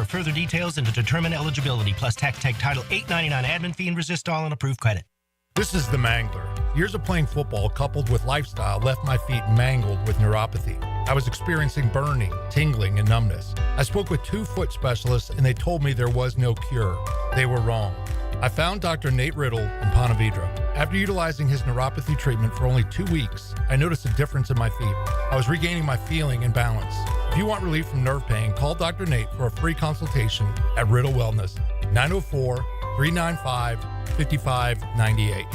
for further details and to determine eligibility, plus take Title $8.99 admin fee and resist all and approved credit. This is the Mangler. Years of playing football coupled with lifestyle left my feet mangled with neuropathy. I was experiencing burning, tingling, and numbness. I spoke with 2 foot specialists and they told me there was no cure. They were wrong. I found Dr. Nate Riddle in Ponte Vedra. After utilizing his neuropathy treatment for only 2 weeks, I noticed a difference in my feet. I was regaining my feeling and balance. If you want relief from nerve pain, call Dr. Nate for a free consultation at Riddle Wellness, 904-395-5598.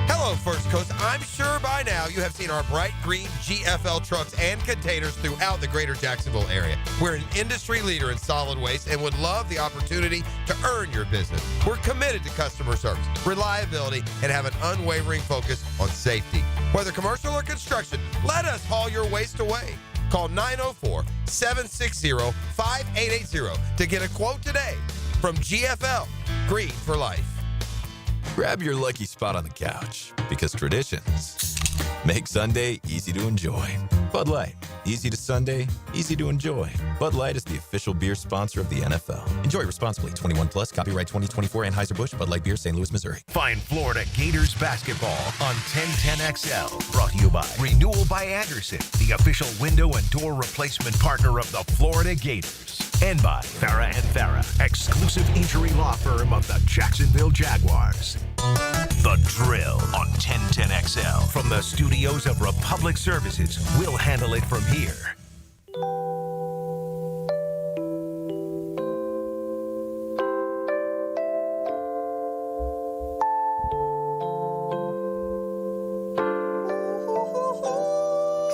Hello, First Coast. I'm sure by now you have seen our bright green GFL trucks and containers throughout the greater Jacksonville area. We're an industry leader in solid waste and would love the opportunity to earn your business. We're committed to customer service, reliability, and have an unwavering focus on safety. Whether commercial or construction, let us haul your waste away. Call 904-760-5880 to get a quote today from GFL, Green for Life. Grab your lucky spot on the couch, because traditions make Sunday easy to enjoy. Bud Light, easy to Sunday, easy to enjoy. Bud Light is the official beer sponsor of the NFL. Enjoy responsibly. 21 plus. Copyright 2024 Anheuser-Busch. Bud Light Beer, St. Louis, Missouri. Find Florida Gators basketball on 1010XL. Brought to you by Renewal by Anderson, the official window and door replacement partner of the Florida Gators. And by Farah and Farah, exclusive injury law firm of the Jacksonville Jaguars. The Drill on 1010XL. From the studios of Republic Services, we'll handle it from here.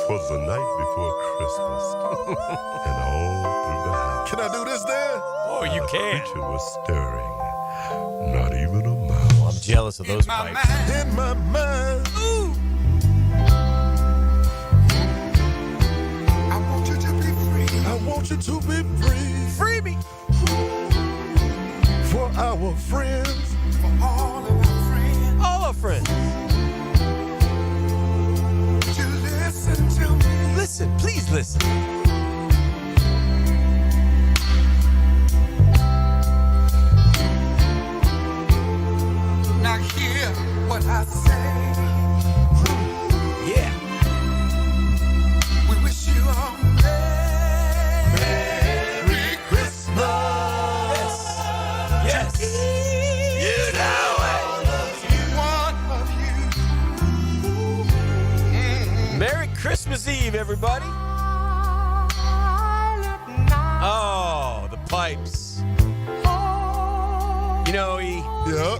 Was the night before Christmas, and all through the house. Can I do this, Dan? Oh, you can. The creature was stirring, not even a mouse. Well, I'm jealous of those pipes. In my mind. Ooh. I want you to be free. I want you to be free. Free me. For our friends. For all of our friends. All our friends. Listen to me. Listen, please listen. Now hear what I say. Yeah. We wish you a Merry Christmas. Yes. You know it. Merry Christmas Eve, everybody. Oh, the pipes. You know, Yeah.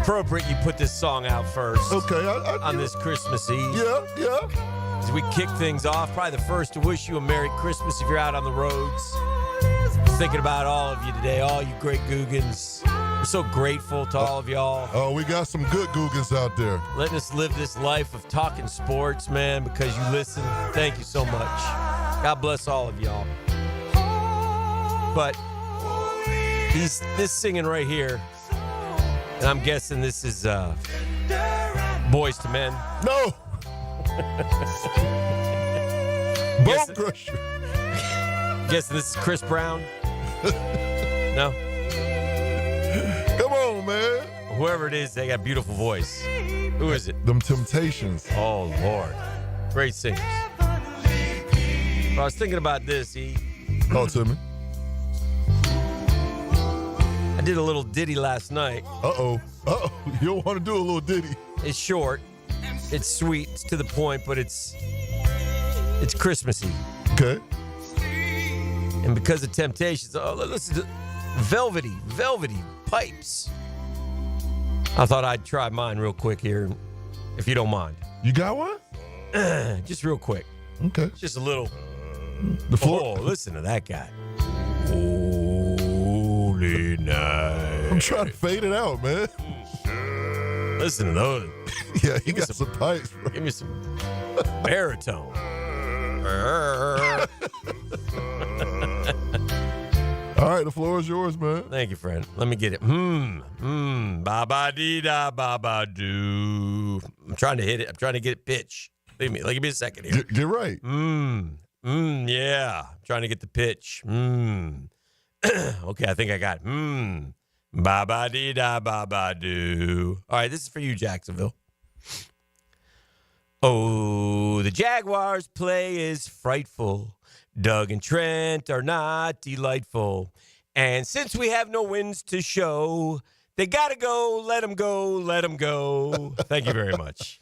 appropriate you put this song out first. Okay. On this Christmas Eve. Yeah. As we kick things off, probably the first to wish you a Merry Christmas if you're out on the roads. Thinking about all of you today, all you great Googans. We're so grateful to all of y'all. Oh, we got some good Googans out there. Letting us live this life of talking sports, man, because you listen. Thank you so much. God bless all of y'all. But this singing right here, and I'm guessing this is Boys to Men. No. Bone Crusher. Guessing this is Chris Brown. No? Come on, man. Whoever it is, they got a beautiful voice. Who is it? Them Temptations. Oh, Lord. Great singers. I was thinking about this, Oh, to me. I did a little ditty last night. Uh-oh. You don't want to do a little ditty. It's short. It's sweet. It's to the point, but it's Christmassy. Okay. And because of Temptations, listen to velvety pipes. I thought I'd try mine real quick here, if you don't mind. You got one? Just real quick. Okay. Just a little. The floor. Oh, listen to that guy. Holy night. I'm trying to fade it out, man. Listen to those. Yeah, he got some pipes, bro. Give me some baritone. All right, the floor is yours, man. Thank you, friend. Let me get it. Ba-ba-dee-da-ba-ba-doo. I'm trying to hit it. I'm trying to get it pitch. Leave me. Give me a second here. Get right. Yeah. Trying to get the pitch. Okay, I think I got ba-ba-dee-da-ba-ba-doo. All right, this is for you, Jacksonville. Oh, the Jaguars' play is frightful. Doug and Trent are not delightful. And since we have no wins to show, they got to go. Let them go. Let them go. Thank you very much.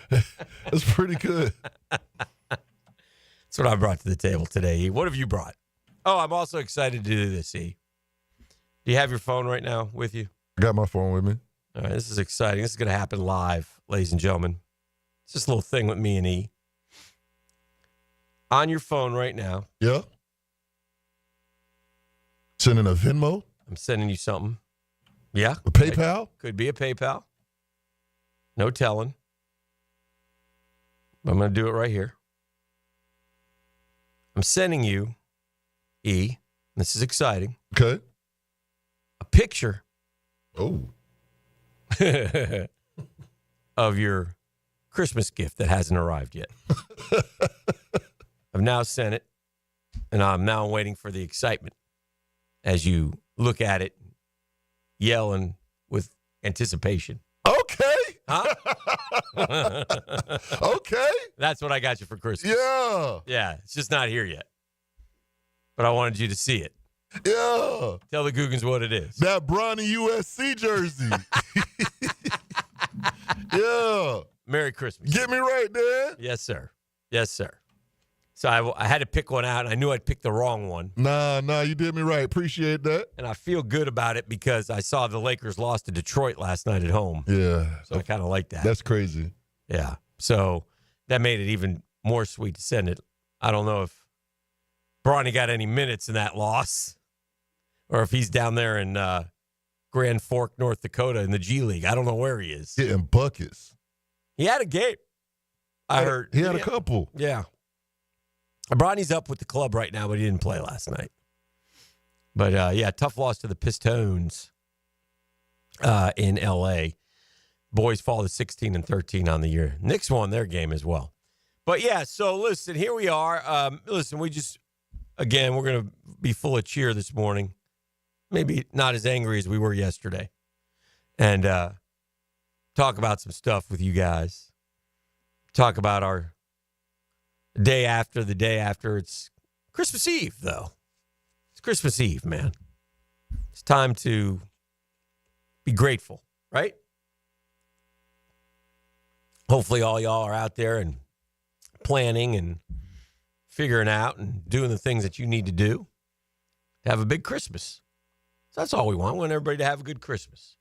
That's pretty good. That's what I brought to the table today, E. What have you brought? Oh, I'm also excited to do this, E. Do you have your phone right now with you? I got my phone with me. All right, this is exciting. This is going to happen live, ladies and gentlemen. It's just a little thing with me and E. On your phone right now. Yeah. Sending a Venmo? I'm sending you something. Yeah. A PayPal? Could be a PayPal. No telling. I'm going to do it right here. I'm sending you, E, this is exciting, Okay. a picture Oh. of your Christmas gift that hasn't arrived yet. I've now sent it, and I'm now waiting for the excitement as you look at it, yelling with anticipation. Okay. Huh? Okay. That's what I got you for Christmas. Yeah. Yeah, it's just not here yet. But I wanted you to see it. Yeah. Tell the Googans what it is. That Bronny USC jersey. Yeah. Merry Christmas. Get me right, Dan. Yes, sir. Yes, sir. So I had to pick one out, and I knew I'd pick the wrong one. Nah, you did me right. Appreciate that. And I feel good about it because I saw the Lakers lost to Detroit last night at home. Yeah. So I kind of like that. That's crazy. Yeah. So that made it even more sweet to send it. I don't know if Bronny got any minutes in that loss or if he's down there in Grand Fork, North Dakota in the G League. I don't know where he is. Getting buckets. He had a game. I heard. He had a couple. Yeah. Bronny's up with the club right now, but he didn't play last night. But, yeah, tough loss to the Pistons in L.A. Boys fall to 16-13 on the year. Knicks won their game as well. But, yeah, so listen, here we are. Listen, we're going to be full of cheer this morning. Maybe not as angry as we were yesterday. And talk about some stuff with you guys. Talk about our the day after. It's Christmas Eve, though. It's Christmas Eve, man. It's time to be grateful, right? Hopefully all y'all are out there and planning and figuring out and doing the things that you need to do to have a big Christmas. So that's all we want. We want everybody to have a good Christmas.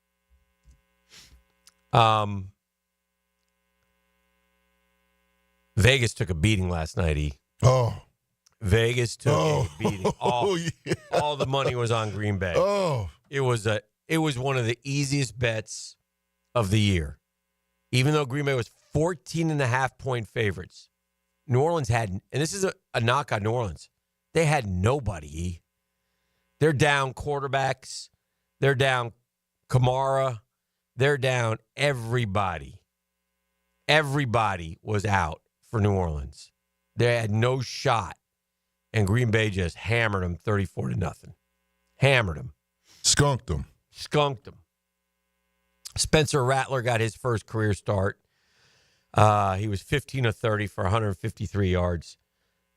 Vegas took a beating last night, E. Oh. Vegas took a beating. Yeah. All the money was on Green Bay. Oh. It was one of the easiest bets of the year. Even though Green Bay was 14.5-point favorites. New Orleans had, and this is a knock on New Orleans, they had nobody. They're down quarterbacks. They're down Kamara. They're down everybody. Everybody was out for New Orleans. They had no shot. And Green Bay just hammered them 34-0. Hammered them. Skunked them. Spencer Rattler got his first career start. He was 15 of 30 for 153 yards.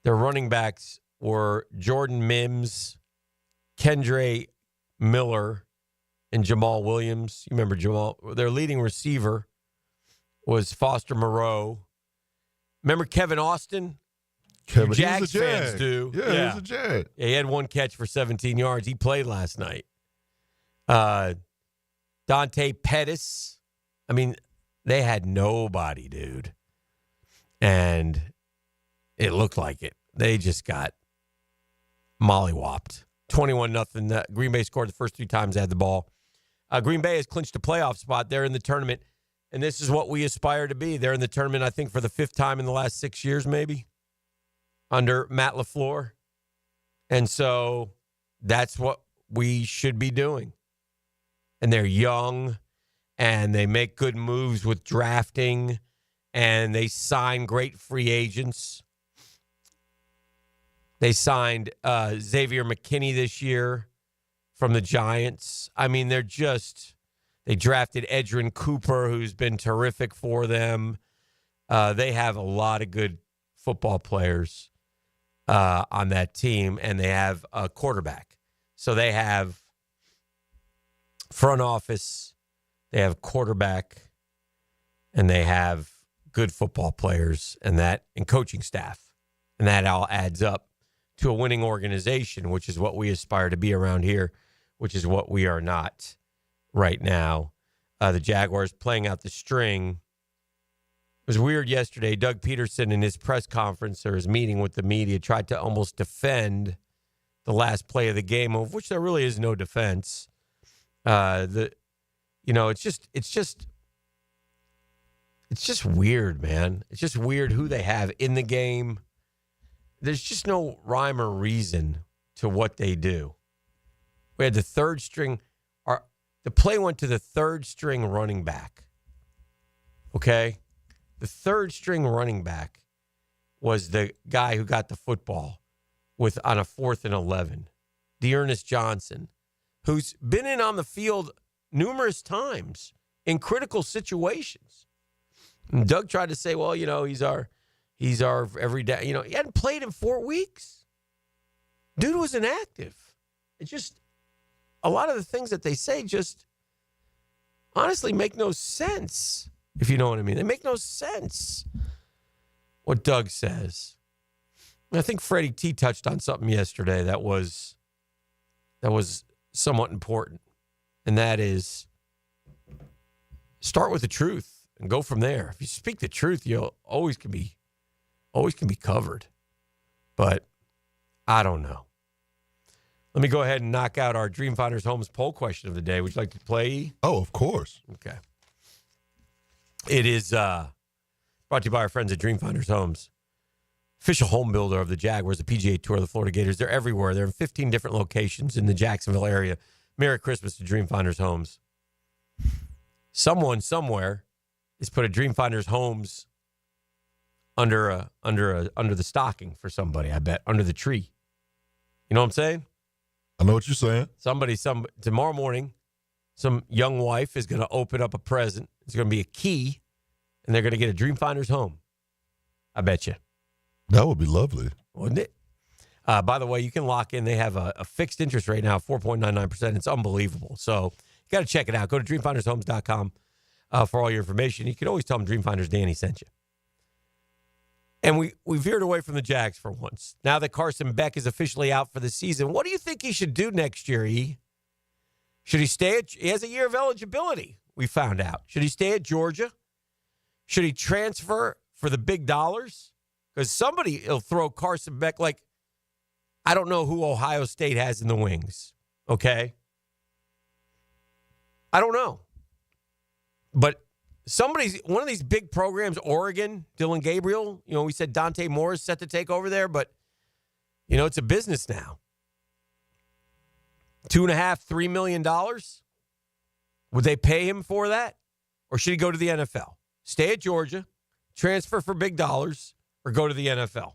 Their running backs were Jordan Mims, Kendre Miller, and Jamal Williams. You remember Jamal? Their leading receiver was Foster Moreau. Remember Kevin Austin? Kevin, Jags he was a Jag. fans do. Yeah, he was a Jag. Yeah, he had one catch for 17 yards. He played last night. Dante Pettis. I mean, they had nobody, dude. And it looked like it. They just got mollywopped. 21-0. Green Bay scored the first 3 times they had the ball. Green Bay has clinched a playoff spot. They're in the tournament. And this is what we aspire to be. They're in the tournament, I think, for the 5th time in the last 6 years, maybe, under Matt LaFleur. And so that's what we should be doing. And they're young, and they make good moves with drafting, and they signed great free agents. They signed Xavier McKinney this year from the Giants. I mean, they drafted Edgerrin Cooper, who's been terrific for them. They have a lot of good football players on that team, and they have a quarterback. So they have front office, they have quarterback, and they have good football players and coaching staff. And that all adds up to a winning organization, which is what we aspire to be around here, which is what we are not right now. The Jaguars playing out the string. It was weird yesterday. Doug Peterson in his press conference or his meeting with the media tried to almost defend the last play of the game, of which there really is no defense. It's just weird, man. It's just weird who they have in the game. There's just no rhyme or reason to what they do. We had the third string. The play went to the third string running back. Okay? The third string running back was the guy who got the football on a 4th and 11, Dearness Johnson, who's been in on the field numerous times in critical situations. And Doug tried to say, well, he's our every day. He hadn't played in 4 weeks. Dude was inactive. It just, a lot of the things that they say just honestly make no sense, if you know what I mean. They make no sense, what Doug says. I think Freddie T touched on something yesterday that was somewhat important, and that is start with the truth and go from there. If you speak the truth, you always can be covered. But I don't know. Let me go ahead and knock out our Dream Finders Homes poll question of the day. Would you like to play? Oh, of course. Okay. It is brought to you by our friends at Dream Finders Homes. Official home builder of the Jaguars, the PGA Tour, the Florida Gators. They're everywhere. They're in 15 different locations in the Jacksonville area. Merry Christmas to Dream Finders Homes. Someone somewhere has put a Dream Finders Homes under the stocking for somebody, I bet, under the tree. You know what I'm saying? I know what you're saying. Tomorrow morning, some young wife is going to open up a present. It's going to be a key, and they're going to get a Dream Finders home. I bet you. That would be lovely. Wouldn't it? By the way, you can lock in. They have a fixed interest rate now, 4.99%. It's unbelievable. So you got to check it out. Go to dreamfindershomes.com for all your information. You can always tell them Dream Finders Danny sent you. And we veered away from the Jags for once. Now that Carson Beck is officially out for the season, what do you think he should do next year, E? Should he stay he has a year of eligibility, we found out. Should he stay at Georgia? Should he transfer for the big dollars? Because somebody will throw Carson Beck like, I don't know who Ohio State has in the wings, okay? I don't know. But one of these big programs, Oregon, Dylan Gabriel, we said Dante Moore is set to take over there, but, it's a business now. $2.5-3 million? Would they pay him for that? Or should he go to the NFL? Stay at Georgia, transfer for big dollars, or go to the NFL?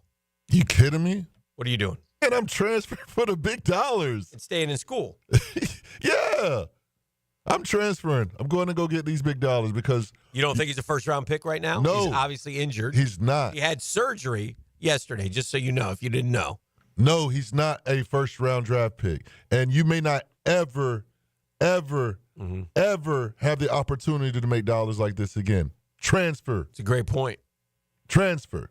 You kidding me? What are you doing? And I'm transferring for the big dollars. And staying in school. Yeah. I'm transferring. I'm going to go get these big dollars because... You don't think he's a first-round pick right now? No. He's obviously injured. He's not. He had surgery yesterday, just so you know, if you didn't know. No, he's not a first-round draft pick. And you may not ever have the opportunity to make dollars like this again. Transfer. It's a great point. Transfer.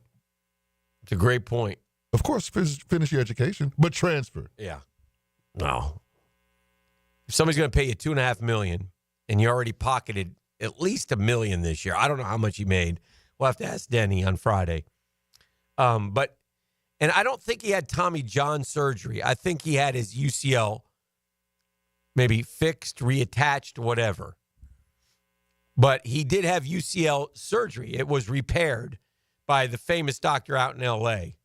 It's a great point. Of course, finish your education, but transfer. Yeah. No. If somebody's going to pay you $2.5 million and you already pocketed at least $1 million this year, I don't know how much he made. We'll have to ask Denny on Friday. And I don't think he had Tommy John surgery. I think he had his UCL maybe fixed, reattached, whatever. But he did have UCL surgery. It was repaired by the famous doctor out in L.A.,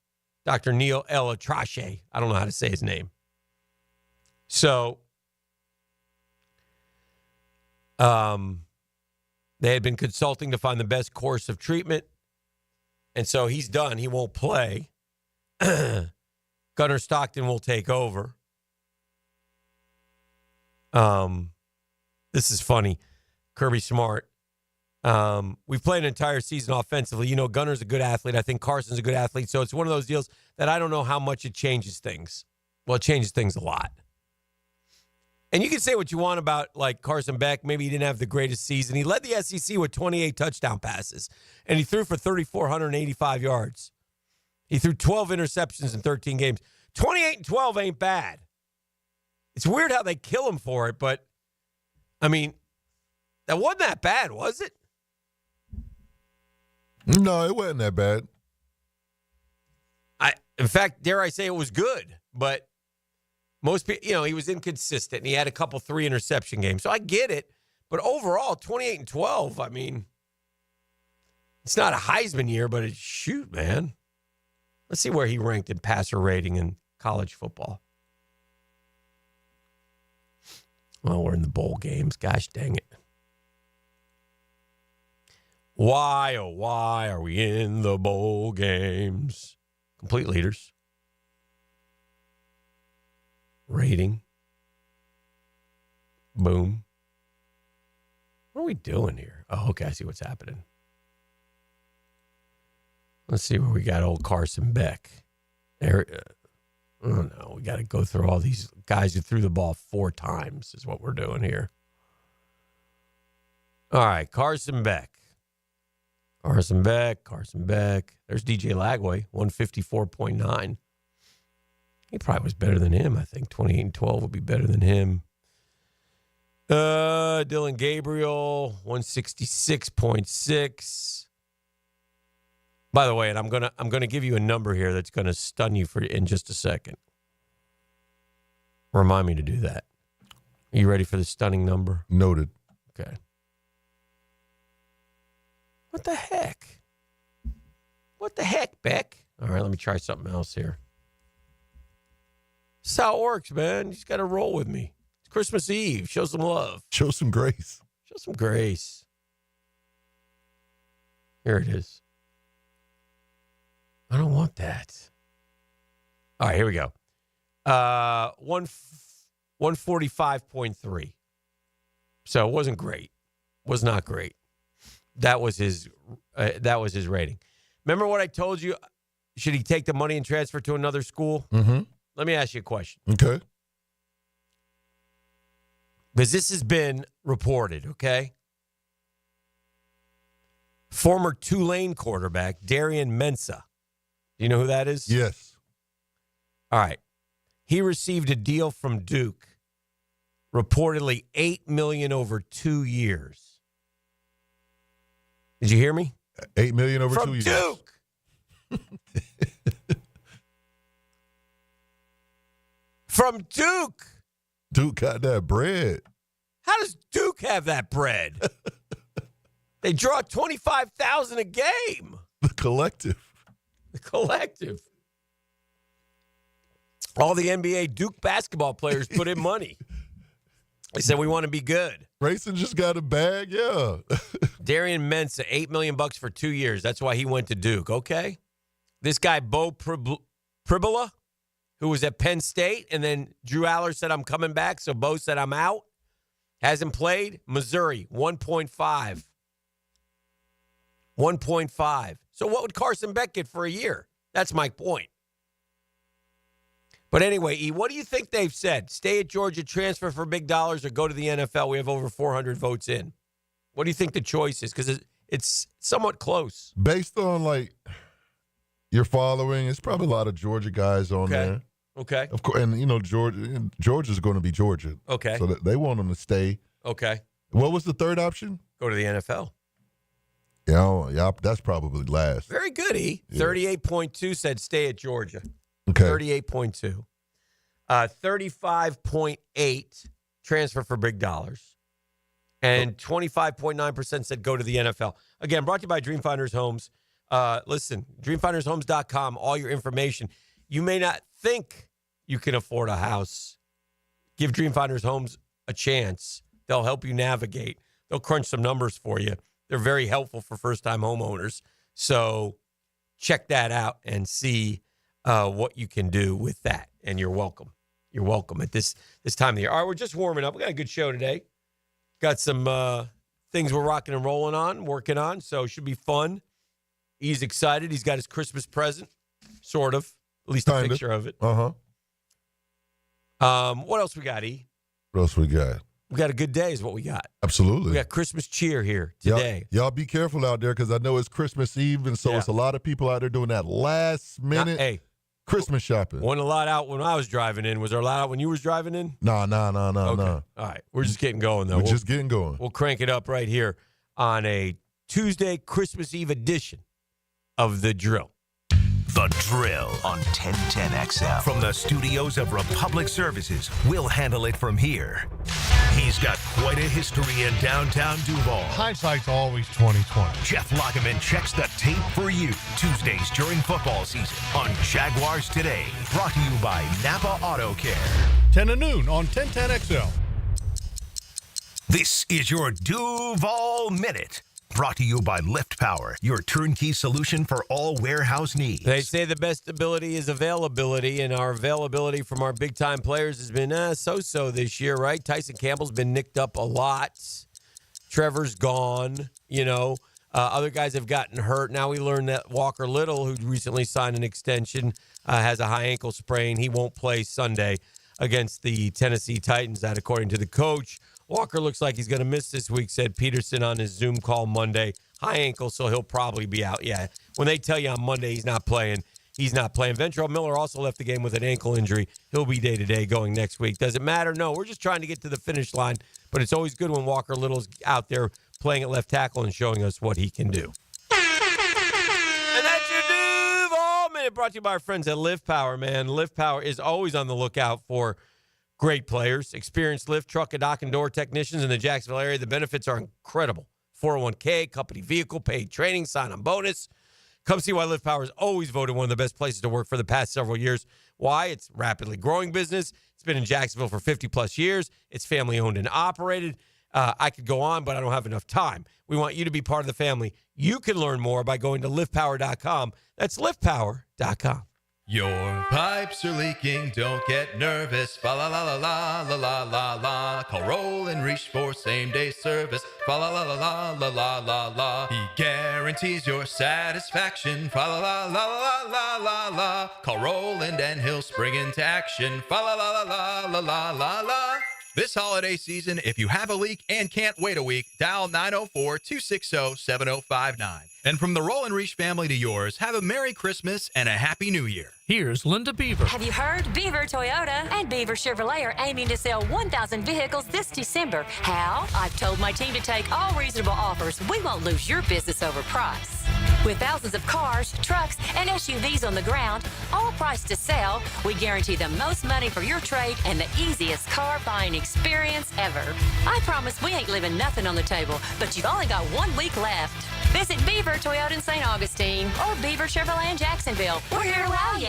Dr. Neil Elatrache. I don't know how to say his name. So they had been consulting to find the best course of treatment. And so he's done. He won't play. Gunnar Stockton will take over. This is funny. Kirby Smart. We've played an entire season offensively. You know, Gunner's a good athlete. I think Carson's a good athlete. So it's one of those deals that I don't know how much it changes things. Well, it changes things a lot. And you can say what you want about, like, Carson Beck. Maybe he didn't have the greatest season. He led the SEC with 28 touchdown passes, and he threw for 3,485 yards. He threw 12 interceptions in 13 games. 28-12 ain't bad. It's weird how they kill him for it, but, I mean, that wasn't that bad, was it? No, it wasn't that bad. In fact, dare I say it was good, but most people, you know, he was inconsistent, and he had a couple 3 interception games. So I get it, but overall, 28-12, I mean, it's not a Heisman year, but it's, shoot, man. Let's see where he ranked in passer rating in college football. Well, we're in the bowl games. Gosh dang it. Why, oh, why are we in the bowl games? Complete leaders. Rating. Boom. What are we doing here? Oh, okay. I see what's happening. Let's see where we got old Carson Beck. There. Oh, no. We got to go through all these guys who threw the ball 4 times is what we're doing here. All right. Carson Beck. Carson Beck. There's DJ Lagway, 154.9. He probably was better than him, I think. 28-12 would be better than him. Dylan Gabriel, 166.6. By the way, and I'm gonna give you a number here that's gonna stun you in just a second. Remind me to do that. Are you ready for the stunning number? Noted. Okay. What the heck? What the heck, Beck? All right, let me try something else here. This is how it works, man. You just got to roll with me. It's Christmas Eve. Show some love. Show some grace. Show some grace. Here it is. I don't want that. All right, here we go. 145.3. So it wasn't great. Was not great. That was his rating. Remember what I told you? Should he take the money and transfer to another school? Mm-hmm. Let me ask you a question. Okay. Because this has been reported, okay? Former Tulane quarterback Darian Mensah. Do you know who that is? Yes. All right. He received a deal from Duke, reportedly $8 million over 2 years. Did you hear me? $8 million over from 2 years. Duke. From Duke. Duke got that bread. How does Duke have that bread? They draw $25,000 a game. The collective. The collective. All the NBA Duke basketball players put in money. They said, we want to be good. Grayson just got a bag, yeah. Darian Mensah, $8 million for 2 years. That's why he went to Duke, okay? This guy, Bo Pribula, who was at Penn State, and then Drew Aller said, I'm coming back, so Bo said, I'm out. Hasn't played. Missouri, 1.5. 1.5. So what would Carson Beck get for a year? That's my point. But anyway, E, what do you think they've said? Stay at Georgia, transfer for big dollars, or go to the NFL? We have over 400 votes in. What do you think the choice is? Because it's somewhat close. Based on, like, your following, it's probably a lot of Georgia guys on there. Okay. Of course, and, you know, Georgia's going to be Georgia. Okay. So they want them to stay. Okay. What was the third option? Go to the NFL. Yeah, that's probably last. Very good, E. Yeah. 38.2 said stay at Georgia. Okay. 38.2. 35.8 transfer for big dollars. And 25.9% said go to the NFL. Again, brought to you by Dreamfinders Homes. Listen, dreamfindershomes.com, all your information. You may not think you can afford a house. Give Dreamfinders Homes a chance. They'll help you navigate. They'll crunch some numbers for you. They're very helpful for first-time homeowners. So check that out and see what you can do with that. And you're welcome. You're welcome at this time of the year. All right, we're just warming up. We got a good show today. Got some things we're rocking and rolling on, working on, so it should be fun. He's excited. He's got his Christmas present, sort of, at least a picture of it. Uh-huh. What else we got, E? What else we got? We got a good day is what we got. Absolutely. We got Christmas cheer here today. Y'all be careful out there because I know it's Christmas Eve, and so it's a lot of people out there doing that last-minute Christmas shopping. Wasn't a lot out when I was driving in. Was there a lot out when you was driving in? No. All right. We're just getting going, though. We're just getting going. We'll crank it up right here on a Tuesday Christmas Eve edition of The Drill. The Drill on 1010XL. From the studios of Republic Services, we'll handle it from here. He's got quite a history in downtown Duval. Hindsight's always 2020. Jeff Lockeman checks the tape for you. Tuesdays during football season on Jaguars Today. Brought to you by Napa Auto Care. 10 to noon on 1010XL. This is your Duval Minute. Brought to you by Lift Power, your turnkey solution for all warehouse needs. They say the best ability is availability, and our availability from our big-time players has been so-so this year, right? Tyson Campbell's been nicked up a lot. Trevor's gone, Other guys have gotten hurt. Now we learned that Walker Little, who recently signed an extension, has a high ankle sprain. He won't play Sunday against the Tennessee Titans. That, according to the coach. Walker looks like he's going to miss this week, said Peterson on his Zoom call Monday. High ankle, so he'll probably be out. Yeah, when they tell you on Monday he's not playing, he's not playing. Ventrell Miller also left the game with an ankle injury. He'll be day-to-day going next week. Does it matter? No, we're just trying to get to the finish line, but it's always good when Walker Little's out there playing at left tackle and showing us what he can do. And that's your Duval Minute, brought to you by our friends at Lift Power, man. Lift Power is always on the lookout for great players, experienced lift, truck, and dock and door technicians in the Jacksonville area. The benefits are incredible. 401k, company vehicle, paid training, sign-on bonus. Come see why Lift Power is always voted one of the best places to work for the past several years. Why? It's a rapidly growing business. It's been in Jacksonville for 50-plus years. It's family-owned and operated. I could go on, but I don't have enough time. We want you to be part of the family. You can learn more by going to liftpower.com. That's liftpower.com. Your pipes are leaking, don't get nervous. Fa la la la la la la la la. Call Roll and Reach for same-day service. Fa la la la la la la la la. He guarantees your satisfaction. Fa la la la la la la la. Call Roland and he'll spring into action. Fa la la la la la la la la. This holiday season, if you have a leak and can't wait a week, dial 904-260-7059. And from the Roll and Reach family to yours, have a Merry Christmas and a Happy New Year. Here's Linda Beaver. Have you heard? Beaver Toyota and Beaver Chevrolet are aiming to sell 1,000 vehicles this December. How? I've told my team to take all reasonable offers. We won't lose your business over price. With thousands of cars, trucks, and SUVs on the ground, all priced to sell, we guarantee the most money for your trade and the easiest car buying experience ever. I promise we ain't leaving nothing on the table, but you've only got 1 week left. Visit Beaver Toyota in St. Augustine or Beaver Chevrolet in Jacksonville. We're here to wow you.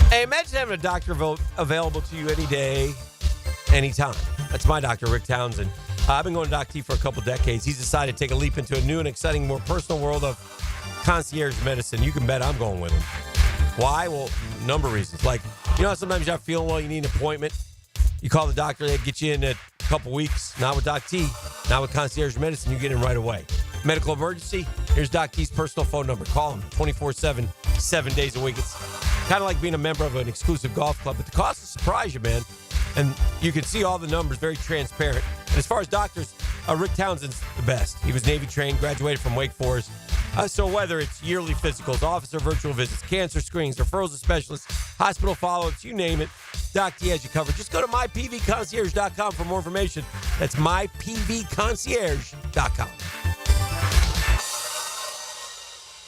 Hey, imagine having a doctor available to you any day, anytime. That's my doctor, Rick Townsend. I've been going to Doc T for a couple decades. He's decided to take a leap into a new and exciting, more personal world of concierge medicine. You can bet I'm going with him. Why? Well, a number of reasons. Like, sometimes you're not feeling well, you need an appointment. You call the doctor, they get you in a couple weeks. Not with Doc T. Not with concierge medicine. You get in right away. Medical emergency, here's Doc T's personal phone number. Call him 24/7, 7 days a week. It's kind of like being a member of an exclusive golf club, but the cost will surprise you, man. And you can see all the numbers, very transparent. And as far as doctors, Rick Townsend's the best. He was Navy trained, graduated from Wake Forest. So whether it's yearly physicals, officer virtual visits, cancer screenings, referrals to specialists, hospital follow-ups, you name it, Doc T has you covered. Just go to mypvconcierge.com for more information. That's mypvconcierge.com.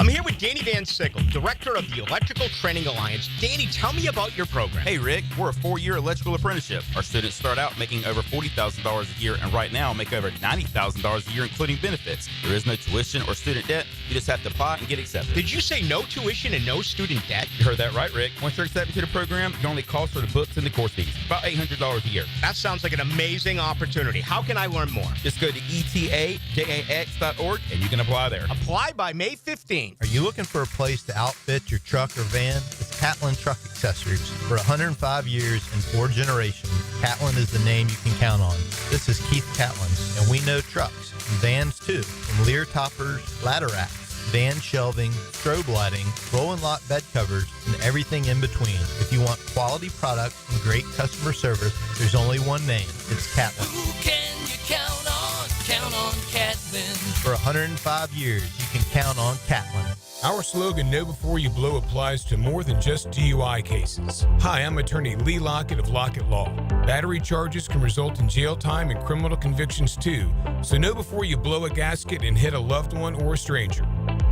I'm here with Danny Van Sickle, Director of the Electrical Training Alliance. Danny, tell me about your program. Hey, Rick, we're a 4-year electrical apprenticeship. Our students start out making over $40,000 a year and right now make over $90,000 a year, including benefits. There is no tuition or student debt. You just have to apply and get accepted. Did you say no tuition and no student debt? You heard that right, Rick. Once you're accepted to the program, your only cost are the books and the course fees. About $800 a year. That sounds like an amazing opportunity. How can I learn more? Just go to etajax.org and you can apply there. Apply by May 15th. Are you looking for a place to outfit your truck or van? It's Catlin Truck Accessories. For 105 years and 4 generations, Catlin is the name you can count on. This is Keith Catlin, and we know trucks and vans too. From Lear toppers, ladder racks, van shelving, strobe lighting, roll and lock bed covers, and everything in between. If you want quality products and great customer service, there's only one name. It's Catlin. Who can you count on? Count on Catlin. For 105 years, you can count on Catlin. Our slogan, Know Before You Blow, applies to more than just DUI cases. Hi, I'm attorney Lee Lockett of Lockett Law. Battery charges can result in jail time and criminal convictions too, so know before you blow a gasket and hit a loved one or a stranger.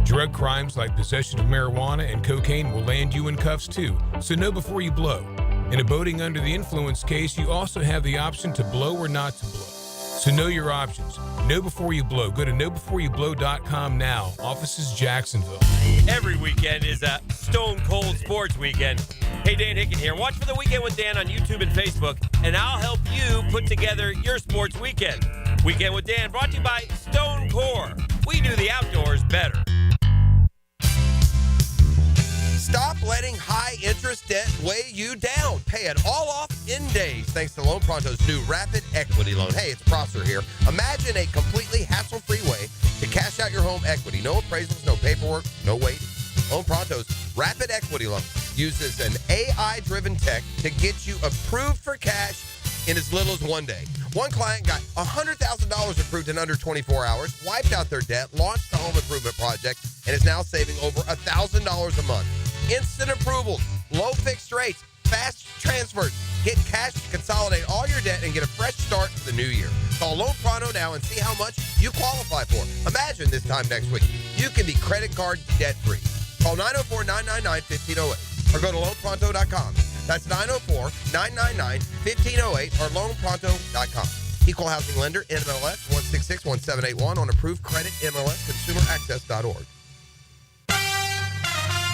Drug crimes like possession of marijuana and cocaine will land you in cuffs too, so know before you blow. In a boating under the influence case, you also have the option to blow or not to blow. So know your options. Know before you blow. Go to knowbeforeyouBlow.com now. Offices Jacksonville. Every weekend is a Stone Cold Sports Weekend. Hey, Dan Hicken here. Watch for the Weekend with Dan on YouTube and Facebook, and I'll help you put together your sports weekend. Weekend with Dan brought to you by Stone Core. We do the outdoors better. Stop letting high-interest debt weigh you down. Pay it all off in days thanks to Loan Pronto's new Rapid Equity Loan. Hey, it's Prosser here. Imagine a completely hassle-free way to cash out your home equity. No appraisals, no paperwork, no waiting. Loan Pronto's Rapid Equity Loan uses an AI-driven tech to get you approved for cash in as little as 1 day. One client got $100,000 approved in under 24 hours, wiped out their debt, launched a home improvement project, and is now saving over $1,000 a month. Instant approvals, low fixed rates, fast transfers. Get cash to consolidate all your debt and get a fresh start for the new year. Call Loan Pronto now and see how much you qualify for. Imagine this time next week, you can be credit card debt-free. Call 904-999-1508 or go to loanpronto.com. That's 904-999-1508 or loanpronto.com. Equal housing lender, NMLS 1661781 on approved credit, MLS, consumeraccess.org.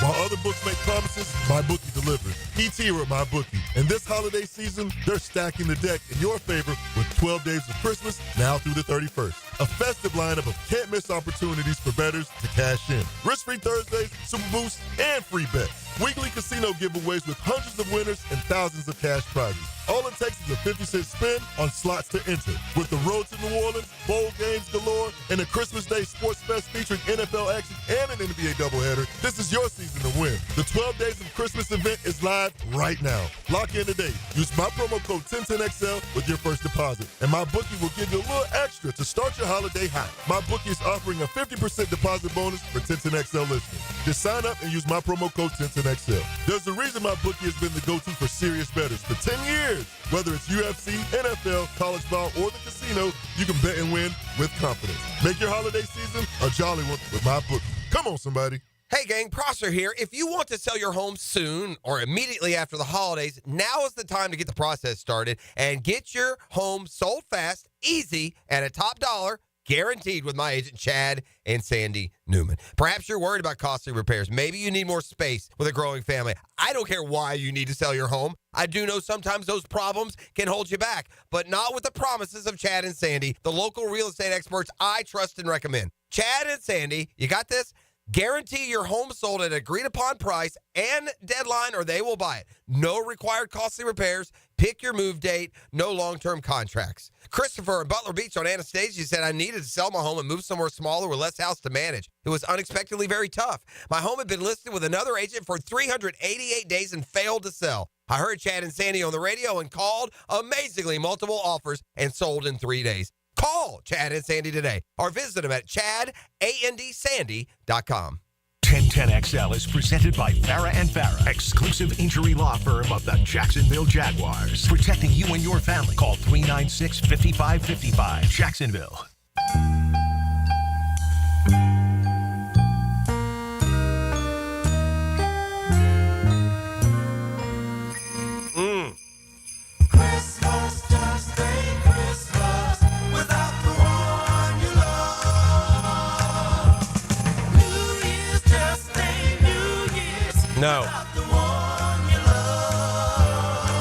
While other books make promises, MyBookie delivers. PT here at MyBookie. And this holiday season, they're stacking the deck in your favor with 12 days of Christmas now through the 31st. A festive lineup of can't-miss opportunities for bettors to cash in. Risk-free Thursdays, super boosts, and free bets. Weekly casino giveaways with hundreds of winners and thousands of cash prizes. All it takes is a 50-cent spin on slots to enter. With the road to New Orleans, bowl games galore, and a Christmas Day Sports Fest featuring NFL action and an NBA doubleheader, this is your season to win. The 12 Days of Christmas event is live right now. Lock in today. Use my promo code 1010XL with your first deposit, and MyBookie will give you a little extra to start your holiday hot. MyBookie is offering a 50% deposit bonus for 1010XL listeners. Just sign up and use my promo code 1010XL. There's a reason MyBookie has been the go-to for serious bettors for 10 years. Whether it's UFC, NFL, college ball, or the casino, you can bet and win with confidence. Make your holiday season a jolly one with MyBookie. Come on, somebody. Hey, gang, Prosser here. If you want to sell your home soon or immediately after the holidays, now is the time to get the process started and get your home sold fast, easy, at a top dollar, guaranteed with my agent, Chad and Sandy Newman. Perhaps you're worried about costly repairs. Maybe you need more space with a growing family. I don't care why you need to sell your home. I do know sometimes those problems can hold you back, but not with the promises of Chad and Sandy, the local real estate experts I trust and recommend. Chad and Sandy, you got this? Guarantee your home sold at an agreed-upon price and deadline, or they will buy it. No required costly repairs. Pick your move date. No long-term contracts. Christopher in Butler Beach on Anastasia said, I needed to sell my home and move somewhere smaller with less house to manage. It was unexpectedly very tough. My home had been listed with another agent for 388 days and failed to sell. I heard Chad and Sandy on the radio and called, amazingly multiple offers, and sold in 3 days. Call Chad and Sandy today or visit them at chadandsandy.com. 1010XL is presented by Farah and Farah, exclusive injury law firm of the Jacksonville Jaguars. Protecting you and your family. Call 396-5555. Jacksonville.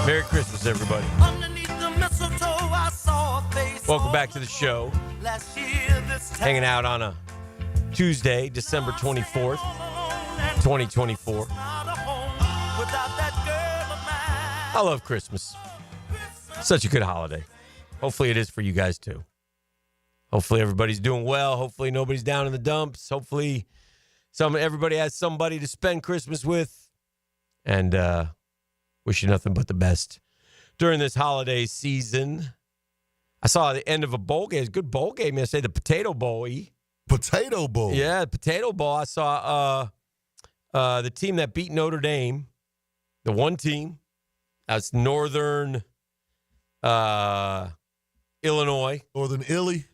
Merry Christmas, everybody. Welcome back to the show. Hanging out on a Tuesday, December 24th, 2024. I love Christmas. Such a good holiday. Hopefully it is for you guys too. Hopefully everybody's doing well. Hopefully nobody's down in the dumps. Hopefully everybody has somebody to spend Christmas with. And wish you nothing but the best during this holiday season. I saw the end of a bowl game. It was a good bowl game. I say the Potato Bowl. Potato Bowl. Yeah, the Potato Bowl. I saw the team that beat Notre Dame, the one team. That's Northern Illinois. Northern Illy.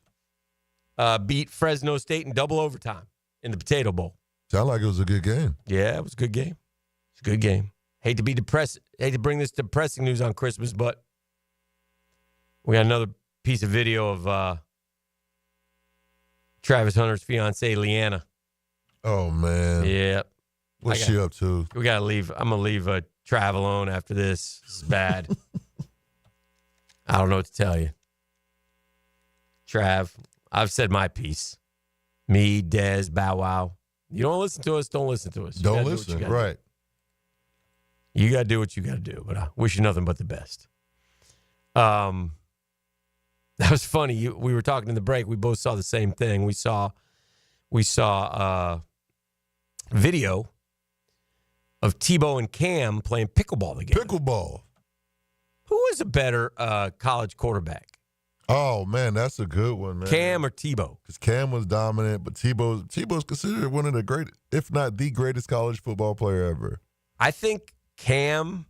Beat Fresno State in double overtime in the Potato Bowl. Sound like it was a good game. Yeah, it was a good game. It's a good game. Hate to be depressed. Hate to bring this depressing news on Christmas, but we got another piece of video of Travis Hunter's fiancée, Leanna. Oh, man. Yeah. What's she up to? We got to leave. I'm going to leave Trav alone after this. This is bad. I don't know what to tell you. Trav, I've said my piece. Me, Dez, Bow Wow. You don't listen to us, don't listen to us. Don't listen, right. You got to do what you got to do, but I wish you nothing but the best. That was funny. We were talking in the break. We both saw the same thing. We saw video of Tebow and Cam playing pickleball together. Pickleball. Who is a better college quarterback? Oh, man, that's a good one, man. Cam or Tebow? Because Cam was dominant, but Tebow's considered one of the greatest, if not the greatest college football player ever. I think Cam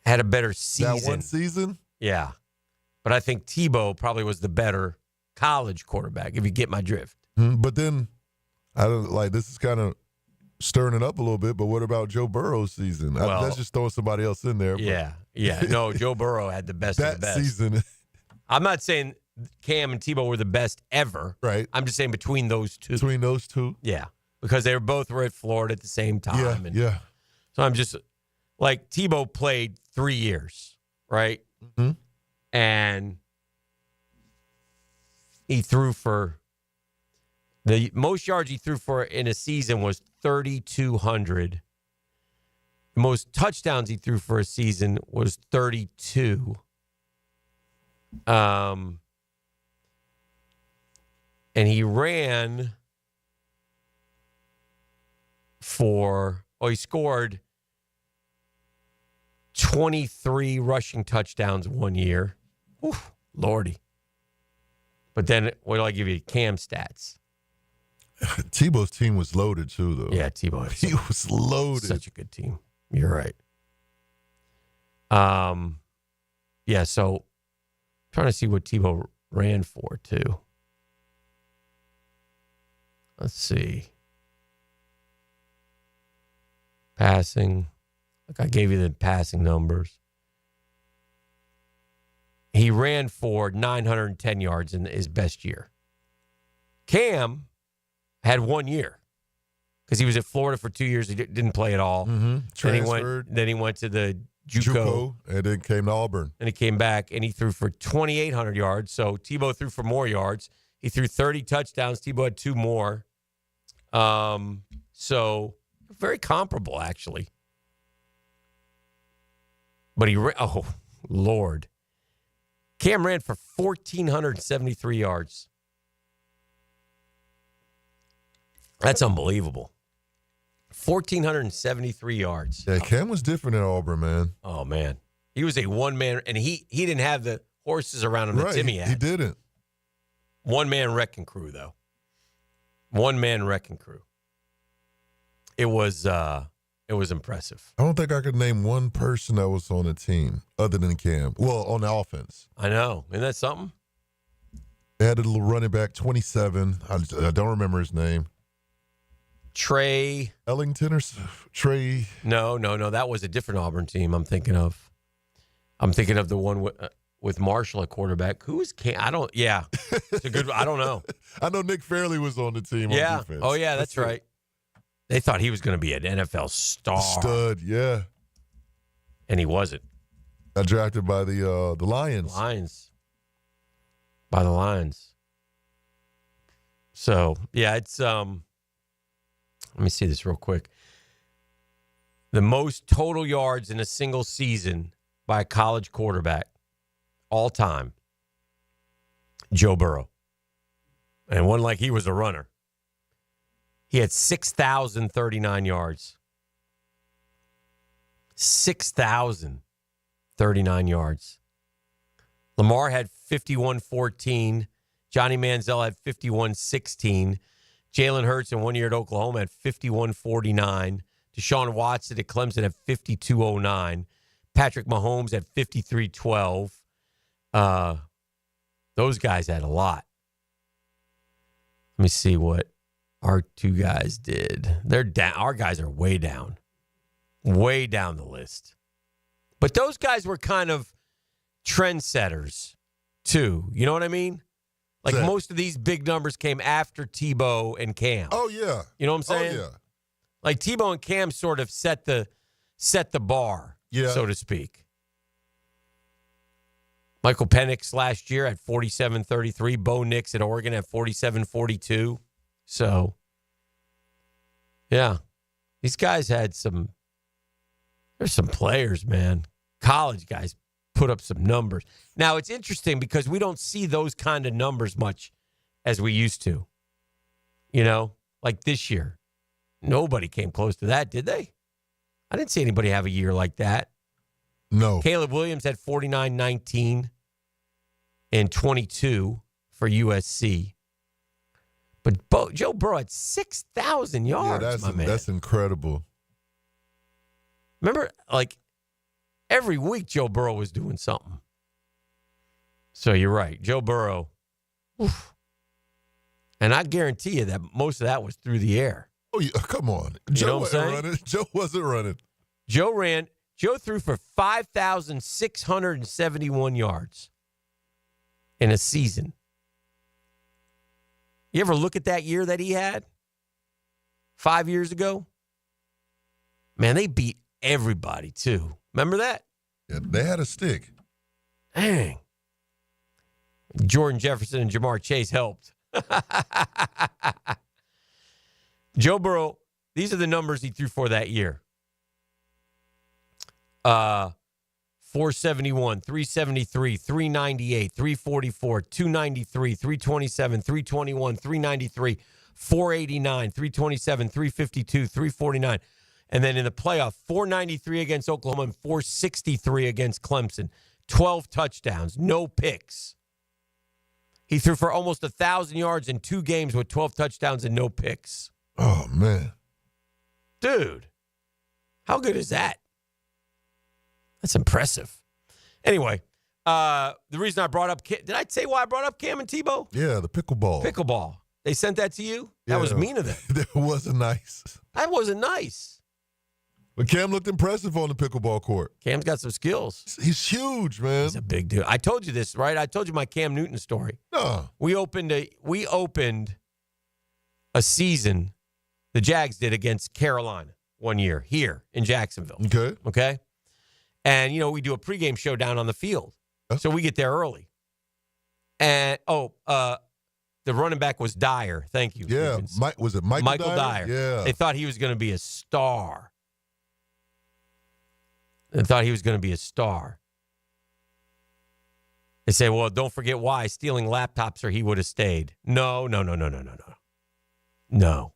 had a better season. That one season? Yeah. But I think Tebow probably was the better college quarterback, if you get my drift. But then, I don't like this is kind of stirring it up a little bit, but what about Joe Burrow's season? Well, that's just throwing somebody else in there. Yeah. No, Joe Burrow had the best of the best. Season. I'm not saying Cam and Tebow were the best ever. Right. I'm just saying between those two. Between those two? Yeah. Because they were at Florida at the same time. Yeah. So I'm just, like, Tebow played 3 years, right? Mm-hmm. And he threw for, the most yards he threw for in a season was 3,200. The most touchdowns he threw for a season was 32. And he ran he scored 23 rushing touchdowns 1 year. Oof, Lordy. But then, what do I give you? Cam stats. Tebow's team was loaded, too, though. Yeah, Tebow. He was loaded. Such a good team. You're right. Yeah, so trying to see what Tebow ran for, too. Let's see. Passing. Look, I gave you the passing numbers. He ran for 910 yards in his best year. Cam had 1 year because he was at Florida for 2 years. He didn't play at all. Mm-hmm. Transferred. Then he went to the JUCO. And then came to Auburn. And he came back, and he threw for 2,800 yards. So Tebow threw for more yards. He threw 30 touchdowns. Tebow had 2 more. So very comparable, actually. But oh, Lord. Cam ran for 1,473 yards. That's unbelievable. 1,473 yards. Yeah, Cam was different at Auburn, man. Oh, man. He was a one-man, and he didn't have the horses around him that Timmy had. He didn't. One-man wrecking crew, though. One-man wrecking crew. It was impressive. I don't think I could name one person that was on the team other than Cam. Well, on the offense. I know. Isn't that something? They had a little running back, 27. I don't remember his name. Trey Ellington or Trey? No. That was a different Auburn team I'm thinking of. I'm thinking of the one with Marshall at quarterback. Who is Cam? It's a good. I don't know. I know Nick Fairley was on the team. Yeah. On defense. Oh, yeah, that's right. They thought he was going to be an NFL star. Stud, yeah. And he wasn't. Got drafted by the Lions. By the Lions. So, yeah, it's let me see this real quick. The most total yards in a single season by a college quarterback all time, Joe Burrow. And it wasn't like he was a runner. He had 6,039 yards. 6,039 yards. Lamar had 51-14. Johnny Manziel had 51-16. Jalen Hurts in 1 year at Oklahoma had 51-49. Deshaun Watson at Clemson had 52-09. Patrick Mahomes had 53-12. Those guys had a lot. Let me see what our two guys did. They're down. Our guys are way down the list. But those guys were kind of trendsetters too. You know what I mean? Like most of these big numbers came after Tebow and Cam. Oh, yeah. You know what I'm saying? Oh, yeah. Like Tebow and Cam sort of set the bar, so to speak. Michael Penix last year at 47-33. Bo Nix at Oregon at 47-42. So, yeah. These guys had there's some players, man. College guys put up some numbers. Now, it's interesting because we don't see those kind of numbers much as we used to. You know, like this year. Nobody came close to that, did they? I didn't see anybody have a year like that. No. Caleb Williams had 49-19 and 22 for USC. But Joe Burrow had 6,000 yards, my man. That's incredible. Remember, like, every week Joe Burrow was doing something. So you're right. Joe Burrow. Oof. And I guarantee you that most of that was through the air. Oh, yeah, come on. Joe wasn't running. Joe wasn't running. Joe threw for 5,671 yards in a season. You ever look at that year that he had 5 years ago? Man, they beat everybody, too. Remember that? Yeah, they had a stick. Dang. Jordan Jefferson and Jamar Chase helped. Joe Burrow, these are the numbers he threw for that year. 471, 373, 398, 344, 293, 327, 321, 393, 489, 327, 352, 349. And then in the playoff, 493 against Oklahoma and 463 against Clemson. 12 touchdowns, no picks. He threw for almost 1,000 yards in 2 games with 12 touchdowns and no picks. Oh, man. Dude, how good is that? That's impressive. Anyway, the reason I brought up, did I say why I brought up Cam and Tebow? Yeah, the pickleball. Pickleball. They sent that to you? That was mean of them. That wasn't nice. That wasn't nice. But Cam looked impressive on the pickleball court. Cam's got some skills. He's huge, man. He's a big dude. I told you this, right? I told you my Cam Newton story. No. We opened a season, the Jags did, against Carolina 1 year here in Jacksonville. Okay? And, you know, we do a pregame show down on the field. So we get there early. And, the running back was Dyer. Thank you. Yeah. Was it Michael Dyer? Yeah. They thought he was going to be a star. They say, well, don't forget why. Stealing laptops or he would have stayed. No. No.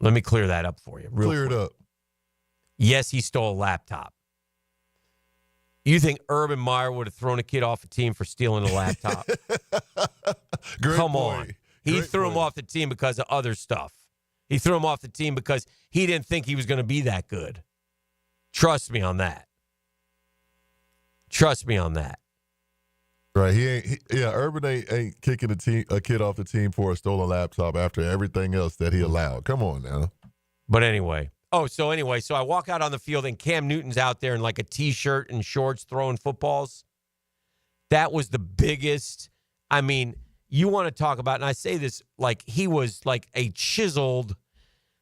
Let me clear that up for you. Clear it up. Yes, he stole a laptop. You think Urban Meyer would have thrown a kid off a team for stealing a laptop? Come on. He threw him off the team because of other stuff. He threw him off the team because he didn't think he was going to be that good. Trust me on that. Right. Urban ain't kicking a kid off the team for a stolen laptop after everything else that he allowed. Come on now. But anyway. So I walk out on the field and Cam Newton's out there in like a T-shirt and shorts throwing footballs. That was the biggest. I mean, you want to talk about, and I say this like he was like a chiseled,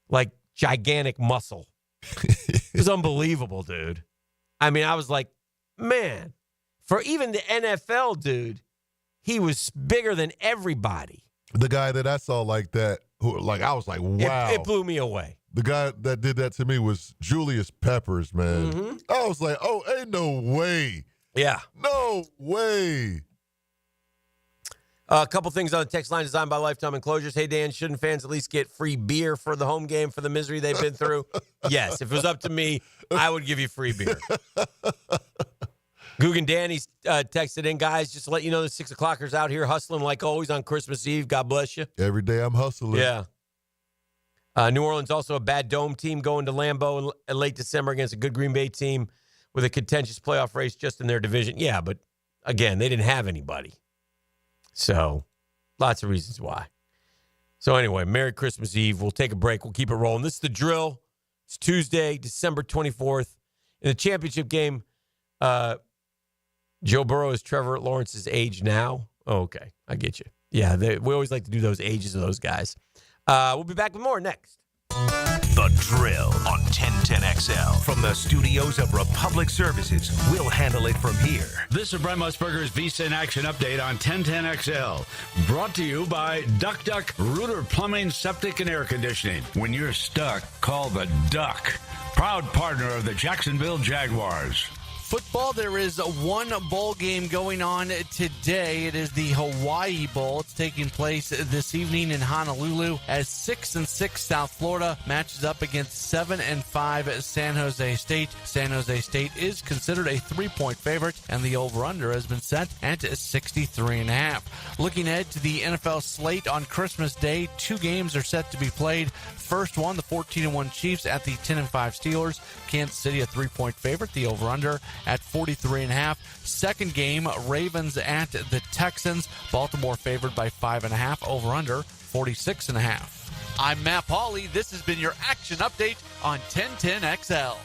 like gigantic muscle. It was unbelievable, dude. I mean, I was like, man, for even the NFL, dude, he was bigger than everybody. The guy that I saw like that, I was like, wow. It blew me away. The guy that did that to me was Julius Peppers, man. Mm-hmm. I was like, oh, ain't no way. Yeah. No way. A couple things on the text line designed by Lifetime Enclosures. Hey, Dan, shouldn't fans at least get free beer for the home game for the misery they've been through? Yes. If it was up to me, I would give you free beer. Goog and Danny's texted in, guys, just to let you know the 6 o'clockers out here hustling like always on Christmas Eve. God bless you. Every day I'm hustling. Yeah. New Orleans also a bad dome team going to Lambeau in late December against a good Green Bay team with a contentious playoff race just in their division. Yeah, but again, they didn't have anybody. So, lots of reasons why. So, anyway, Merry Christmas Eve. We'll take a break. We'll keep it rolling. This is The Drill. It's Tuesday, December 24th. In the championship game, Joe Burrow is Trevor Lawrence's age now. Oh, okay. I get you. Yeah, we always like to do those ages of those guys. We'll be back with more next. The Drill on 1010XL. From the studios of Republic Services, we'll handle it from here. This is Brent Musburger's VSIN Action Update on 1010XL. Brought to you by Duck Duck Rooter Plumbing, Septic, and Air Conditioning. When you're stuck, call the Duck. Proud partner of the Jacksonville Jaguars. Football, there is one bowl game going on today. It is the Hawaii Bowl. It's taking place this evening in Honolulu as 6-6 South Florida matches up against 7-5 San Jose State. San Jose State is considered a 3-point favorite, and the over-under has been set at 63.5. Looking ahead to the NFL slate on Christmas Day, 2 games are set to be played. First one, the 14-1 Chiefs at the 10-5 Steelers. Kansas City a 3-point favorite. The over-under at 43.5. Second game, Ravens at the Texans. Baltimore favored by 5.5. Over-under 46.5. I'm Matt Pauley. This has been your action update on 1010XL.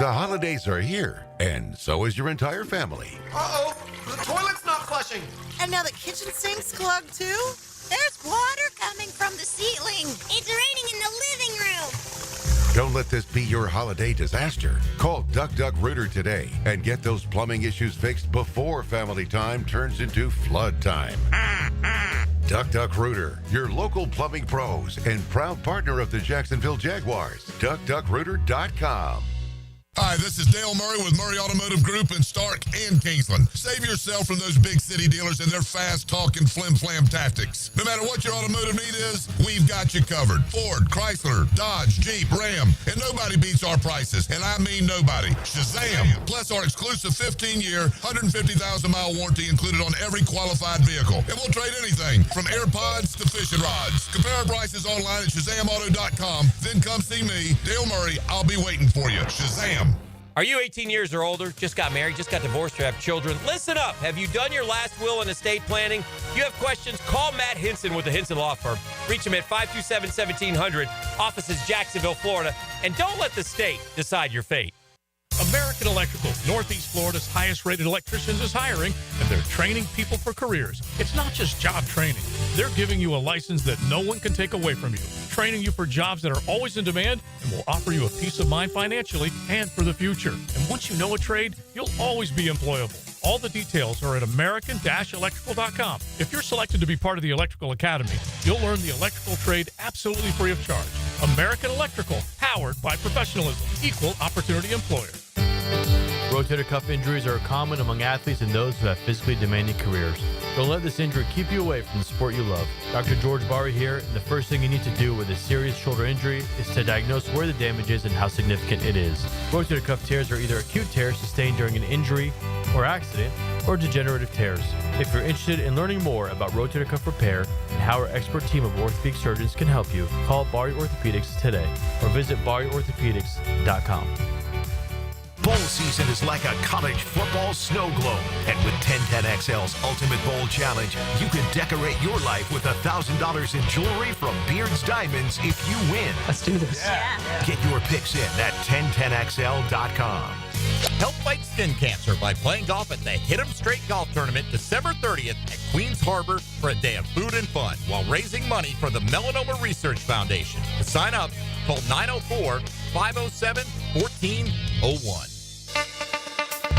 The holidays are here, and so is your entire family. Uh-oh, the toilet's not flushing. And now the kitchen sink's clogged too? There's water coming from the ceiling. It's raining in the living room. Don't let this be your holiday disaster. Call Duck Duck Rooter today and get those plumbing issues fixed before family time turns into flood time. Duck Duck Rooter, your local plumbing pros and proud partner of the Jacksonville Jaguars. DuckDuckRooter.com. Hi, this is Dale Murray with Murray Automotive Group in Stark and Kingsland. Save yourself from those big city dealers and their fast-talking flim-flam tactics. No matter what your automotive need is, we've got you covered. Ford, Chrysler, Dodge, Jeep, Ram, and nobody beats our prices, and I mean nobody. Shazam! Plus our exclusive 15-year, 150,000-mile warranty included on every qualified vehicle. And we'll trade anything from AirPods to fishing rods. Compare our prices online at ShazamAuto.com. Then come see me, Dale Murray. I'll be waiting for you. Shazam! Are you 18 years or older, just got married, just got divorced, or have children? Listen up. Have you done your last will and estate planning? If you have questions, call Matt Hinson with the Hinson Law Firm. Reach him at 527-1700. Office is Jacksonville, Florida. And don't let the state decide your fate. American Electrical, Northeast Florida's highest-rated electricians, is hiring, and they're training people for careers. It's not just job training. They're giving you a license that no one can take away from you, training you for jobs that are always in demand and will offer you a peace of mind financially and for the future. And once you know a trade, you'll always be employable. All the details are at American-Electrical.com. If you're selected to be part of the Electrical Academy, you'll learn the electrical trade absolutely free of charge. American Electrical, powered by professionalism, equal opportunity employer. Rotator cuff injuries are common among athletes and those who have physically demanding careers. Don't let this injury keep you away from the sport you love. Dr. George Barry here, and the first thing you need to do with a serious shoulder injury is to diagnose where the damage is and how significant it is. Rotator cuff tears are either acute tears sustained during an injury or accident, or degenerative tears. If you're interested in learning more about rotator cuff repair and how our expert team of orthopedic surgeons can help you, call Barry Orthopedics today or visit BarryOrthopedics.com. Bowl season is like a college football snow globe. And with 1010XL's Ultimate Bowl Challenge, you can decorate your life with $1,000 in jewelry from Beard's Diamonds if you win. Let's do this. Get your picks in at 1010XL.com. Help fight skin cancer by playing golf at the Hit 'em Straight Golf Tournament December 30th at Queens Harbor for a day of food and fun while raising money for the Melanoma Research Foundation. To sign up, call 904-507-1401.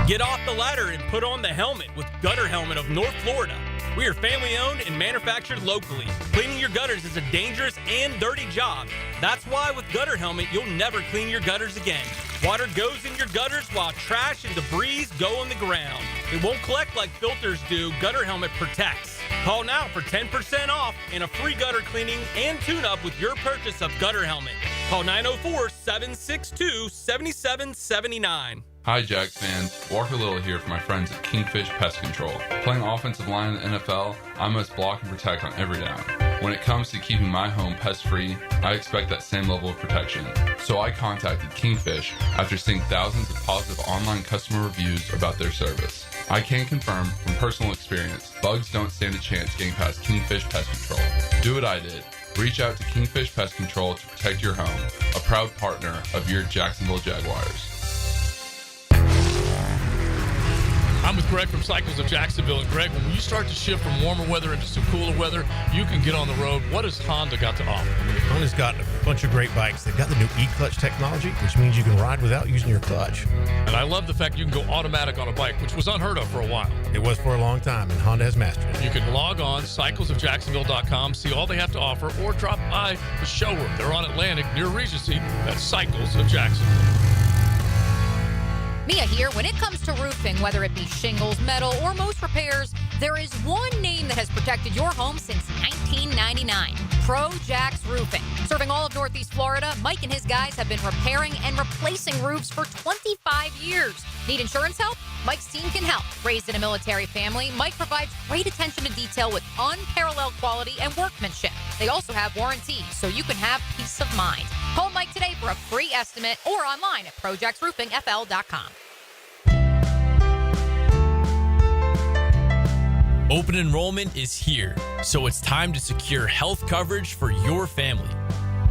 Get off the ladder and put on the helmet with Gutter Helmet of North Florida. We are family owned and manufactured locally. Cleaning your gutters is a dangerous and dirty job. That's why with Gutter Helmet, you'll never clean your gutters again. Water goes in your gutters while trash and debris go on the ground. It won't collect like filters do. Gutter Helmet protects. Call now for 10% off and a free gutter cleaning and tune-up with your purchase of Gutter Helmet. Call 904-762-7779. Hi, Jags fans. Walker Little here for my friends at Kingfish Pest Control. Playing offensive line in the NFL, I must block and protect on every down. When it comes to keeping my home pest-free, I expect that same level of protection. So I contacted Kingfish after seeing thousands of positive online customer reviews about their service. I can confirm from personal experience, bugs don't stand a chance getting past Kingfish Pest Control. Do what I did. Reach out to Kingfish Pest Control to protect your home, a proud partner of your Jacksonville Jaguars. I'm with Greg from Cycles of Jacksonville. And Greg, when you start to shift from warmer weather into some cooler weather, you can get on the road. What has Honda got to offer? Honda's got a bunch of great bikes. They've got the new e-clutch technology, which means you can ride without using your clutch. And I love the fact you can go automatic on a bike, which was unheard of for a while. It was for a long time, and Honda has mastered it. You can log on, cyclesofjacksonville.com, see all they have to offer, or drop by the showroom. They're on Atlantic near Regency. That's Cycles of Jacksonville. Mia here. When it comes to roofing, whether it be shingles, metal, or most repairs, there is one name that has protected your home since 1999. Pro-Jax Roofing. Serving all of Northeast Florida, Mike and his guys have been repairing and replacing roofs for 25 years. Need insurance help? Mike's team can help. Raised in a military family, Mike provides great attention to detail with unparalleled quality and workmanship. They also have warranties, so you can have peace of mind. Call Mike today for a free estimate or online at projaxroofingfl.com. Open enrollment is here, so it's time to secure health coverage for your family.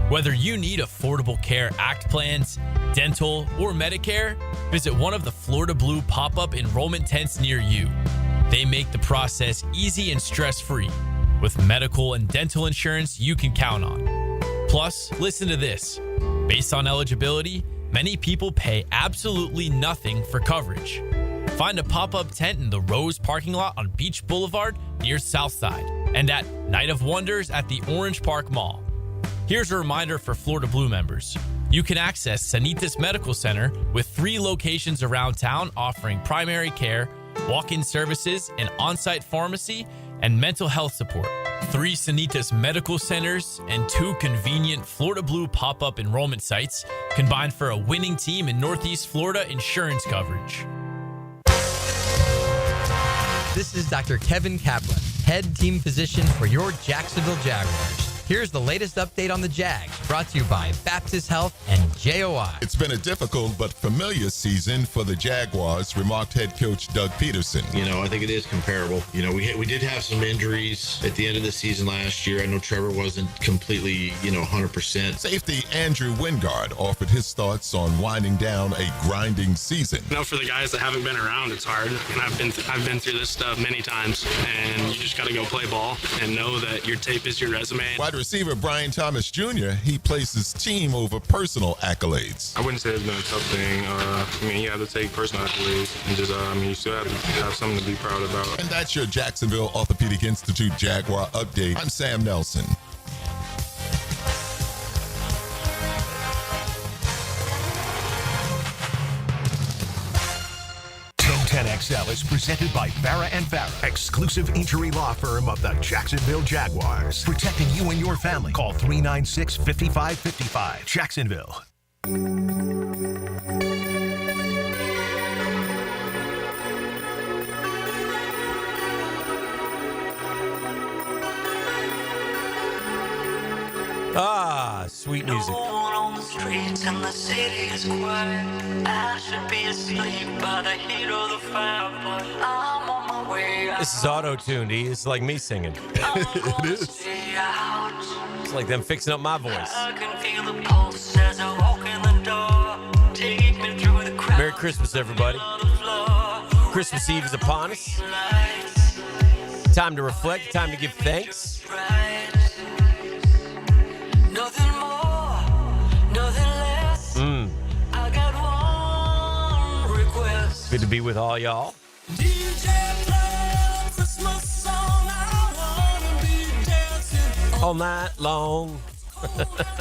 Whether you need Affordable Care Act plans, dental, or Medicare, visit one of the Florida Blue pop-up enrollment tents near you. They make the process easy and stress-free, with medical and dental insurance you can count on. Plus, listen to this. Based on eligibility, many people pay absolutely nothing for coverage. Find a pop-up tent in the Rose parking lot on Beach Boulevard near Southside and at Night of Wonders at the Orange Park Mall. Here's a reminder for Florida Blue members. You can access Sanitas Medical Center with 3 locations around town offering primary care, walk-in services, an on-site pharmacy, and mental health support. 3 Sanitas Medical Centers and 2 convenient Florida Blue pop-up enrollment sites combined for a winning team in Northeast Florida insurance coverage. This is Dr. Kevin Kaplan, head team physician for your Jacksonville Jaguars. Here's the latest update on the Jags, brought to you by Baptist Health and JOI. It's been a difficult but familiar season for the Jaguars, remarked head coach Doug Peterson. You know, I think it is comparable. You know, we did have some injuries at the end of the season last year. I know Trevor wasn't completely, 100%. Safety Andrew Wingard offered his thoughts on winding down a grinding season. For the guys that haven't been around, it's hard. And I've been through this stuff many times, and you just got to go play ball and know that your tape is your resume. Wide receiver Brian Thomas Jr., he places team over personal accolades. I wouldn't say it's been a tough thing. You have to take personal accolades and just, you still have to have something to be proud about. And that's your Jacksonville Orthopedic Institute Jaguar update. I'm Sam Nelson. XL is presented by Farah and Farah, exclusive injury law firm of the Jacksonville Jaguars. Protecting you and your family. Call 396-5555. Jacksonville. Sweet music. On the streets and the city is quiet. I should be asleep by the heat of the fire, but I'm on my way out. This is auto-tuned. It's like me singing. It is. It's like them fixing up my voice. I can feel the pulse as I walk in the door. Take me through the crowd. Merry Christmas, everybody. Christmas Eve is upon us. Time to reflect, time to give thanks. Nothing more, nothing less. I got one request. Good to be with all y'all. DJ play a Christmas song. I wanna be dancing all night long.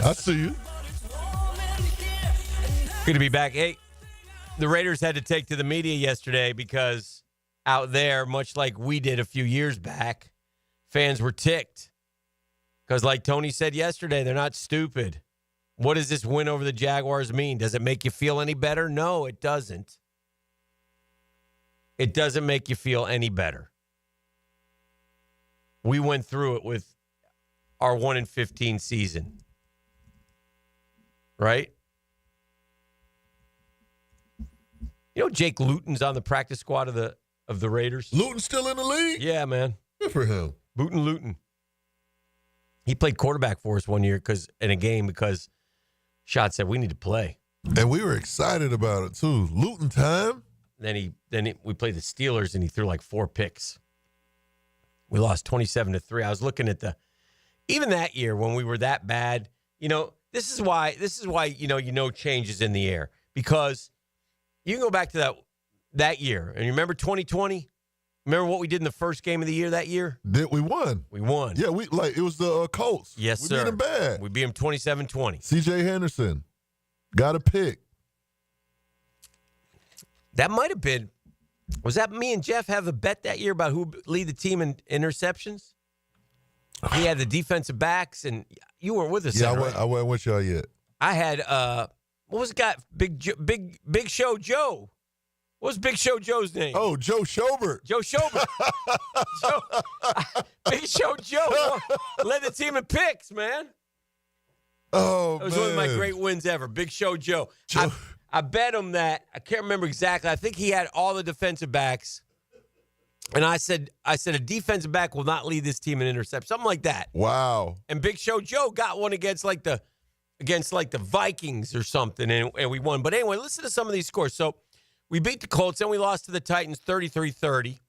I see you. Good to be back. Hey, the Raiders had to take to the media yesterday because out there, much like we did a few years back, fans were ticked. Because like Tony said yesterday, they're not stupid. What does this win over the Jaguars mean? Does it make you feel any better? No, it doesn't. It doesn't make you feel any better. We went through it with our 1-15 season. Right? You know Jake Luton's on the practice squad of the Raiders? Luton's still in the league? Yeah, man. Good for him. Bootin' Luton. He played quarterback for us one year in a game because Shot said we need to play. And we were excited about it too. Luton time. Then we played the Steelers and he threw like 4 picks. We lost 27-3. I was looking at even that year when we were that bad, this is why change is in the air, because you can go back to that year and you remember 2020. Remember what we did in the first game of the year that year? We won. We won. Yeah, it was the Colts. Yes, sir. We beat them bad. We beat them 27-20. C.J. Henderson got a pick. That might have been. Was that me and Jeff have a bet that year about who lead the team in interceptions? He had the defensive backs, and you weren't with us. Yeah, right? I wasn't with y'all yet. I had what was the guy? Big Show Joe. What was Big Show Joe's name? Oh, Joe Schobert. Joe Schobert. Big Show Joe led the team in picks, man. Oh, it was one of my great wins ever. Big Show Joe. I bet him that. I can't remember exactly. I think he had all the defensive backs. And I said a defensive back will not lead this team in interception. Something like that. Wow. And Big Show Joe got one against the Vikings or something, and we won. But anyway, listen to some of these scores. So we beat the Colts, then we lost to the Titans 33-30.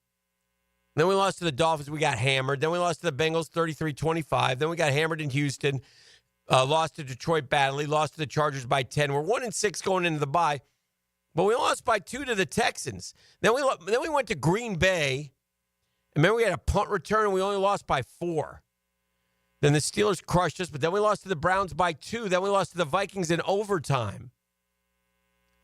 Then we lost to the Dolphins. We got hammered. Then we lost to the Bengals 33-25. Then we got hammered in Houston. Lost to Detroit badly. Lost to the Chargers by 10. We're 1-6 going into the bye. But we lost by 2 to the Texans. Then we went to Green Bay. And then we had a punt return, and we only lost by 4. Then the Steelers crushed us, but then we lost to the Browns by 2. Then we lost to the Vikings in overtime.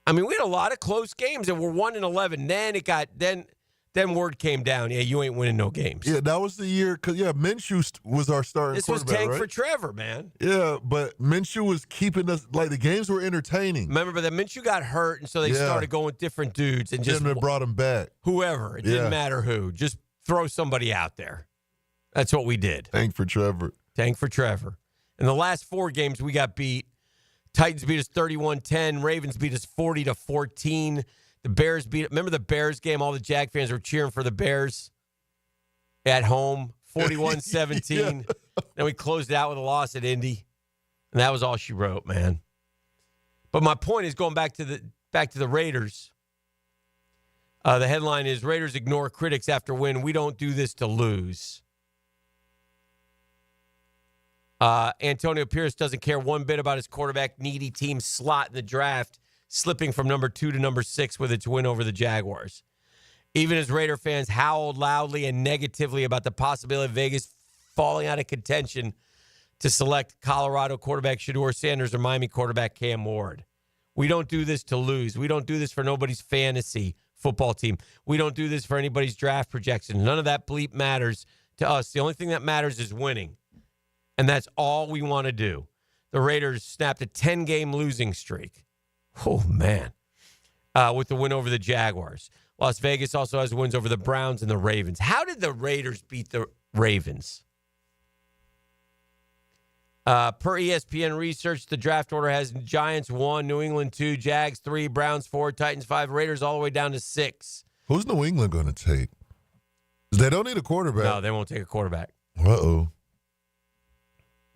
I mean, we had a lot of close games, and we're 1-11. Then word came down. Yeah, you ain't winning no games. Yeah, that was the year because Minshew was our starting quarterback. This was tank right? for Trevor, man. Yeah, but Minshew was keeping us the games were entertaining. Remember, but then Minshew got hurt, and so they started going with different dudes and just then brought him back. Whoever, it didn't matter who, just throw somebody out there. That's what we did. Tank for Trevor. In the last 4 games, we got beat. Titans beat us 31-10. Ravens beat us 40-14. The Bears remember the Bears game? All the Jag fans were cheering for the Bears at home, 41-17. Then we closed it out with a loss at Indy. And that was all she wrote, man. But my point is going back to the Raiders. The headline is Raiders ignore critics after win. We don't do this to lose. Antonio Pierce doesn't care one bit about his quarterback needy team slot in the draft, slipping from number 2 to number 6 with its win over the Jaguars. Even as Raider fans howled loudly and negatively about the possibility of Vegas falling out of contention to select Colorado quarterback Shedeur Sanders or Miami quarterback Cam Ward. We don't do this to lose. We don't do this for nobody's fantasy football team. We don't do this for anybody's draft projection. None of that bleep matters to us. The only thing that matters is winning. And that's all we want to do. The Raiders snapped a 10-game losing streak. Oh, man. With the win over the Jaguars. Las Vegas also has wins over the Browns and the Ravens. How did the Raiders beat the Ravens? Per ESPN research, the draft order has Giants 1, New England 2, Jags 3, Browns 4, Titans 5, Raiders all the way down to 6. Who's New England going to take? They don't need a quarterback. No, they won't take a quarterback. Uh-oh.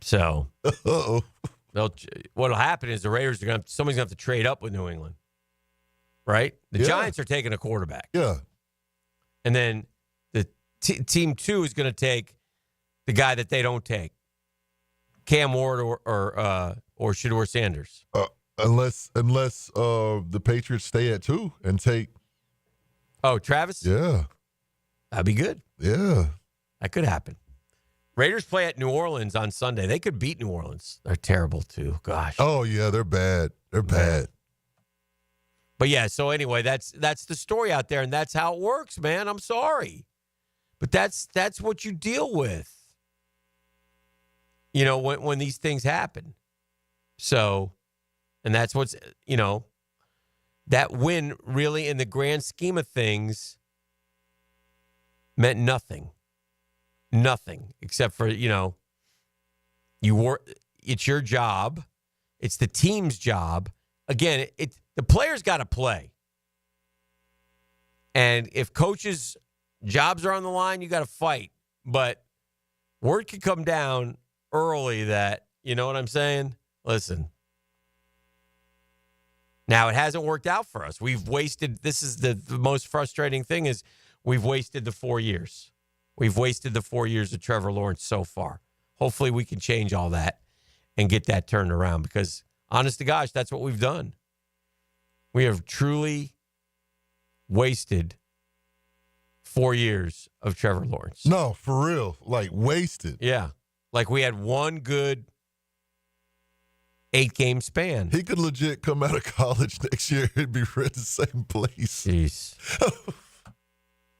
So, what'll happen is the Raiders are somebody's going to have to trade up with New England, right? The Giants are taking a quarterback. Yeah. And then the team 2 is going to take the guy that they don't take, Cam Ward or Shedeur Sanders. Unless the Patriots stay at 2 and take. Oh, Travis? Yeah. That'd be good. Yeah. That could happen. Raiders play at New Orleans on Sunday. They could beat New Orleans. They're terrible, too. Gosh. Oh, yeah, they're bad. They're bad. But, yeah, so anyway, that's the story out there, and that's how it works, man. I'm sorry. But that's what you deal with, you know, when these things happen. So, and that's what's, you know, that win really in the grand scheme of things meant nothing. Nothing except for, you know, it's your job. It's the team's job. Again, the players got to play. And if coaches' jobs are on the line, you got to fight. But word could come down early that, you know what I'm saying? Listen. Now, it hasn't worked out for us. We've wasted, this is the most frustrating thing is we've wasted the 4 years. We've wasted the 4 years of Trevor Lawrence so far. Hopefully we can change all that and get that turned around because, honest to gosh, that's what we've done. We have truly wasted 4 years of Trevor Lawrence. No, for real. Like, wasted. Yeah. Like, we had one good 8-game span. He could legit come out of college next year and be read the same place. Jeez.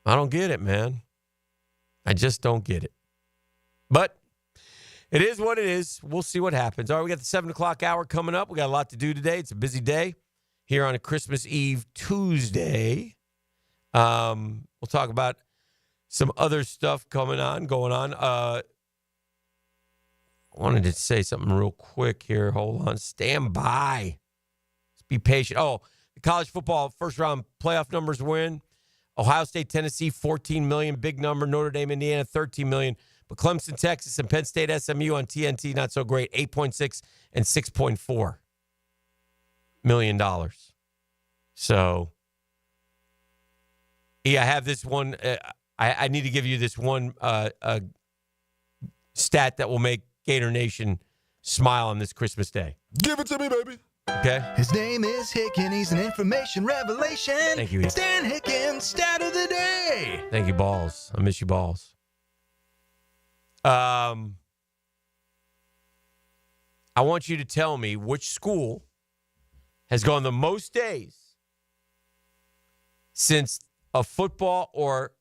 I don't get it, man. I just don't get it. But it is what it is. We'll see what happens. All right, we got the 7 o'clock hour coming up. We got a lot to do today. It's a busy day here on a Christmas Eve Tuesday. We'll talk about some other stuff going on. I wanted to say something real quick here. Hold on. Stand by. Just be patient. Oh, the college football first-round playoff numbers win. Ohio State, Tennessee, 14 million, big number. Notre Dame, Indiana, 13 million. But Clemson, Texas, and Penn State, SMU on TNT, not so great, 8.6 and $6.4 million. So, yeah, I have this one. I need to give you this one stat that will make Gator Nation smile on this Christmas Day. Give it to me, baby. Okay. His name is Hicken. He's an information revelation. Thank you. It's Dan Hicken, stat of the day. Thank you, Balls. I miss you, Balls. I want you to tell me which school has gone the most days since a football or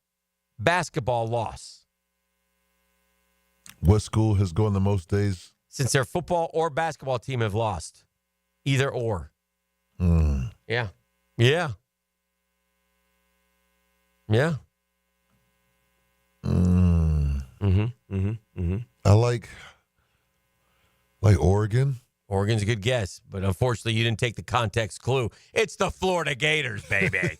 basketball loss. What school has gone the most days? Since their football or basketball team have lost. Either or. Yeah. Yeah. Yeah. I like Oregon. Oregon's a good guess, but unfortunately you didn't take the context clue. It's the Florida Gators, baby.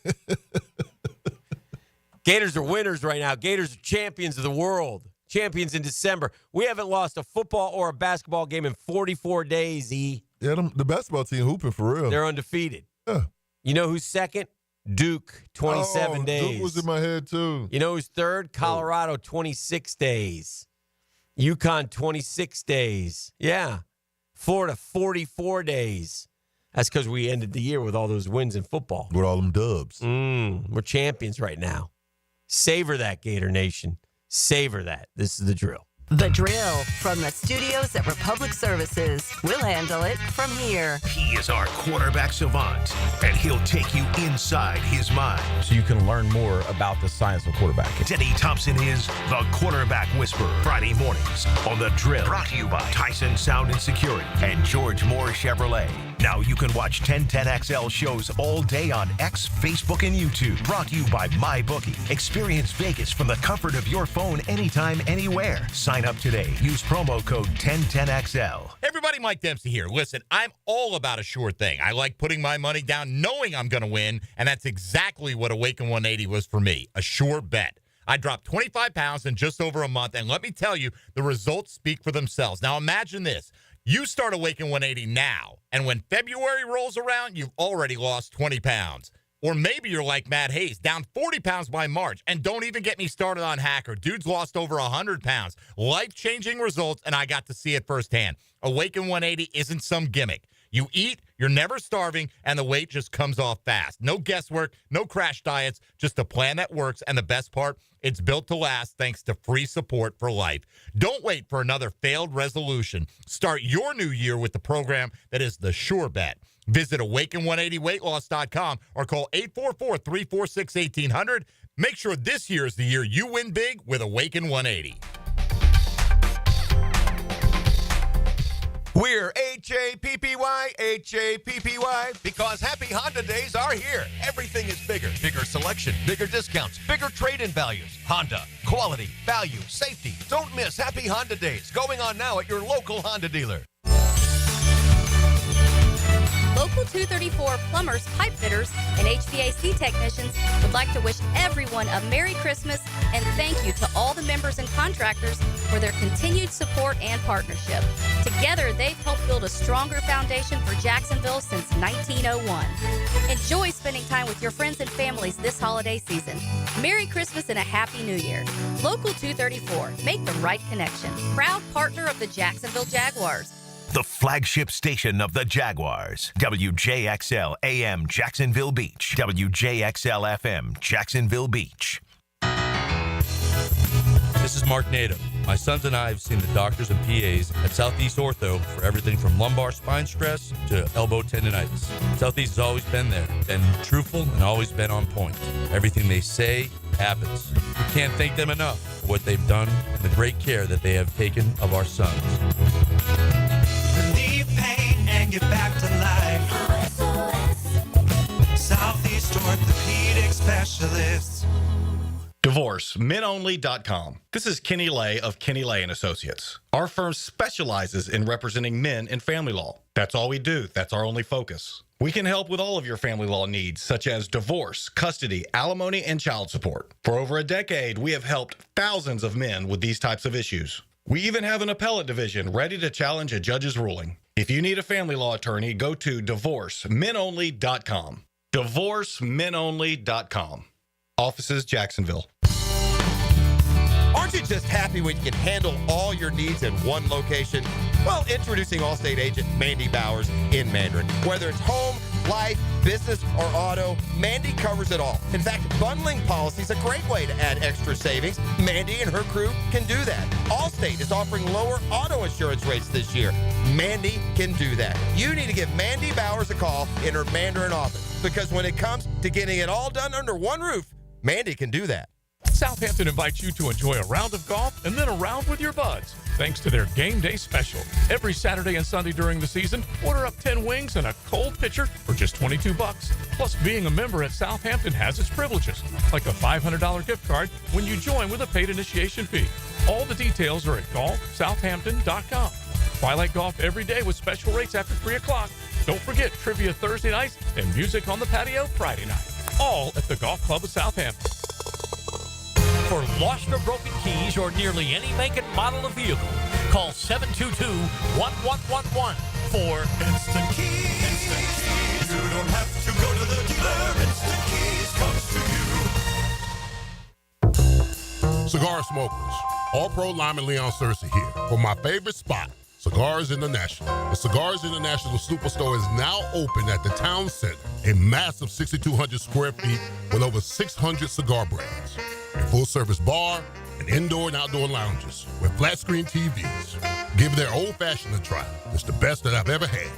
Gators are winners right now. Gators are champions of the world. Champions in December. We haven't lost a football or a basketball game in 44 days, E. Yeah, the basketball team hooping for real. They're undefeated. Yeah. You know who's second? Duke, 27 days. Duke was in my head, too. You know who's third? Colorado, 26 days. UConn, 26 days. Yeah. Florida, 44 days. That's because we ended the year with all those wins in football. With all them dubs. We're champions right now. Savor that, Gator Nation. Savor that. This is the drill. The drill from the studios at Republic Services. We'll handle it from here. He is our quarterback savant, and he'll take you inside his mind. So you can learn more about the science of quarterbacking. Denny Thompson is the quarterback whisperer. Friday mornings on The Drill. Brought to you by Tyson Sound and Security and George Moore Chevrolet. Now you can watch 1010XL shows all day on X, Facebook, and YouTube. Brought to you by MyBookie. Experience Vegas from the comfort of your phone anytime, anywhere. Sign up today. Use promo code 1010XL. Everybody, Mike Dempsey here. Listen, I'm all about a sure thing. I like putting my money down knowing I'm going to win, and that's exactly what Awaken 180 was for me, a sure bet. I dropped 25 pounds in just over a month, and let me tell you, the results speak for themselves. Now imagine this. You start Awaken 180 now, and when February rolls around, you've already lost 20 pounds. Or maybe you're like Matt Hayes, down 40 pounds by March. And don't even get me started on Hacker. Dude's lost over 100 pounds. Life-changing results, and I got to see it firsthand. Awaken 180 isn't some gimmick. You eat, you're never starving, and the weight just comes off fast. No guesswork, no crash diets, just a plan that works. And the best part, it's built to last thanks to free support for life. Don't wait for another failed resolution. Start your new year with the program that is the sure bet. Visit awaken180weightloss.com or call 844-346-1800. Make sure this year is the year you win big with Awaken 180. We're H-A-P-P-Y, H-A-P-P-Y, because happy Honda days are here. Everything is bigger. Bigger selection, bigger discounts, bigger trade-in values. Honda, quality, value, safety. Don't miss happy Honda days going on now at your local Honda dealer. Local 234 plumbers, pipe fitters, and HVAC technicians would like to wish everyone a Merry Christmas and thank you to all the members and contractors for their continued support and partnership. Together, they've helped build a stronger foundation for Jacksonville since 1901. Enjoy spending time with your friends and families this holiday season. Merry Christmas and a Happy New Year. Local 234, make the right connection. Proud partner of the Jacksonville Jaguars. The flagship station of the Jaguars. WJXL AM Jacksonville Beach. WJXL FM Jacksonville Beach. This is Mark Nato. My sons and I have seen the doctors and PAs at Southeast Ortho for everything from lumbar spine stress to elbow tendonitis. Southeast has always been there, been truthful, and always been on point. Everything they say happens. We can't thank them enough for what they've done and the great care that they have taken of our sons. Relieve pain and get back to life. Southeast Orthopedic Specialists. DivorceMenOnly.com. This is Kenny Lay of Kenny Lay & Associates. Our firm specializes in representing men in family law. That's all we do. That's our only focus. We can help with all of your family law needs, such as divorce, custody, alimony, and child support. For over a decade, we have helped thousands of men with these types of issues. We even have an appellate division ready to challenge a judge's ruling. If you need a family law attorney, go to DivorceMenOnly.com. DivorceMenOnly.com. Offices, Jacksonville. Aren't you just happy when you can handle all your needs in one location? Well, introducing Allstate agent Mandy Bowers in Mandarin. Whether it's home, life, business, or auto, Mandy covers it all. In fact, bundling policy is a great way to add extra savings. Mandy and her crew can do that. Allstate is offering lower auto insurance rates this year. Mandy can do that. You need to give Mandy Bowers a call in her Mandarin office, because when it comes to getting it all done under one roof, Mandy can do that. Southampton invites you to enjoy a round of golf and then a round with your buds, thanks to their game day special. Every Saturday and Sunday during the season, order up 10 wings and a cold pitcher for just $22. Plus, being a member at Southampton has its privileges, like a $500 gift card when you join with a paid initiation fee. All the details are at golfsouthampton.com. Twilight golf every day with special rates after 3 o'clock. Don't forget trivia Thursday nights and music on the patio Friday night. All at the Golf Club of Southampton. For lost or broken keys or nearly any make and model of vehicle, call 722-1111 for Instant Keys. Instant Keys. You don't have to go to the dealer. Instant Keys comes to you. Cigar smokers, All Pro Lyman Leon Cersei here for my favorite spot, Cigars International. The Cigars International Superstore is now open at the Town Center, a massive 6,200 square feet with over 600 cigar brands. A full-service bar and indoor and outdoor lounges with flat-screen TVs. Give their old-fashioned a try. It's the best that I've ever had.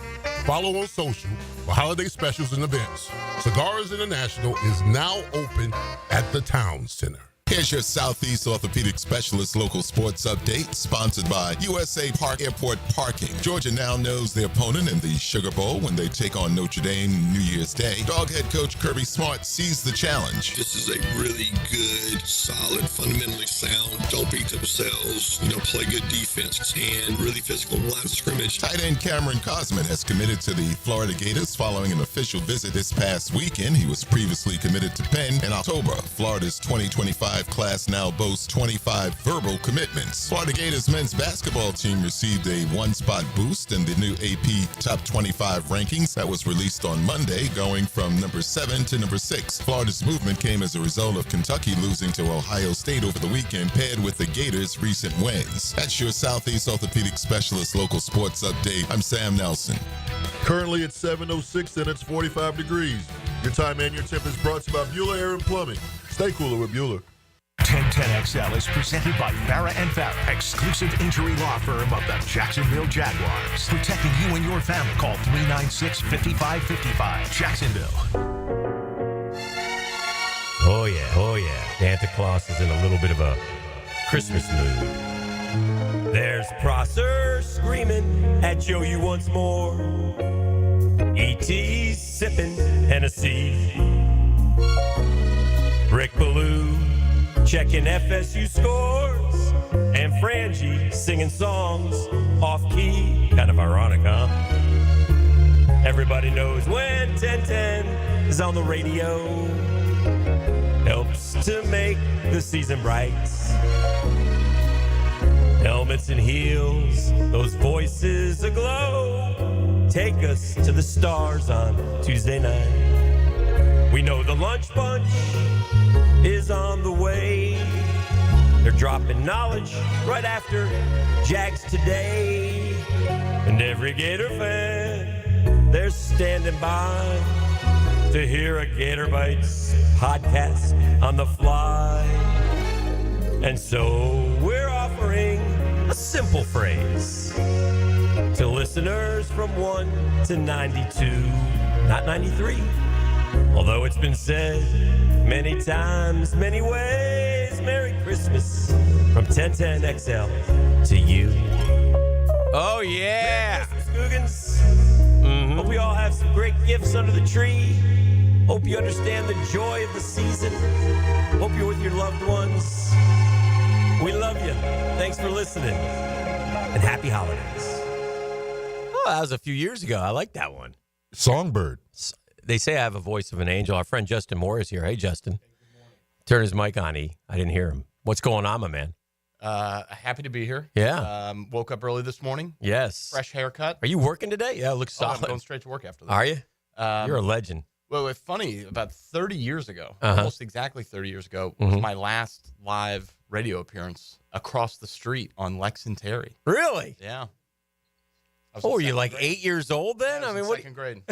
Follow on social for holiday specials and events. Cigars International is now open at the Town Center. Here's your Southeast Orthopedic Specialist local sports update, sponsored by USA Park Airport Parking. Georgia now knows their opponent in the Sugar Bowl when they take on Notre Dame New Year's Day. Dog head coach Kirby Smart sees the challenge. This is a really good, solid, fundamentally sound, don't beat themselves, play good defense, and really physical line of scrimmage. Tight end Cameron Cosman has committed to the Florida Gators following an official visit this past weekend. He was previously committed to Penn in October. Florida's 2025 class now boasts 25 verbal commitments. Florida Gators men's basketball team received a one-spot boost in the new AP Top 25 rankings that was released on Monday, going from number 7 to number 6. Florida's movement came as a result of Kentucky losing to Ohio State over the weekend, paired with the Gators' recent wins. That's your Southeast Orthopedic Specialist local sports update. I'm Sam Nelson. Currently it's 7:06 and it's 45 degrees. Your time and your temp is brought to you by Bueller Air and Plumbing. Stay cooler with Bueller. 1010XL is presented by Farah and Farah, exclusive injury law firm of the Jacksonville Jaguars. Protecting you and your family. Call 396-5555. Jacksonville. Oh, yeah. Santa Claus is in a little bit of a Christmas mood. There's Prosser screaming at Joe you once more. E.T. sipping Hennessy. Rick Ballou checking FSU scores. And Frangie singing songs off-key. Kind of ironic, huh? Everybody knows when 1010 is on the radio. Helps to make the season bright. Helmets and heels, those voices aglow. Take us to the stars on Tuesday night. We know the lunch bunch is on the way. They're dropping knowledge right after Jags Today. And every Gator fan, they're standing by to hear a Gator Bites podcast on the fly. And so we're offering a simple phrase to listeners from 1 to 92, not 93. Although it's been said many times, many ways, Merry Christmas from 1010XL to you. Oh, yeah. Merry Christmas, Googans. Hope we all have some great gifts under the tree. Hope you understand the joy of the season. Hope you're with your loved ones. We love you. Thanks for listening. And happy holidays. Oh, that was a few years ago. I like that one. Songbird. They say I have a voice of an angel. Our friend Justin Moore is here. Hey, Justin. Turn his mic on. I didn't hear him. What's going on, my man? Happy to be here. Yeah. Woke up early this morning. Yes. Fresh haircut. Are you working today? Yeah, it looks solid. I'm going straight to work after this. Are you? You're a legend. Well, it's funny. About 30 years ago, Uh-huh. almost exactly 30 years ago, was my last live radio appearance across the street on Lex and Terry. Really? Yeah. Oh, were you like 8 years old then? I mean, what? Second grade.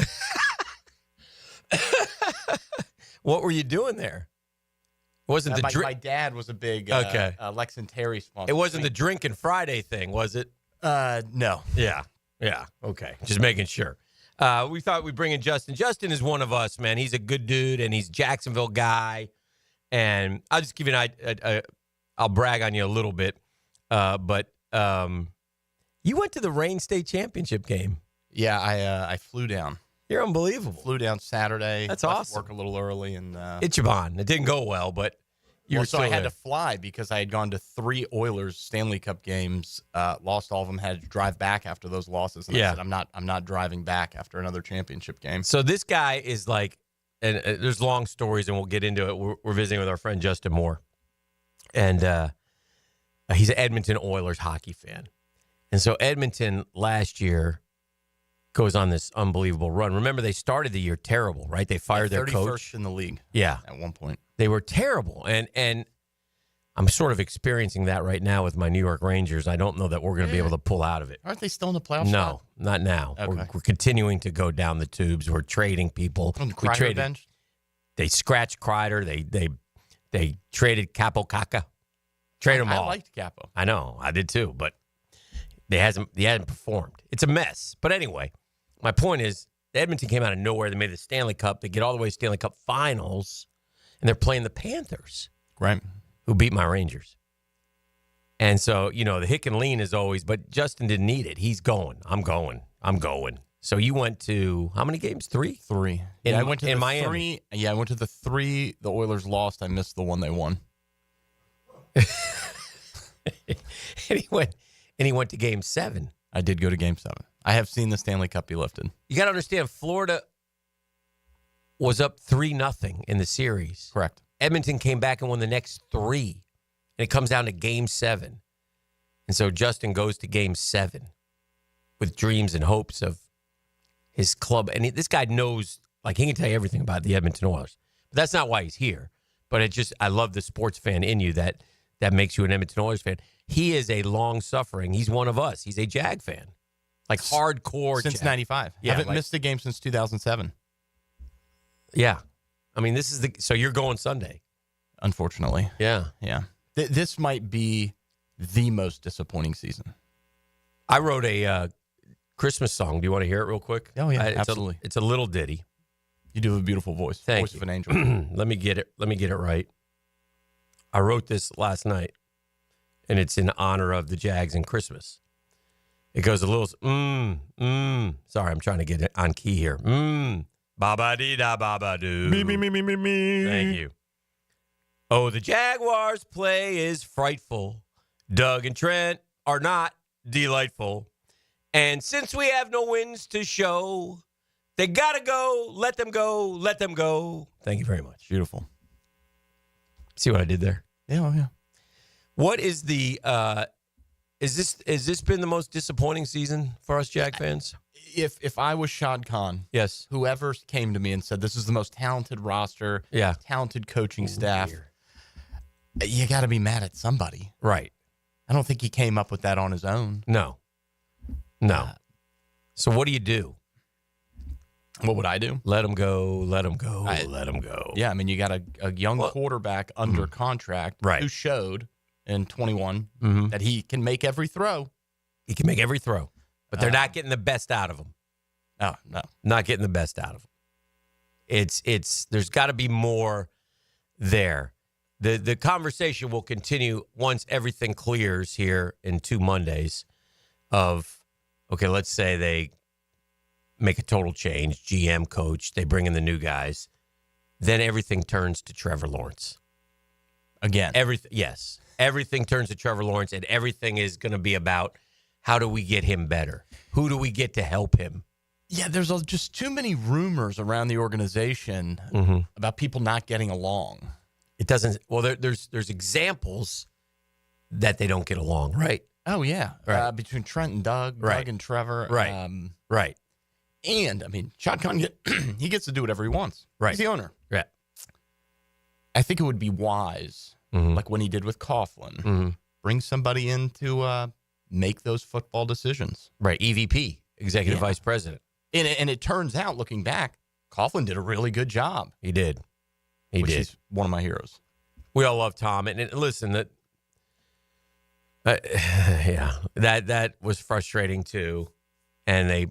What were you doing there? Wasn't the my dad was a big Lex and Terry sponsor. It wasn't the Drinking Friday thing, was it? No. Yeah. Okay. Just making sure. We thought we'd bring in Justin. Justin is one of us, man. He's a good dude, and he's a Jacksonville guy. And I'll just give you I'll brag on you a little bit. But you went to the Rain State Championship game. Yeah, I flew down. You're unbelievable. Flew down Saturday. That's left awesome. Work a little early and Ichiban. It didn't go well, but you were so still I had there. to fly because I had gone to 3 Oilers Stanley Cup games, lost all of them, had to drive back after those losses. And I said, I'm not driving back after another championship game. So this guy is like, and there's long stories, and we'll get into it. We're visiting with our friend Justin Moore, and he's an Edmonton Oilers hockey fan. And so Edmonton last year goes on this unbelievable run. Remember, they started the year terrible, right? They fired their coach. 31st in the league. Yeah. At one point. They were terrible. And I'm sort of experiencing that right now with my New York Rangers. I don't know that we're going to be able to pull out of it. Aren't they still in the playoffs? No, not now. Okay. We're continuing to go down the tubes. We're trading people. On the We Kreider traded. bench? They scratched Kreider. They traded Capo Caca. Traded them all. I liked Capo. I know. I did too, but he hasn't performed. It's a mess. But anyway, my point is Edmonton came out of nowhere. They made the Stanley Cup. They get all the way to Stanley Cup finals, and they're playing the Panthers. Right. who beat my Rangers. And so, the Hicken lean is always, but Justin didn't need it. He's going. I'm going. So you went to how many games? 3? 3. I went to Miami. 3. Yeah, I went to the 3. The Oilers lost. I missed the one they won. and he went to game 7. I did go to game 7. I have seen the Stanley Cup be lifted. You got to understand, Florida was up 3-0 in the series. Correct. Edmonton came back and won the next 3. And it comes down to game 7. And so Justin goes to game 7 with dreams and hopes of his club. And this guy knows, he can tell you everything about the Edmonton Oilers. But that's not why he's here. But I love the sports fan in you that makes you an Edmonton Oilers fan. He is a long-suffering. He's one of us. He's a Jag fan. Hardcore since Jag. 95. Yeah, haven't missed a game since 2007. Yeah. I mean, so you're going Sunday. Unfortunately. Yeah. Yeah. This might be the most disappointing season. I wrote a Christmas song. Do you want to hear it real quick? Oh, yeah, absolutely. It's a little ditty. You do have a beautiful voice. Thank voice you. of an angel. Let me get it right. I wrote this last night, and it's in honor of the Jags and Christmas. It goes a little, Sorry, I'm trying to get it on key here. Ba-ba-dee-da-ba-ba-doo. Me. Thank you. Oh, the Jaguars' play is frightful. Doug and Trent are not delightful. And since we have no wins to show, they got to go. Let them go. Let them go. Thank you very much. Beautiful. See what I did there? Yeah, yeah. What is the has this been the most disappointing season for us Jag fans? If I was Shad Khan, yes, whoever came to me and said this is the most talented roster, talented coaching staff, you got to be mad at somebody, right? I don't think he came up with that on his own. No. So what do you do? What would I do? Let him go. Let him go. Let him go. Yeah, I mean, you got a young quarterback under contract who showed in 21 that he can make every throw. He can make every throw, but they're not getting the best out of him. Oh, no. Not getting the best out of him. It's there's got to be more there. The conversation will continue once everything clears here in 2 Mondays of, okay, let's say they make a total change, GM, coach, they bring in the new guys. Then everything turns to Trevor Lawrence. Again. Everything turns to Trevor Lawrence, and everything is going to be about how do we get him better? Who do we get to help him? Yeah, there's just too many rumors around the organization about people not getting along. It doesn't. Well, there's examples that they don't get along, right? Oh yeah, right. Between Trent and Doug, Doug and Trevor, right, right. And I mean, Shad Khan he gets to do whatever he wants. Right, he's the owner. Yeah. I think it would be wise, like when he did with Coughlin, bring somebody in to make those football decisions. Right, EVP, executive vice president. And it turns out, looking back, Coughlin did a really good job. He did. He's one of my heroes. We all love Tom. And listen, that was frustrating too. And they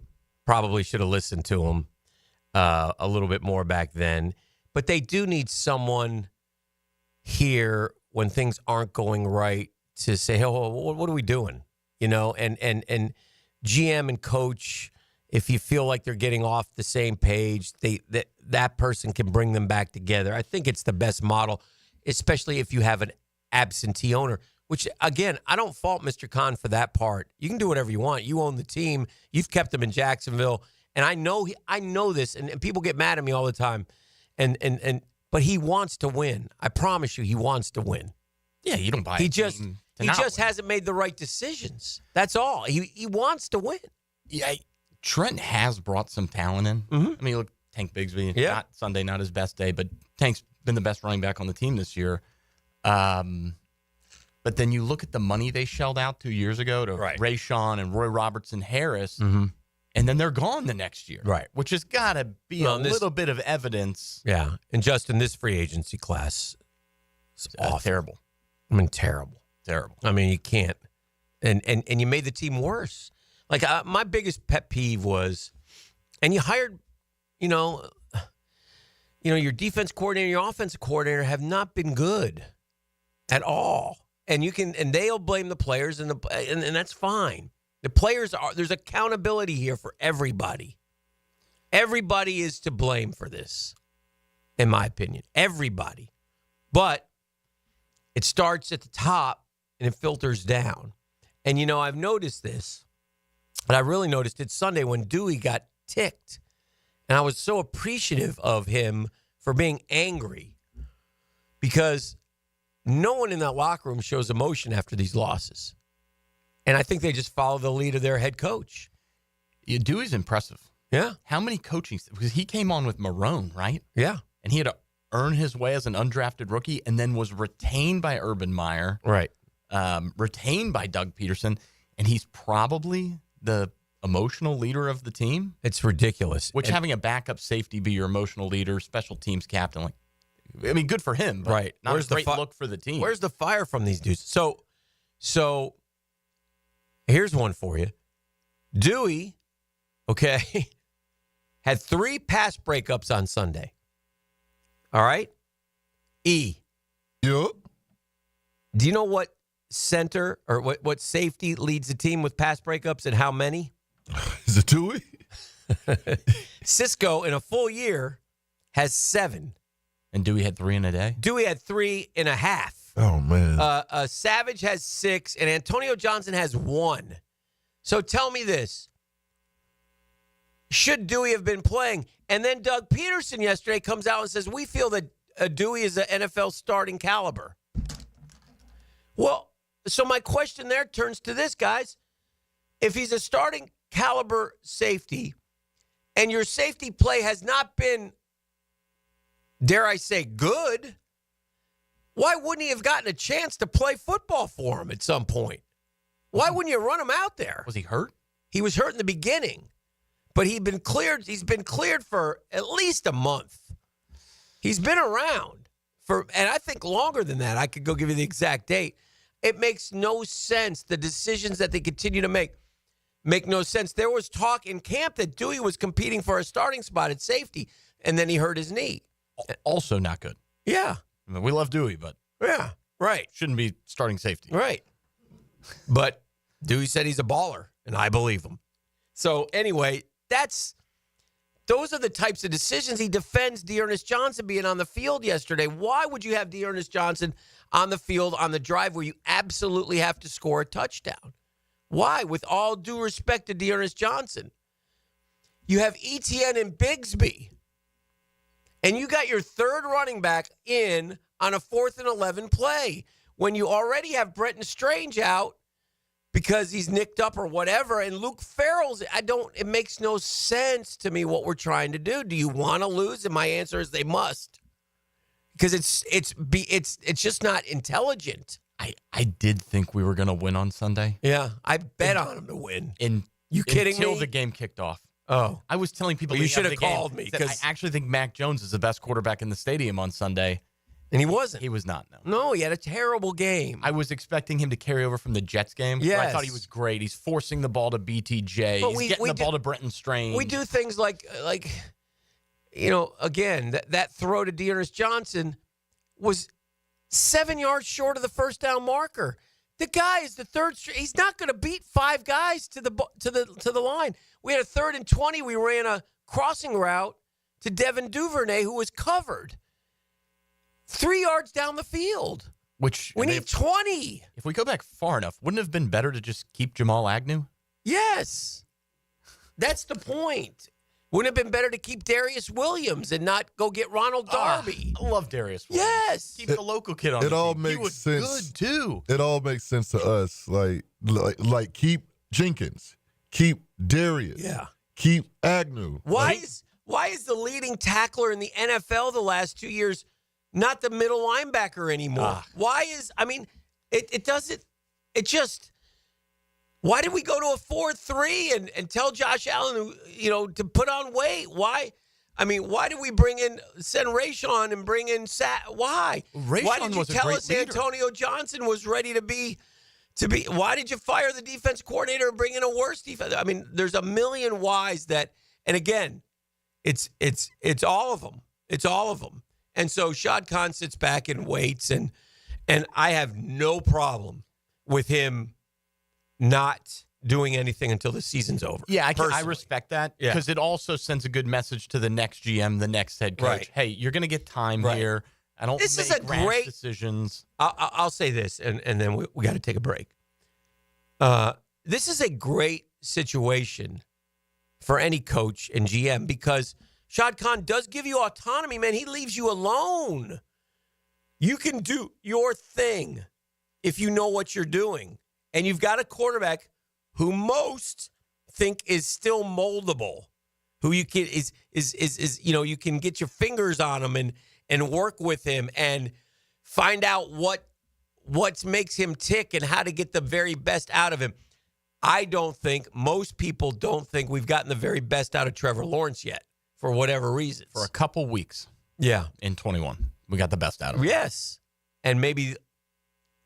probably should have listened to him a little bit more back then. But they do need someone here when things aren't going right to say, oh, what are we doing? And GM and coach, if you feel like they're getting off the same page, that person can bring them back together. I think it's the best model, especially if you have an absentee owner, which, again, I don't fault Mr. Khan for that part. You can do whatever you want. You own the team. You've kept them in Jacksonville. And I know this, and people get mad at me all the time. But he wants to win. I promise you, he wants to win. Yeah, you don't buy He just hasn't made the right decisions. That's all. He wants to win. Yeah, Trent has brought some talent in. I mean, look, Tank Bigsby, not Sunday, not his best day, but Tank's been the best running back on the team this year. But then you look at the money they shelled out 2 years ago to Rayshawn and Roy Robertson Harris, and then they're gone the next year. Right. Which has got to be a little bit of evidence. Yeah. And Justin, this free agency class is terrible. I mean, terrible. Terrible. I mean, you can't. And you made the team worse. Like, my biggest pet peeve was, and you hired, your defense coordinator, your offensive coordinator have not been good. at all. And they'll blame the players, and that's fine. The players there's accountability here for everybody. Everybody is to blame for this, in my opinion. Everybody. But it starts at the top and it filters down. And, I've noticed this, and I really noticed it Sunday when Dewey got ticked. And I was so appreciative of him for being angry because no one in that locker room shows emotion after these losses. And I think they just follow the lead of their head coach. Yeah, Dewey's impressive. Yeah. How many coaching? Because he came on with Marone, right? Yeah. And he had to earn his way as an undrafted rookie and then was retained by Urban Meyer. Right. Retained by Doug Peterson. And he's probably the emotional leader of the team. It's ridiculous. Which having a backup safety be your emotional leader, special teams captain, good for him, but right. Not a great look for the team. Where's the fire from these dudes? So here's one for you. Dewey, okay, had 3 pass breakups on Sunday. All right? E. Yep. Do you know what center or what safety leads the team with pass breakups and how many? Is it Dewey? Cisco, in a full year, has 7. And Dewey had 3 in a day? Dewey had 3.5. Oh, man. Savage has 6, and Antonio Johnson has 1. So tell me this. Should Dewey have been playing? And then Doug Peterson yesterday comes out and says, we feel that Dewey is an NFL starting caliber. Well, so my question there turns to this, guys. If he's a starting caliber safety and your safety play has not been, dare I say, good, why wouldn't he have gotten a chance to play football for him at some point? Why wouldn't you run him out there? Was he hurt? He was hurt in the beginning, but he's been cleared for at least a month. He's been around and I think longer than that. I could go give you the exact date. It makes no sense. The decisions that they continue to make no sense. There was talk in camp that Dewey was competing for a starting spot at safety, and then he hurt his knee. Also not good. Yeah. We love Dewey, but yeah, right. Shouldn't be starting safety. Right. But Dewey said he's a baller, and I believe him. So anyway, those are the types of decisions. He defends Dearness Johnson being on the field yesterday. Why would you have Dearness Johnson on the field on the drive where you absolutely have to score a touchdown? Why? With all due respect to Dearness Johnson. You have Etienne and Bigsby. And you got your third running back in on a 4th and 11 play when you already have Brenton Strange out because he's nicked up or whatever. And Luke Farrell's, it makes no sense to me what we're trying to do. Do you want to lose? And my answer is they must. Because it's just not intelligent. I did think we were going to win on Sunday. Yeah, I bet on them to win. You kidding until me? the game kicked off. Oh. I was telling people Well, you should have called me. I actually think Mac Jones is the best quarterback in the stadium on Sunday. And he wasn't. He was not, no. No, he had a terrible game. I was expecting him to carry over from the Jets game. Yes. I thought he was great. He's forcing the ball to BTJ. But He's getting the ball to Brenton Strange. We do things like again, that throw to Dearness Johnson was 7 yards short of the first down marker. The guy is the third string. He's not going to beat 5 guys to the line. We had a 3rd and 20. We ran a crossing route to Devin Duvernay, who was covered 3 yards down the field. Which we need 20. If we go back far enough, wouldn't it have been better to just keep Jamal Agnew? Yes, that's the point. Wouldn't it have been better to keep Darius Williams and not go get Ronald Darby? I love Darius Williams. Yes. Keep the local kid on the all team. makes He was sense. good, too. It all makes sense to us. Like keep Jenkins, keep Darius, keep Agnew. Why is the leading tackler in the NFL the last 2 years not the middle linebacker anymore? Why is it doesn't it just. Why did we go to a 4-3 and tell Josh Allen, to put on weight? Why? Why did we send Rayshon and bring in why? Why did you tell us Antonio Johnson was ready to be? Why did you fire the defense coordinator and bring in a worse defense? There's a million whys that, and again, it's all of them. It's all of them. And so Shad Khan sits back and waits, and And I have no problem with him not doing anything until the season's over. Yeah, I respect that because it also sends a good message to the next GM, the next head coach. Right. Hey, you're going to get time here. I don't This make is a rash great decisions. I'll say this, and then we got to take a break. This is a great situation for any coach and GM because Shad Khan does give you autonomy, man. He leaves you alone. You can do your thing if you know what you're doing. And you've got a quarterback who most think is still moldable, who you can you can get your fingers on him and work with him and find out what makes him tick and how to get the very best out of him. Most people don't think we've gotten the very best out of Trevor Lawrence yet for whatever reasons. For a couple weeks. Yeah. In 21. We got the best out of him. Yes. And maybe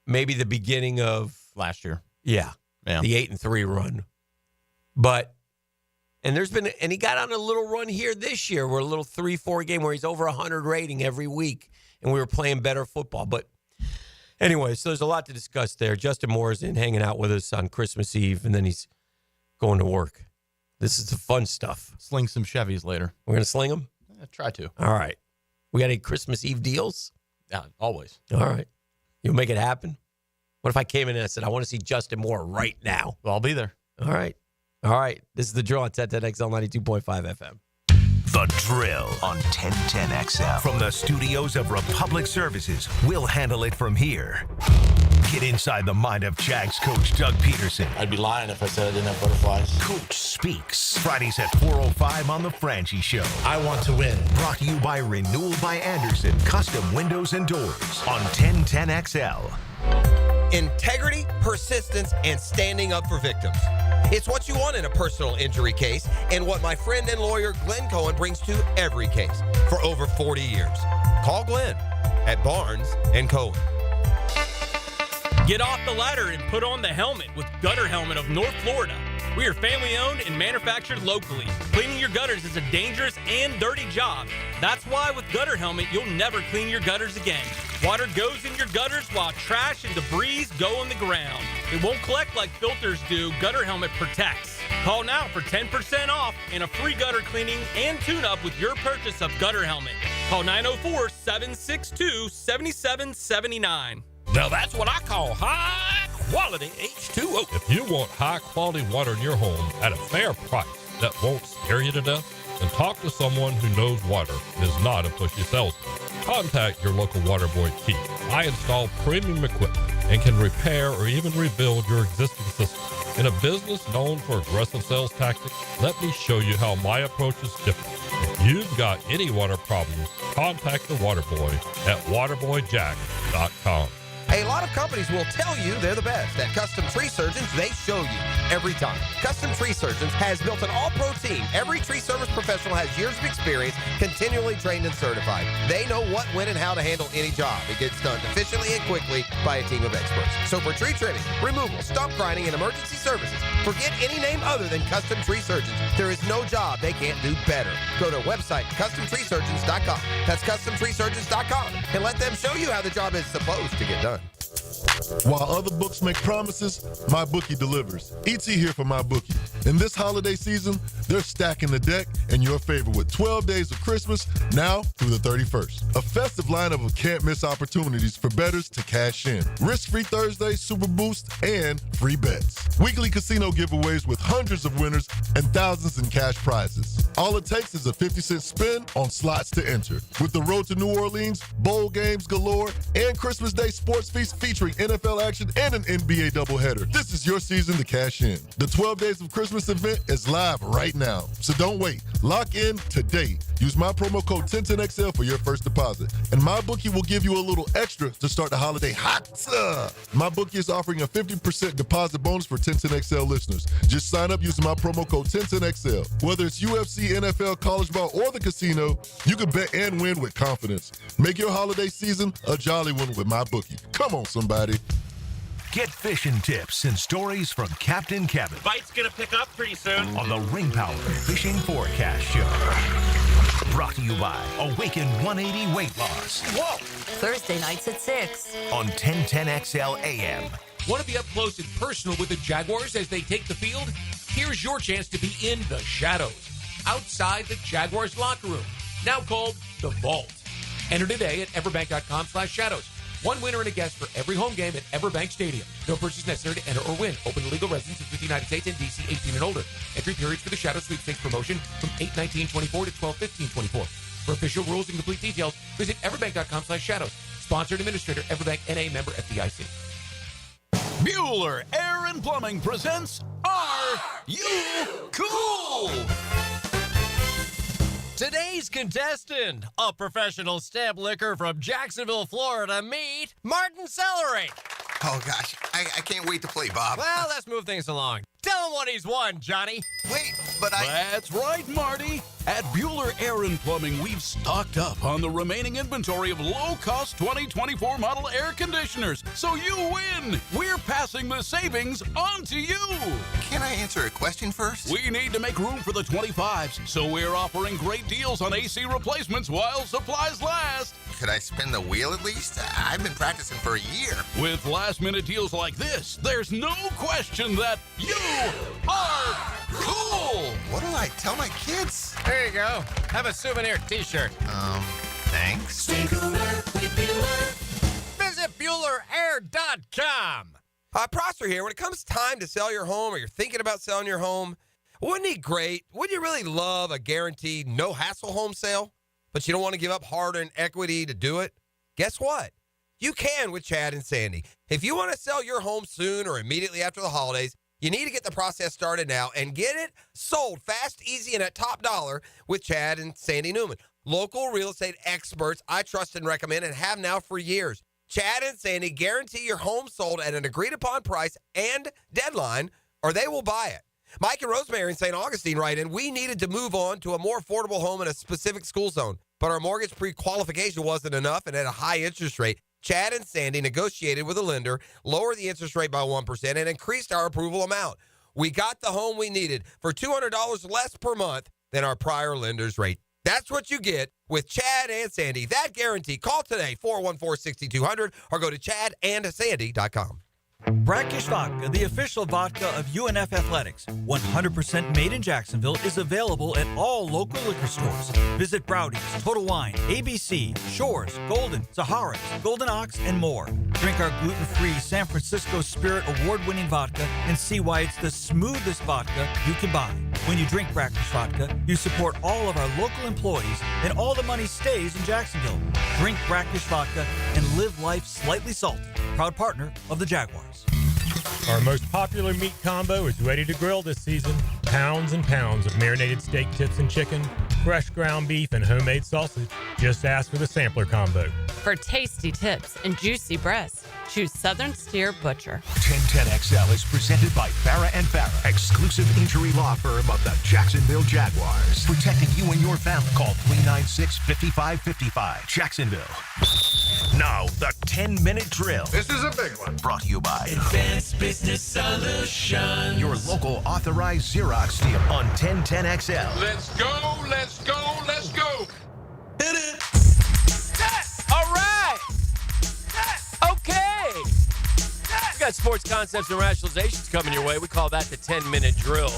the beginning of last year. Yeah. The 8-3 run. And he got on a little run here this year. We're a little 3-4 game where he's over 100 rating every week, and we were playing better football. But anyway, so there's a lot to discuss there. Justin Moore is in hanging out with us on Christmas Eve, and then he's going to work. This is the fun stuff. Sling some Chevys later. We're going to sling them? Try to. All right. We got any Christmas Eve deals? Yeah, always. All right. You'll make it happen? What if I came in and I said, I want to see Justin Moore right now? Well, I'll be there. All right. All right. This is The Drill on 1010XL 92.5 FM. The Drill on 1010XL. From the studios of Republic Services, we'll handle it from here. Get inside the mind of Jags coach Doug Peterson. I'd be lying if I said I didn't have butterflies. Coach Speaks. Fridays at 4:05 on The Franchi Show. I want to win. Brought to you by Renewal by Anderson. Custom windows and doors on 1010XL. Integrity, persistence, and standing up for victims. It's what you want in a personal injury case and what my friend and lawyer Glenn Cohen brings to every case for over 40 years. Call Glenn at Barnes & Cohen. Get off the ladder and put on the helmet with Gutter Helmet of North Florida. We are family owned and manufactured locally. Cleaning your gutters is a dangerous and dirty job. That's why with Gutter Helmet, you'll never clean your gutters again. Water goes in your gutters while trash and debris go on the ground. It won't collect like filters do. Gutter Helmet protects. Call now for 10% off and a free gutter cleaning and tune-up with your purchase of Gutter Helmet. Call 904-762-7779. Now that's what I call high-quality H2O. If you want high-quality water in your home at a fair price that won't scare you to death, then talk to someone who knows water and is not a pushy salesman. Contact your local water boy, Keith. I install premium equipment and can repair or even rebuild your existing system. In a business known for aggressive sales tactics, let me show you how my approach is different. If you've got any water problems, contact the water boy at waterboyjack.com. A lot of companies will tell you they're the best. At Custom Tree Surgeons, they show you every time. Custom Tree Surgeons has built an all-pro team. Every tree service professional has years of experience, continually trained and certified. They know what, when, and how to handle any job. It gets done efficiently and quickly by a team of experts. So for tree trimming, removal, stump grinding, and emergency services, forget any name other than Custom Tree Surgeons. There is no job they can't do better. Go to website CustomTreeSurgeons.com. That's CustomTreeSurgeons.com. And let them show you how the job is supposed to get done. While other books make promises, MyBookie delivers. ET here for MyBookie. In this holiday season, they're stacking the deck in your favor with 12 days of Christmas now through the 31st. A festive lineup of can't-miss opportunities for bettors to cash in. Risk-free Thursday, Super Boost, and free bets. Weekly casino giveaways with hundreds of winners and thousands in cash prizes. All it takes is a 50-cent spin on slots to enter. With the road to New Orleans, bowl games galore, and Christmas Day sports feast featuring NFL action and an NBA doubleheader. This is your season to cash in. The 12 Days of Christmas event is live right now, so don't wait. Lock in today. Use my promo code 1010XL for your first deposit, and MyBookie will give you a little extra to start the holiday hot. MyBookie is offering a 50% deposit bonus for 1010XL listeners. Just sign up using my promo code 1010XL. Whether it's UFC, NFL, college ball, or the casino, you can bet and win with confidence. Make your holiday season a jolly one with MyBookie. Come on, somebody. Get fishing tips and stories from Captain Kevin. Bite's gonna pick up pretty soon. On the Ring Power Fishing Forecast Show. Brought to you to you by Awaken 180 Weight Loss. Whoa! Thursday nights at 6 on 1010XL AM. Want to be up close and personal with the Jaguars as they take the field? Here's your chance to be in the shadows, outside the Jaguars locker room, now called The Vault. Enter today at everbank.com/shadows. One winner and a guest for every home game at Everbank Stadium. No purchase necessary to enter or win. Open to legal residents in the United States and D.C. 18 and older. Entry periods for the Shadow Sweepstakes promotion from 8/19/24 to 12/15/24. For official rules and complete details, visit everbank.com/shadows. Sponsored administrator, Everbank NA, member FDIC. Bueller Air and Plumbing presents Are You Cool? Today's contestant, a professional stamp licker from Jacksonville, Florida, meet Martin Celery. Oh, gosh. I can't wait to play, Bob. Well, let's move things along. Tell him what he's won, Johnny. Wait, but That's right, Marty. At Bueller Air and Plumbing, we've stocked up on the remaining inventory of low-cost 2024 model air conditioners. So you win. We're passing the savings on to you. Can I answer a question first? We need to make room for the 25s, so we're offering great deals on AC replacements while supplies last. Could I spin the wheel at least? I've been practicing for a year. With last-minute deals like this, there's no question that you are cool. What do I tell my kids? There you go. Have a souvenir t-shirt. Thanks. Stay cooler with Bueller. Visit BuellerAir.com. Prosser here. When it comes time to sell your home or you're thinking about selling your home, wouldn't it be great? Wouldn't you really love a guaranteed no-hassle home sale? But you don't want to give up hard-earned equity to do it? Guess what? You can with Chad and Sandy. If you want to sell your home soon or immediately after the holidays, you need to get the process started now and get it sold fast, easy, and at top dollar with Chad and Sandy Newman. Local real estate experts I trust and recommend and have now for years. Chad and Sandy guarantee your home sold at an agreed-upon price and deadline, or they will buy it. Mike and Rosemary in St. Augustine write in, we needed to move on to a more affordable home in a specific school zone, but our mortgage pre-qualification wasn't enough and at a high interest rate. Chad and Sandy negotiated with a lender, lowered the interest rate by 1%, and increased our approval amount. We got the home we needed for $200 less per month than our prior lender's rate. That's what you get with Chad and Sandy. That guarantee. Call today, 414-6200, or go to chadandsandy.com. Brackish Vodka, the official vodka of UNF Athletics, 100% made in Jacksonville, is available at all local liquor stores. Visit Browdy's, Total Wine, ABC, Shores, Golden, Sahara's, Golden Ox, and more. Drink our gluten-free San Francisco Spirit award-winning vodka and see why it's the smoothest vodka you can buy. When you drink Brackish Vodka, you support all of our local employees and all the money stays in Jacksonville. Drink Brackish Vodka and live life slightly salty. Proud partner of the Jaguars. Our most popular meat combo is ready to grill this season. Pounds and pounds of marinated steak tips and chicken, fresh ground beef, and homemade sausage. Just ask for the sampler combo. For tasty tips and juicy breasts, choose Southern Steer Butcher. 1010XL is presented by Farah & Farah, exclusive injury law firm of the Jacksonville Jaguars. Protecting you and your family. Call 396-5555. Jacksonville. Now, the 10-minute drill. This is a big one. Brought to you by Advanced Business Solutions. your local authorized Xerox deal on 1010XL. Let's go, let's go, let's go. Hit it. All right. Okay. We got sports concepts and rationalizations coming your way. We call that the 10-minute drill.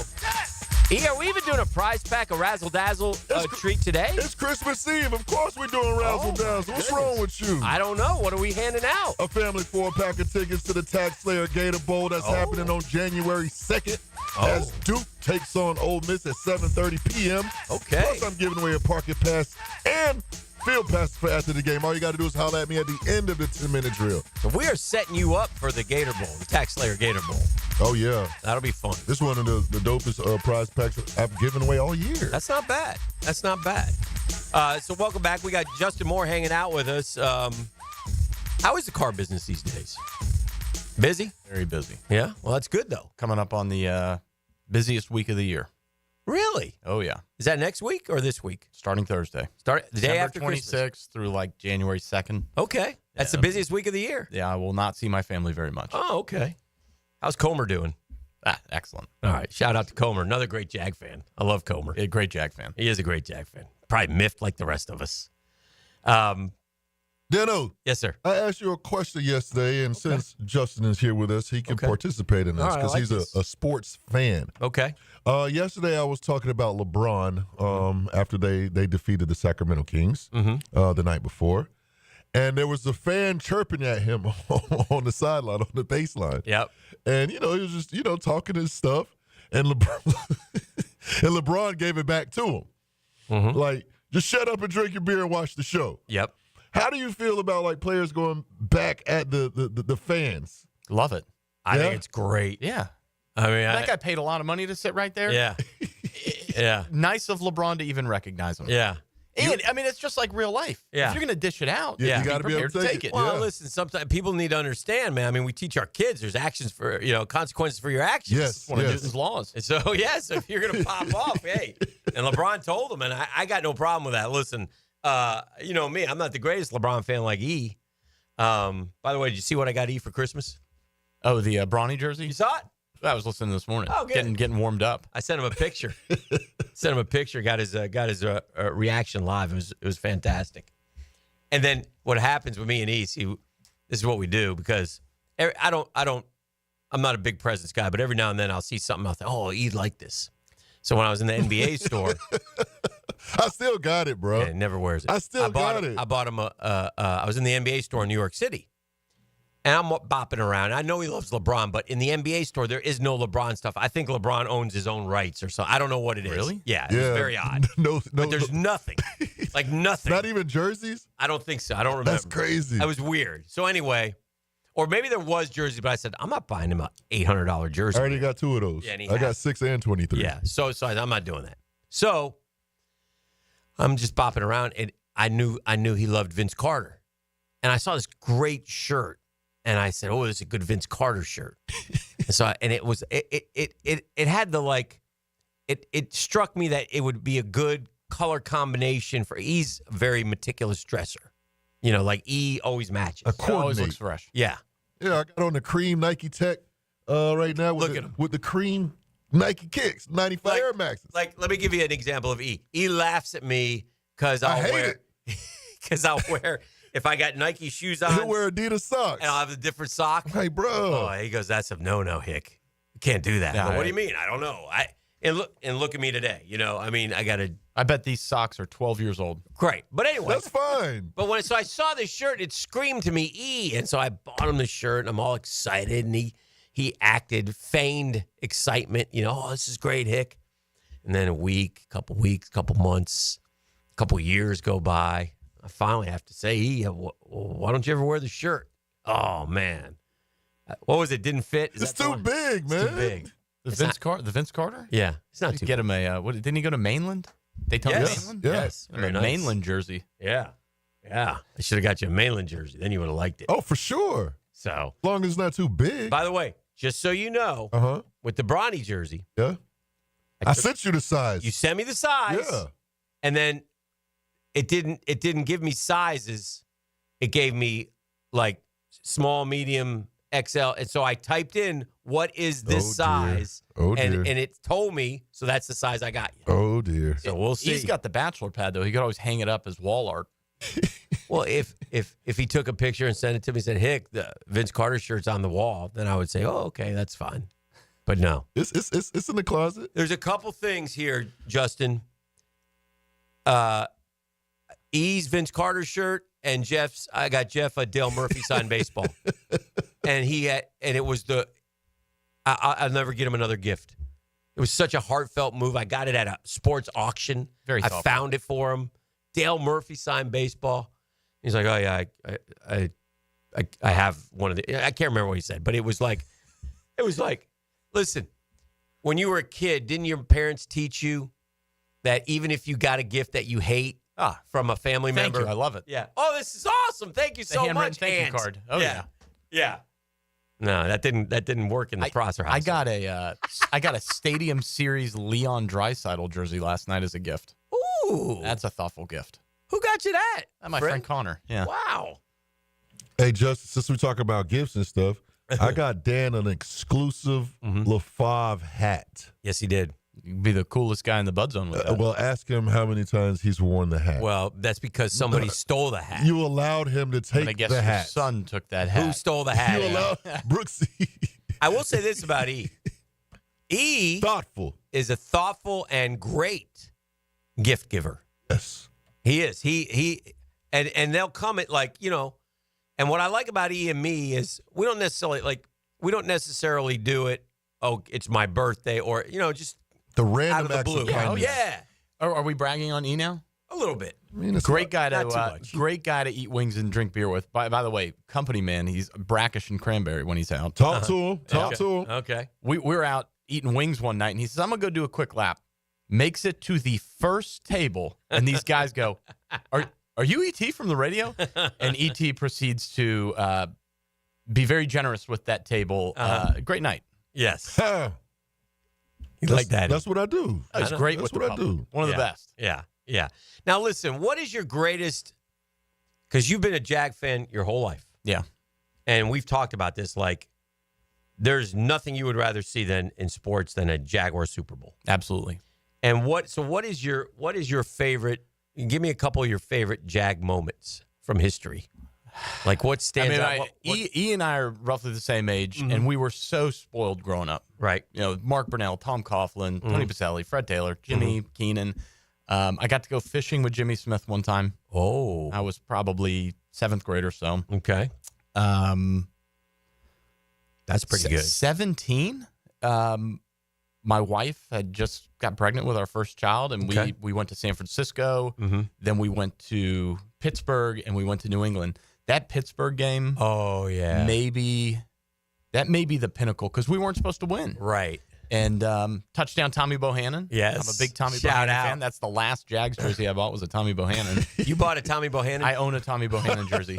E, are we even doing a prize pack, a razzle-dazzle treat today? It's Christmas Eve. Of course we're doing razzle-dazzle. What's wrong with you? I don't know. What are we handing out? A family 4-pack of tickets to the Tax Slayer Gator Bowl that's happening on January 2nd as Duke takes on Ole Miss at 7:30 p.m. Okay. Plus, I'm giving away a parking pass and field passes for after the game. All you got to do is holler at me at the end of the 10-minute drill. So we are setting you up for the Gator Bowl, the Tax Slayer Gator Bowl. Oh, yeah. That'll be fun. This is one of the dopest prize packs I've given away all year. That's not bad. That's not bad. So welcome back. We got Justin Moore hanging out with us. How is the car business these days? Busy? Very busy. Yeah? Well, that's good, though. Coming up on the busiest week of the year. Really? Oh, yeah. Is that next week or this week? Starting Thursday. The day December after 26th Christmas. through like January 2nd. Okay. That's the busiest week of the year. Yeah, I will not see my family very much. Oh, okay. How's Comer doing? Excellent. All right. Shout out to Comer. Another great Jag fan. I love Comer. A great Jag fan. He is a great Jag fan. probably miffed like the rest of us. Dano. Yes, sir. I asked you a question yesterday, and since Justin is here with us, he can participate in this All right, because he's a sports fan. Okay. Yesterday, I was talking about LeBron after they defeated the Sacramento Kings the night before. And there was a fan chirping at him on the sideline, on the baseline. Yep. And, he was just, talking his stuff. And LeBron gave it back to him. Like, just shut up and drink your beer and watch the show. Yep. How do you feel about, like, players going back at the fans? Love it. I think it's great. Yeah. I mean, that guy paid a lot of money to sit right there. Yeah. Yeah. Nice of LeBron to even recognize him. Yeah. And, I mean, it's just like real life. Yeah. If you're going to dish it out, Yeah. You got to be able to take it. Well, listen, sometimes people need to understand, man. I mean, we teach our kids there's actions for, consequences for your actions. Yes, It's one of Newton's laws. And so, so if you're going to pop off, hey. And LeBron told him, and I got no problem with that. Listen, me, I'm not the greatest LeBron fan like E. By the way, did you see what I got E for Christmas? Oh, the Bronny jersey? You saw it? I was listening this morning. Oh, good. Getting warmed up. I sent him a picture. Got his reaction live. It was fantastic. And then what happens with me and East? This is what we do because I'm not a big presents guy, but every now and then I'll see something. I'll think, oh, he'd like this. So when I was in the NBA store, I still got it, bro. Yeah, he never wears it. I still got it. I bought him I was in the NBA store in New York City. And I'm bopping around. I know he loves LeBron, but in the NBA store, there is no LeBron stuff. I think LeBron owns his own rights or something. I don't know what it is. Really? Yeah, it's very odd. No, but there's nothing. Like nothing. Not even jerseys? I don't think so. I don't remember. That's crazy. That was weird. So anyway, or maybe there was jerseys, but I said, I'm not buying him an $800 jersey. I already got 2 of those. Yeah, I got 6 and 23. Yeah, so I'm not doing that. So I'm just bopping around, and I knew he loved Vince Carter. And I saw this great shirt. And I said, "Oh, this is a good Vince Carter shirt." And it was it had the it struck me that it would be a good color combination for E's a very meticulous dresser. Like E always matches. Always looks fresh. Yeah. Yeah, I got on the cream Nike Tech right now with the cream Nike kicks, 95 Air Maxes. Like, let me give you an example of E. E laughs at me because I'll wear if I got Nike shoes on. He'll wear Adidas socks. And I'll have a different sock. Hey, bro. Oh, he goes, that's a no, Hick. You can't do that. No, what do you mean? I don't know. And look at me today. I bet these socks are 12 years old. Great. But anyway. That's fine. But so I saw this shirt, it screamed to me E. And so I bought him the shirt, and I'm all excited. And he feigned excitement. Oh, this is great, Hick. And then a week, couple months, couple years go by. I finally have to say, why don't you ever wear the shirt? Oh, man. What was it? Didn't fit? It's too big, man. It's too big. The Vince Carter? Yeah. It's not too Get him didn't he go to Mainland? Daytona Yes. Mainland? Yes. A Mainland jersey. Yeah. Yeah. I should have got you a Mainland jersey. Then you would have liked it. Oh, for sure. So. As long as it's not too big. By the way, just so you know, with the Bronny jersey. Yeah. I sent you the size. You sent me the size. Yeah. And then it didn't give me sizes. It gave me like small, medium, XL. And so I typed in, what is this size? Oh, dear. And it told me, so that's the size I got you. Oh, dear. So we'll see. He's got the bachelor pad, though. He could always hang it up as wall art. Well, if he took a picture and sent it to me and said, Hick, the Vince Carter shirt's on the wall, then I would say, oh, okay, that's fine. But no. It's in the closet. There's a couple things here, Justin. E's Vince Carter shirt and I got Jeff a Dale Murphy signed baseball. And it was I'll never get him another gift. It was such a heartfelt move. I got it at a sports auction. Very thoughtful. I found it for him. Dale Murphy signed baseball. He's like, oh yeah, I have one of the, I can't remember what he said, but it was like, listen, when you were a kid, didn't your parents teach you that even if you got a gift that you hate from a family member? Thank you. I love it. Yeah. Oh, this is awesome. Thank you so much. Thank you card. Oh yeah. Yeah. No, that didn't work in the Prosser house. I got a Stadium Series Leon Draisaitl jersey last night as a gift. Ooh. That's a thoughtful gift. Who got you that? My friend Connor. Yeah. Wow. Hey, Justin, since we talk about gifts and stuff, I got Dan an exclusive LaFave hat. Yes, he did. You'd be the coolest guy in the Bud Zone with that. Well, ask him how many times he's worn the hat. Well, that's because somebody stole the hat. You allowed him to take I guess the your hat. son took that hat. Who stole the hat? You allowed Brooksy. I will say this about E. E thoughtful is a thoughtful and great gift giver. Yes. He is. He and they'll come at and what I like about E and me is we don't necessarily do it, oh, it's my birthday or just the random out of the acts blue. of kindness. Yeah. Are we bragging on E now? A little bit. I mean, it's Great not- guy not too much. great guy to eat wings and drink beer with. By the way, company man, he's brackish and cranberry when he's out. Talk to him. Talk to him. Okay. We're out eating wings one night, and he says, "I'm gonna go do a quick lap." Makes it to the first table, and these guys go, "Are you ET from the radio?" And ET proceeds to be very generous with that table. Great night. Yes. You like that. That's what I do. It's great. That's with what the I public. do. One of the best. Yeah. Yeah. Now listen, what is your greatest? Because you've been a Jag fan your whole life. Yeah. And we've talked about this. Like, there's nothing you would rather see in sports than a Jaguar Super Bowl. Absolutely. And what is your favorite? Give me a couple of your favorite Jag moments from history. Like what stands out? E and I are roughly the same age, and we were so spoiled growing up. Right. Mark Brunell, Tom Coughlin, Tony Baselli, Fred Taylor, Jimmy Keenan. I got to go fishing with Jimmy Smith one time. Oh. I was probably 7th grade or so. Okay. That's pretty good. 17. My wife had just got pregnant with our first child, and we went to San Francisco. Then we went to Pittsburgh, and we went to New England. That Pittsburgh game, oh yeah, that may be the pinnacle because we weren't supposed to win. Right. And touchdown Tommy Bohannon. Yes. I'm a big Tommy Shout Bohannon out. fan. That's the last Jags jersey I bought was a Tommy Bohannon. You bought a Tommy Bohannon? I own a Tommy Bohannon jersey.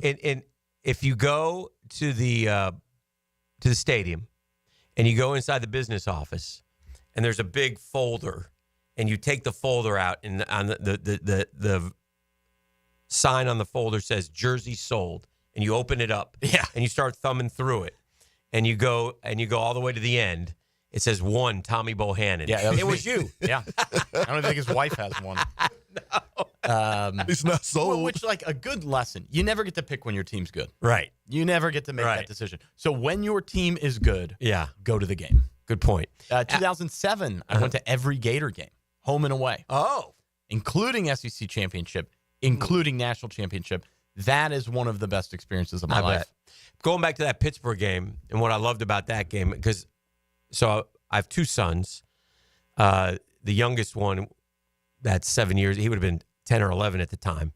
And if you go to the stadium and you go inside the business office and there's a big folder and you take the folder out and on the sign on the folder says jersey sold and you open it up and you start thumbing through it and you go all the way to the end. It says one Tommy Bohannon. Yeah, it was you. Yeah. I don't even think his wife has one. No. It's not sold. Which, like, a good lesson. You never get to pick when your team's good. Right. You never get to make that decision. So when your team is good, go to the game. Good point. 2007, I went to every Gator game, home and away. Oh. Including SEC championship, including national championship. That is one of the best experiences of my life. Bet. Going back to that Pittsburgh game, and what I loved about that game, because I have two sons. The youngest one, that's 7 years, he would have been 10 or 11 at the time.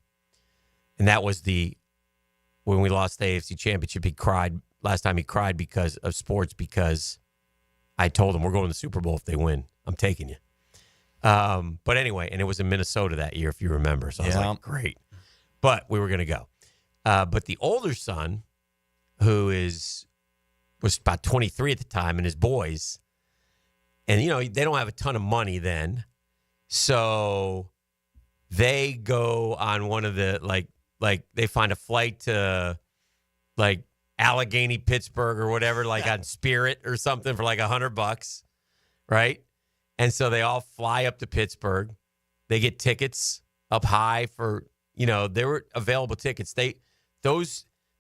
And that was when we lost the AFC championship, he cried. Last time he cried because of sports, because I told him we're going to the Super Bowl if they win. I'm taking you. But anyway, and it was in Minnesota that year, if you remember. So I was like, great. But we were going to go. But the older son, who was about 23 at the time, and his boys, and, they don't have a ton of money then. So they go on one of the, like they find a flight to, like, Allegheny, Pittsburgh or whatever, on Spirit or something for like $100, right? And so they all fly up to Pittsburgh. They get tickets up high for, there were available tickets. The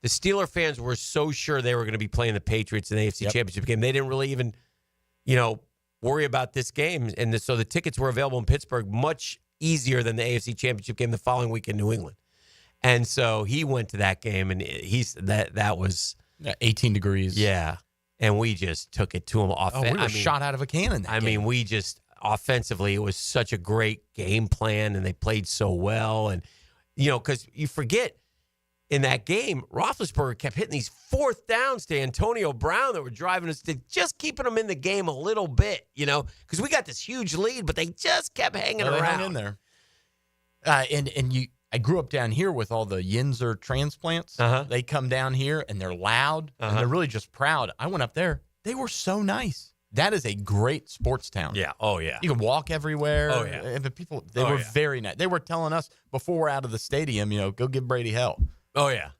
Steeler fans were so sure they were going to be playing the Patriots in the AFC Championship game. They didn't really even, worry about this game. And so the tickets were available in Pittsburgh much easier than the AFC Championship game the following week in New England. And so he went to that game, and that was 18 degrees. Yeah, and we just took it to him. We were shot out of a cannon. I mean, we just offensively, it was such a great game plan, and they played so well. And because you forget in that game, Roethlisberger kept hitting these fourth downs to Antonio Brown that were driving us to just keeping them in the game a little bit. Because we got this huge lead, but they just kept hanging around. They hung in there. I grew up down here with all the Yinzer transplants. They come down here, and they're loud, and they're really just proud. I went up there. They were so nice. That is a great sports town. Yeah. Oh, yeah. You can walk everywhere. Oh, yeah. And the people, they were very nice. They were telling us before we're out of the stadium, go give Brady hell. Oh, yeah.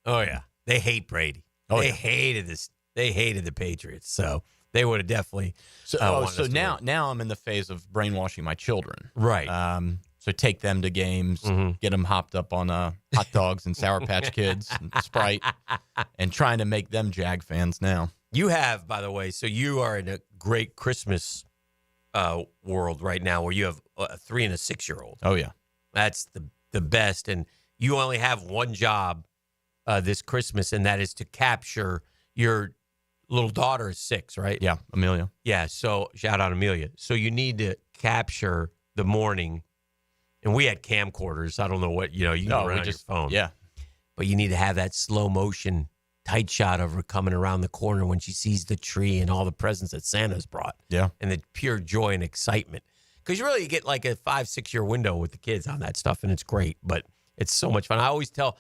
Oh, yeah. They hate Brady. Oh, they hated this. They hated the Patriots. So They would have definitely. So now I'm in the phase of brainwashing my children. Right. So take them to games, get them hopped up on hot dogs and Sour Patch Kids and Sprite, and trying to make them Jag fans now. You have, by the way, so you are in a great Christmas world right now where you have a 3 and a 6-year-old. Oh, yeah. That's the best. And you only have one job this Christmas, and that is to capture your little daughter is 6, right? Yeah, Amelia. Yeah, so shout out Amelia. So you need to capture the morning. And we had camcorders. I don't know what, you can run on your phone. Yeah. But you need to have that slow motion tight shot of her coming around the corner when she sees the tree and all the presents that Santa's brought. Yeah. And the pure joy and excitement. Because you really get like a 5-6 year window with the kids on that stuff, and it's great. But it's so much fun. I always tell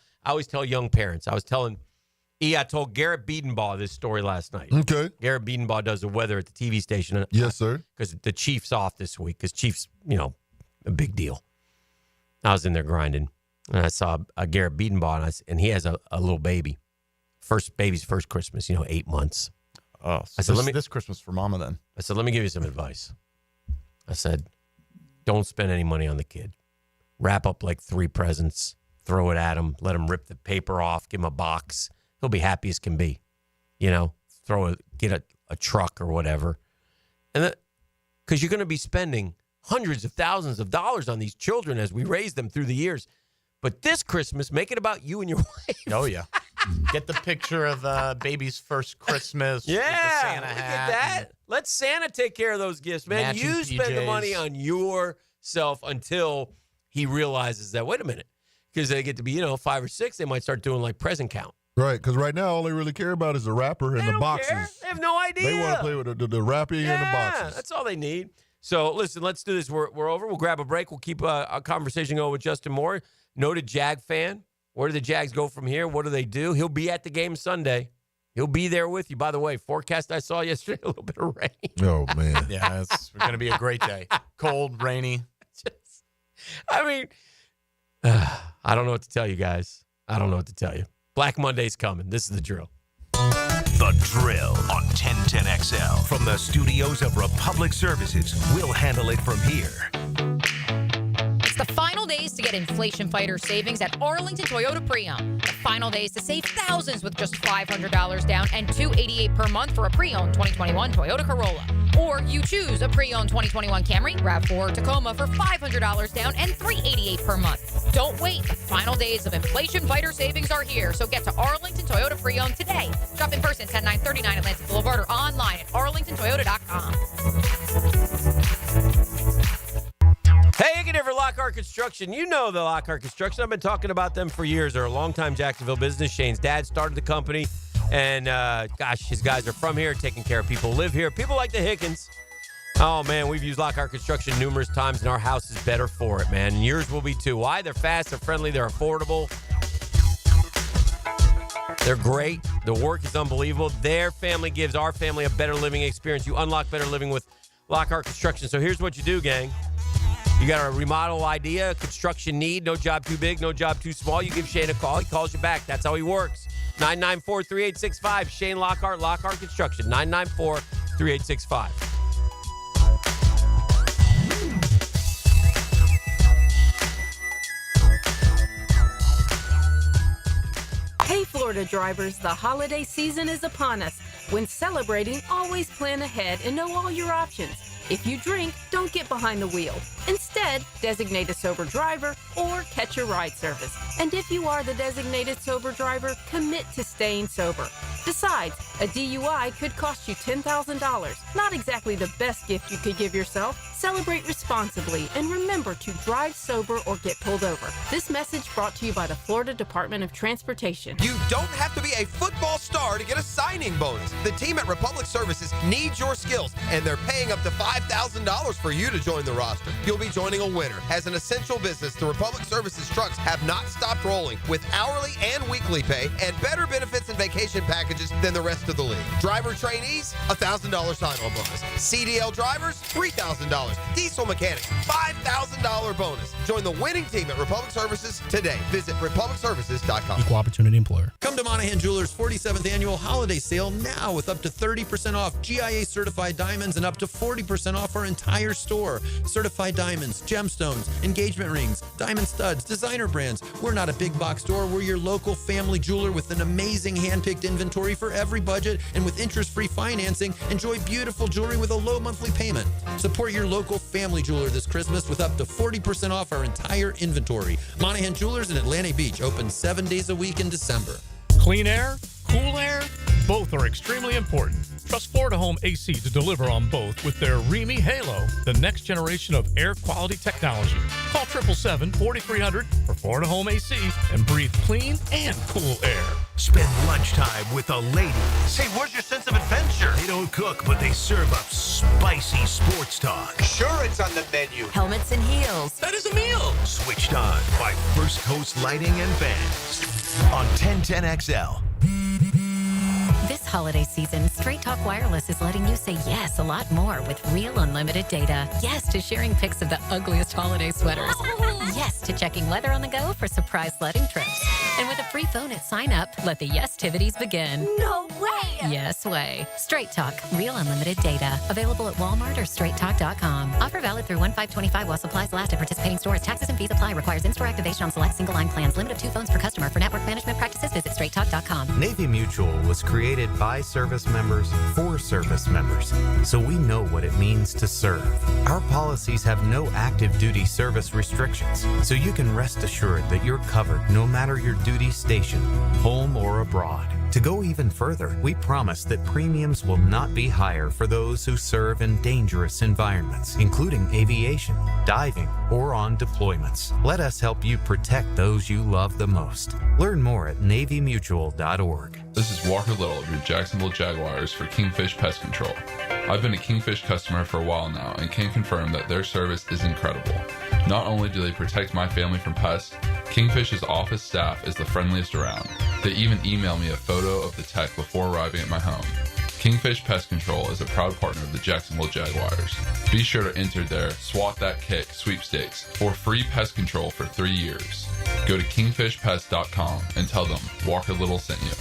young parents. I told Garrett Biedenbaugh this story last night. Okay. Garrett Biedenbaugh does the weather at the TV station. Yes, sir. Because the Chiefs off this week. Because Chiefs, a big deal. I was in there grinding, and I saw Garrett Biedenbaugh, and he has a little baby. Baby's first Christmas, 8 months. Oh, so I said, this Christmas for Mama then. I said, let me give you some advice. I said, don't spend any money on the kid. Wrap up like 3 presents, throw it at him, let him rip the paper off, give him a box. He'll be happy as can be. Get a truck or whatever. And because you're going to be spending hundreds of thousands of dollars on these children as we raise them through the years. But this Christmas, make it about you and your wife. Oh, yeah. Get the picture of baby's first Christmas. Yeah, with the Santa look hat. at that. Let Santa take care of those gifts, man. Matching You spend the PJs. money on yourself until he realizes that, wait a minute, because they get to be, 5 or 6, they might start doing like present count. Right, because right now all they really care about is the wrapper and the boxes. Care. They have no idea. They want to play with the wrapping and the boxes. That's all they need. So, listen, let's do this. We're over. We'll grab a break. We'll keep a conversation going with Justin Moore. Noted Jag fan. Where do the Jags go from here? What do they do? He'll be at the game Sunday. He'll be there with you. By the way, forecast I saw yesterday, a little bit of rain. Oh, man. Yeah, it's going to be a great day. Cold, rainy. I don't know what to tell you guys. I don't know what to tell you. Black Monday's coming. This is the drill. The Drill on 1010XL. From the studios of Republic Services, we'll handle it from here. It's the final days to get inflation fighter savings at Arlington Toyota Pre-Owned. The final days to save thousands with just $500 down and $288 per month for a pre-owned 2021 Toyota Corolla. Or you choose a pre-owned 2021 Camry, RAV4, or Tacoma for $500 down and $388 per month. Don't wait. The final days of inflation fighter savings are here. So get to Arlington Toyota Pre-Owned today. Shop in person 10939 Atlantic Boulevard or online at arlingtontoyota.com. Hey, Hicken here for Lockhart Construction. You know the Lockhart Construction. I've been talking about them for years. They're a longtime Jacksonville business. Shane's dad started the company. And, his guys are from here, taking care of people who live here. People like the Hickens. Oh, man, we've used Lockhart Construction numerous times, and our house is better for it, man. And yours will be, too. Why? They're fast, they're friendly, they're affordable. They're great. The work is unbelievable. Their family gives our family a better living experience. You unlock better living with Lockhart Construction. So here's what you do, gang. You got a remodel idea, construction need, no job too big, no job too small. You give Shane a call. He calls you back. That's how he works. 994-3865. Shane Lockhart, Lockhart Construction. 994-3865. Hey, Florida drivers, the holiday season is upon us. When celebrating, always plan ahead and know all your options. If you drink, don't get behind the wheel. Instead, designate a sober driver or catch a ride service. And if you are the designated sober driver, commit to staying sober. Besides, a DUI could cost you $10,000. Not exactly the best gift you could give yourself. Celebrate responsibly and remember to drive sober or get pulled over. This message brought to you by the Florida Department of Transportation. You don't have to be a football star to get a signing bonus. The team at Republic Services needs your skills, and they're paying up to $5,000 for you to join the roster. You'll you'll be joining a winner. As an essential business, the Republic Services trucks have not stopped rolling with hourly and weekly pay and better benefits and vacation packages than the rest of the league. Driver trainees, $1,000 sign-on bonus. CDL drivers, $3,000. Diesel mechanics, $5,000 bonus. Join the winning team at Republic Services today. Visit republicservices.com. Equal opportunity employer. Come to Monahan Jewelers' 47th annual holiday sale now with up to 30% off GIA certified diamonds and up to 40% off our entire store. Certified diamonds, gemstones, engagement rings, diamond studs, designer brands. We're not a big box store. We're your local family jeweler with an amazing hand-picked inventory for every budget, and with interest-free financing, enjoy beautiful jewelry with a low monthly payment. Support your local family jeweler this Christmas with up to 40% off our entire inventory. Monahan Jewelers in Atlantic Beach, open 7 days a week in December. Clean air, cool air, both are extremely important. Trust Florida Home AC to deliver on both with their Remy Halo, the next generation of air quality technology. Call 777-4300 for Florida Home AC and breathe clean and cool air. Spend lunchtime with the ladies. Hey, where's your sense of adventure? They don't cook, but they serve up spicy sports talk. Sure, it's on the menu. Helmets and heels. That is a meal. Switched on by First Coast Lighting and Fans on 1010XL. This holiday season, Straight Talk Wireless is letting you say yes a lot more with real unlimited data. Yes to sharing pics of the ugliest holiday sweaters. Yes to checking weather on the go for surprise sledding trips. And with a free phone at sign up, let the yes-tivities begin. No way! Yes way. Straight Talk, real unlimited data. Available at Walmart or straighttalk.com. Offer valid through 1/5/25 while supplies last at participating stores. Taxes and fees apply. Requires in-store activation on select single line plans. Limit of 2 phones per customer. For network management practices, visit straighttalk.com. Navy Mutual was created by service members for service members, so we know what it means to serve. Our policies have no active duty service restrictions, so you can rest assured that you're covered no matter your duty station, home or abroad. To go even further, we promise that premiums will not be higher for those who serve in dangerous environments, including aviation, diving, or on deployments. Let us help you protect those you love the most. Learn more at NavyMutual.org. This is Walker Little of your Jacksonville Jaguars for Kingfish Pest Control. I've been a Kingfish customer for a while now and can confirm that their service is incredible. Not only do they protect my family from pests, Kingfish's office staff is the friendliest around. They even email me a photo of the tech before arriving at my home. Kingfish Pest Control is a proud partner of the Jacksonville Jaguars. Be sure to enter their Swat That Kick sweepstakes for free pest control for 3 years. Go to kingfishpest.com and tell them Walker Little sent you.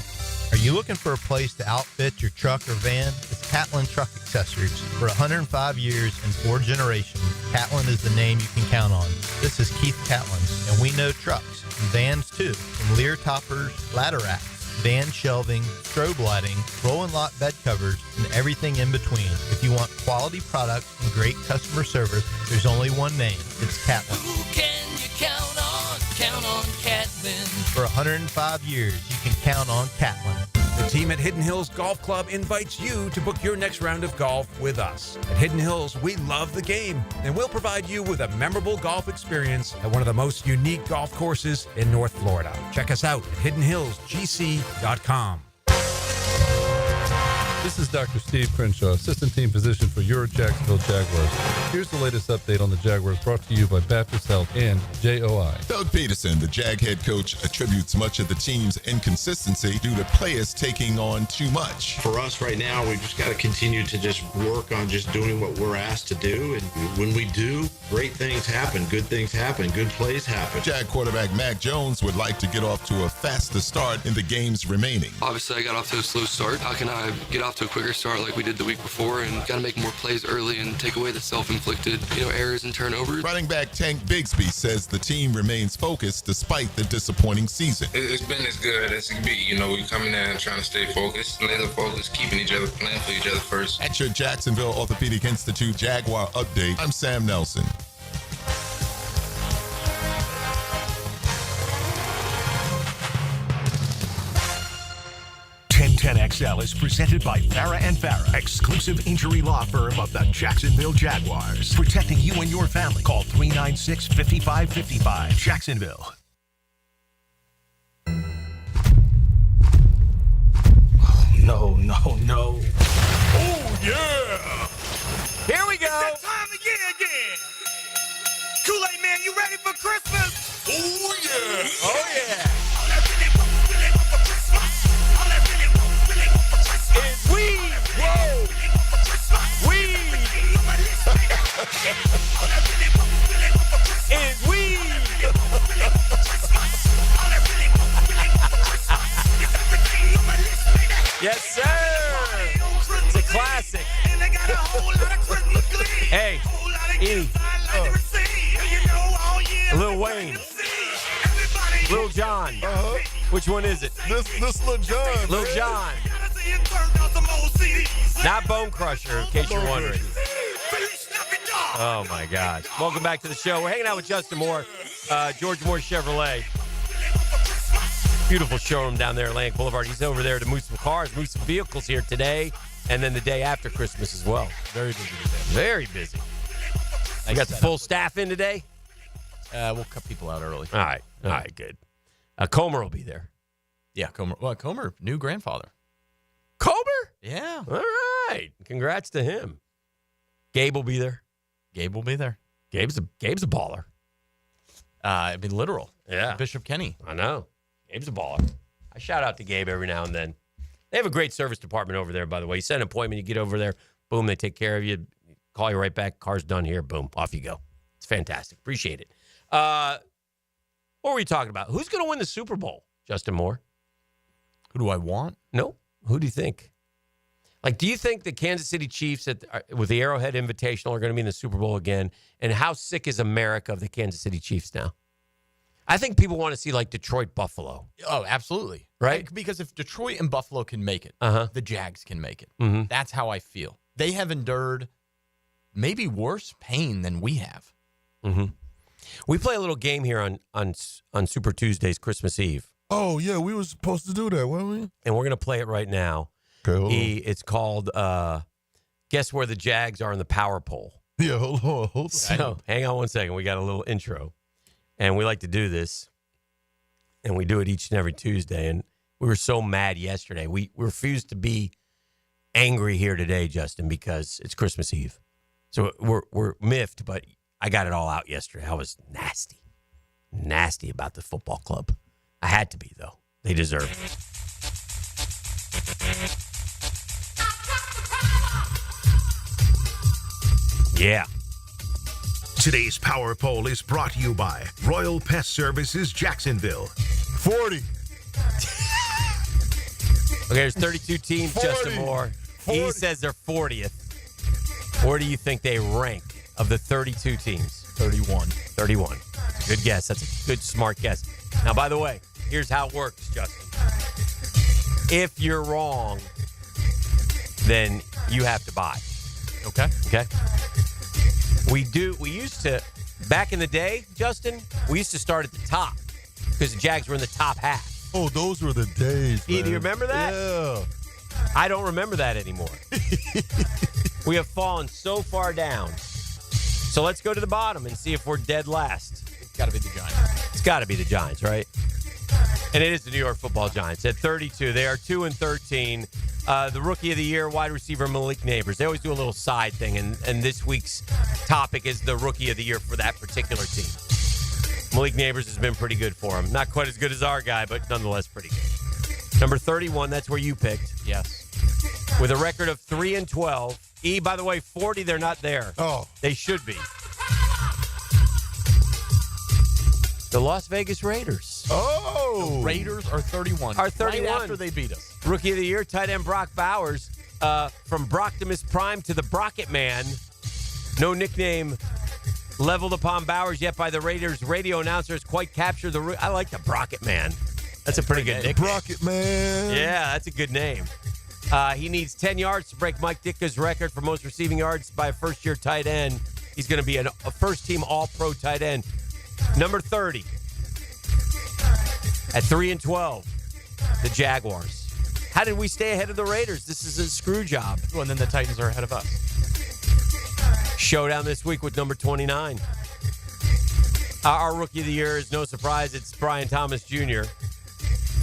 Are you looking for a place to outfit your truck or van? It's Catlin Truck Accessories. For 105 years and 4 generations, Catlin is the name you can count on. This is Keith Catlin, and we know trucks and vans too. From Lear toppers, ladder racks, van shelving, strobe lighting, roll and lock bed covers, and everything in between. If you want quality products and great customer service, there's only one name. It's Catlin. Who can you count on? Count on Catlin. For 105 years, you can count on Catlin. The team at Hidden Hills Golf Club invites you to book your next round of golf with us. At Hidden Hills, we love the game, and we'll provide you with a memorable golf experience at one of the most unique golf courses in North Florida. Check us out at hiddenhillsgc.com. This is Dr. Steve Crenshaw, Assistant Team Physician for your Jacksonville Jaguars. Here's the latest update on the Jaguars brought to you by Baptist Health and JOI. Doug Peterson, the Jag head coach, attributes much of the team's inconsistency due to players taking on too much. For us right now, we've just got to continue to just work on just doing what we're asked to do. And when we do, great things happen, good plays happen. Jag quarterback Mac Jones would like to get off to a faster start in the games remaining. Obviously, I got off to a slow start. How can I get off to a quicker start like we did the week before, and got to make more plays early and take away the self-inflicted, errors and turnovers. Running back Tank Bigsby says the team remains focused despite the disappointing season. It's been as good as it can be. We coming in and trying to stay focused, laser focused, keeping each other, playing for each other first. At your Jacksonville Orthopedic Institute Jaguar Update, I'm Sam Nelson. XL is presented by Farah and Farah, exclusive injury law firm of the Jacksonville Jaguars. Protecting you and your family. Call 396-5555. Jacksonville. No. Oh, yeah. Here we go. It's that time of year again. Kool-Aid man, you ready for Christmas? Oh, yeah. Oh, yeah. All I really want for Christmas. All I really want for Christmas. Is weed. Whoa. Weed. All I really want for Christmas. Is weed. Yes, sir. It's a classic. Hey, E. Lil Wayne. Lil Jon. Which one is it? This Lil Jon. Lil Jon. Not Bone Crusher, in case you're wondering. Oh, my God. Welcome back to the show. We're hanging out with Justin Moore, George Moore Chevrolet. Beautiful showroom down there at Atlantic Boulevard. He's over there to move some cars, move some vehicles here today, and then the day after Christmas as well. Very busy today. Very busy. You got the full staff in today? We'll cut people out early. All right. All right, good. Comer will be there. Yeah, Comer. Well, Comer, new grandfather. Comer? Yeah. All right. Congrats to him. Gabe will be there. Gabe will be there. Gabe's a baller. I mean, literal. Yeah. Bishop Kenny. I know. Gabe's a baller. I shout out to Gabe every now and then. They have a great service department over there, by the way. You set an appointment, you get over there, boom, they take care of you, call you right back, car's done here, boom, off you go. It's fantastic. Appreciate it. What were we talking about? Who's going to win the Super Bowl, Justin Moore? Who do I want? No. Who do you think? Like, do you think the Kansas City Chiefs with the Arrowhead Invitational are going to be in the Super Bowl again? And how sick is America of the Kansas City Chiefs now? I think people want to see, like, Detroit, Buffalo. Oh, absolutely. Right? Because if Detroit and Buffalo can make it, the Jags can make it. Mm-hmm. That's how I feel. They have endured maybe worse pain than we have. Mm-hmm. We play a little game here on Super Tuesdays, Christmas Eve. Oh, yeah, we were supposed to do that, weren't we? And we're going to play it right now. Okay, It's called Guess Where the Jags Are in the Power Poll. Yeah, hold on. So, hang on one second. We got a little intro. And we like to do this. And we do it each and every Tuesday. And we were so mad yesterday. We refused to be angry here today, Justin, because it's Christmas Eve. So we're miffed, but I got it all out yesterday. I was nasty about the football club. I had to be, though. They deserve it. Yeah. Today's Power Poll is brought to you by Royal Pest Services, Jacksonville. 40. Okay, there's 32 teams, 40. Justin Moore. 40. He says they're 40th. Where do you think they rank of the 32 teams? 31. 31. Good guess. That's a good, smart guess. Now, by the way, here's how it works, Justin. If you're wrong, then you have to buy. Okay. Okay? We used to, back in the day, Justin, we used to start at the top because the Jags were in the top half. Oh, those were the days, man. Do you remember that? Yeah. I don't remember that anymore. We have fallen so far down. So let's go to the bottom and see if we're dead last. It's got to be the Giants. It's got to be the Giants, right? And it is the New York Football Giants at 32. They are 2-13. The Rookie of the Year, wide receiver Malik Neighbors. They always do a little side thing, and this week's topic is the Rookie of the Year for that particular team. Malik Neighbors has been pretty good for him. Not quite as good as our guy, but nonetheless pretty good. Number 31, that's where you picked. Yes. With a record of 3-12. E, by the way, 40, they're not there. Oh. They should be. The Las Vegas Raiders. Oh. The Raiders are 31. Are 31. Right after they beat us. Rookie of the Year, tight end Brock Bowers. From Brocktimus Prime to the Brocket Man. No nickname leveled upon Bowers yet by the Raiders radio announcers. Quite captured the... I like the Brocket Man. That's a pretty good nickname. Brocket Man. Yeah, that's a good name. He needs 10 yards to break Mike Ditka's record for most receiving yards by a first-year tight end. He's going to be a first-team All-Pro tight end. Number 30. At 3-12, the Jaguars. How did we stay ahead of the Raiders? This is a screw job. Well, and then the Titans are ahead of us. Showdown this week with number 29. Our Rookie of the Year is no surprise. It's Brian Thomas Jr.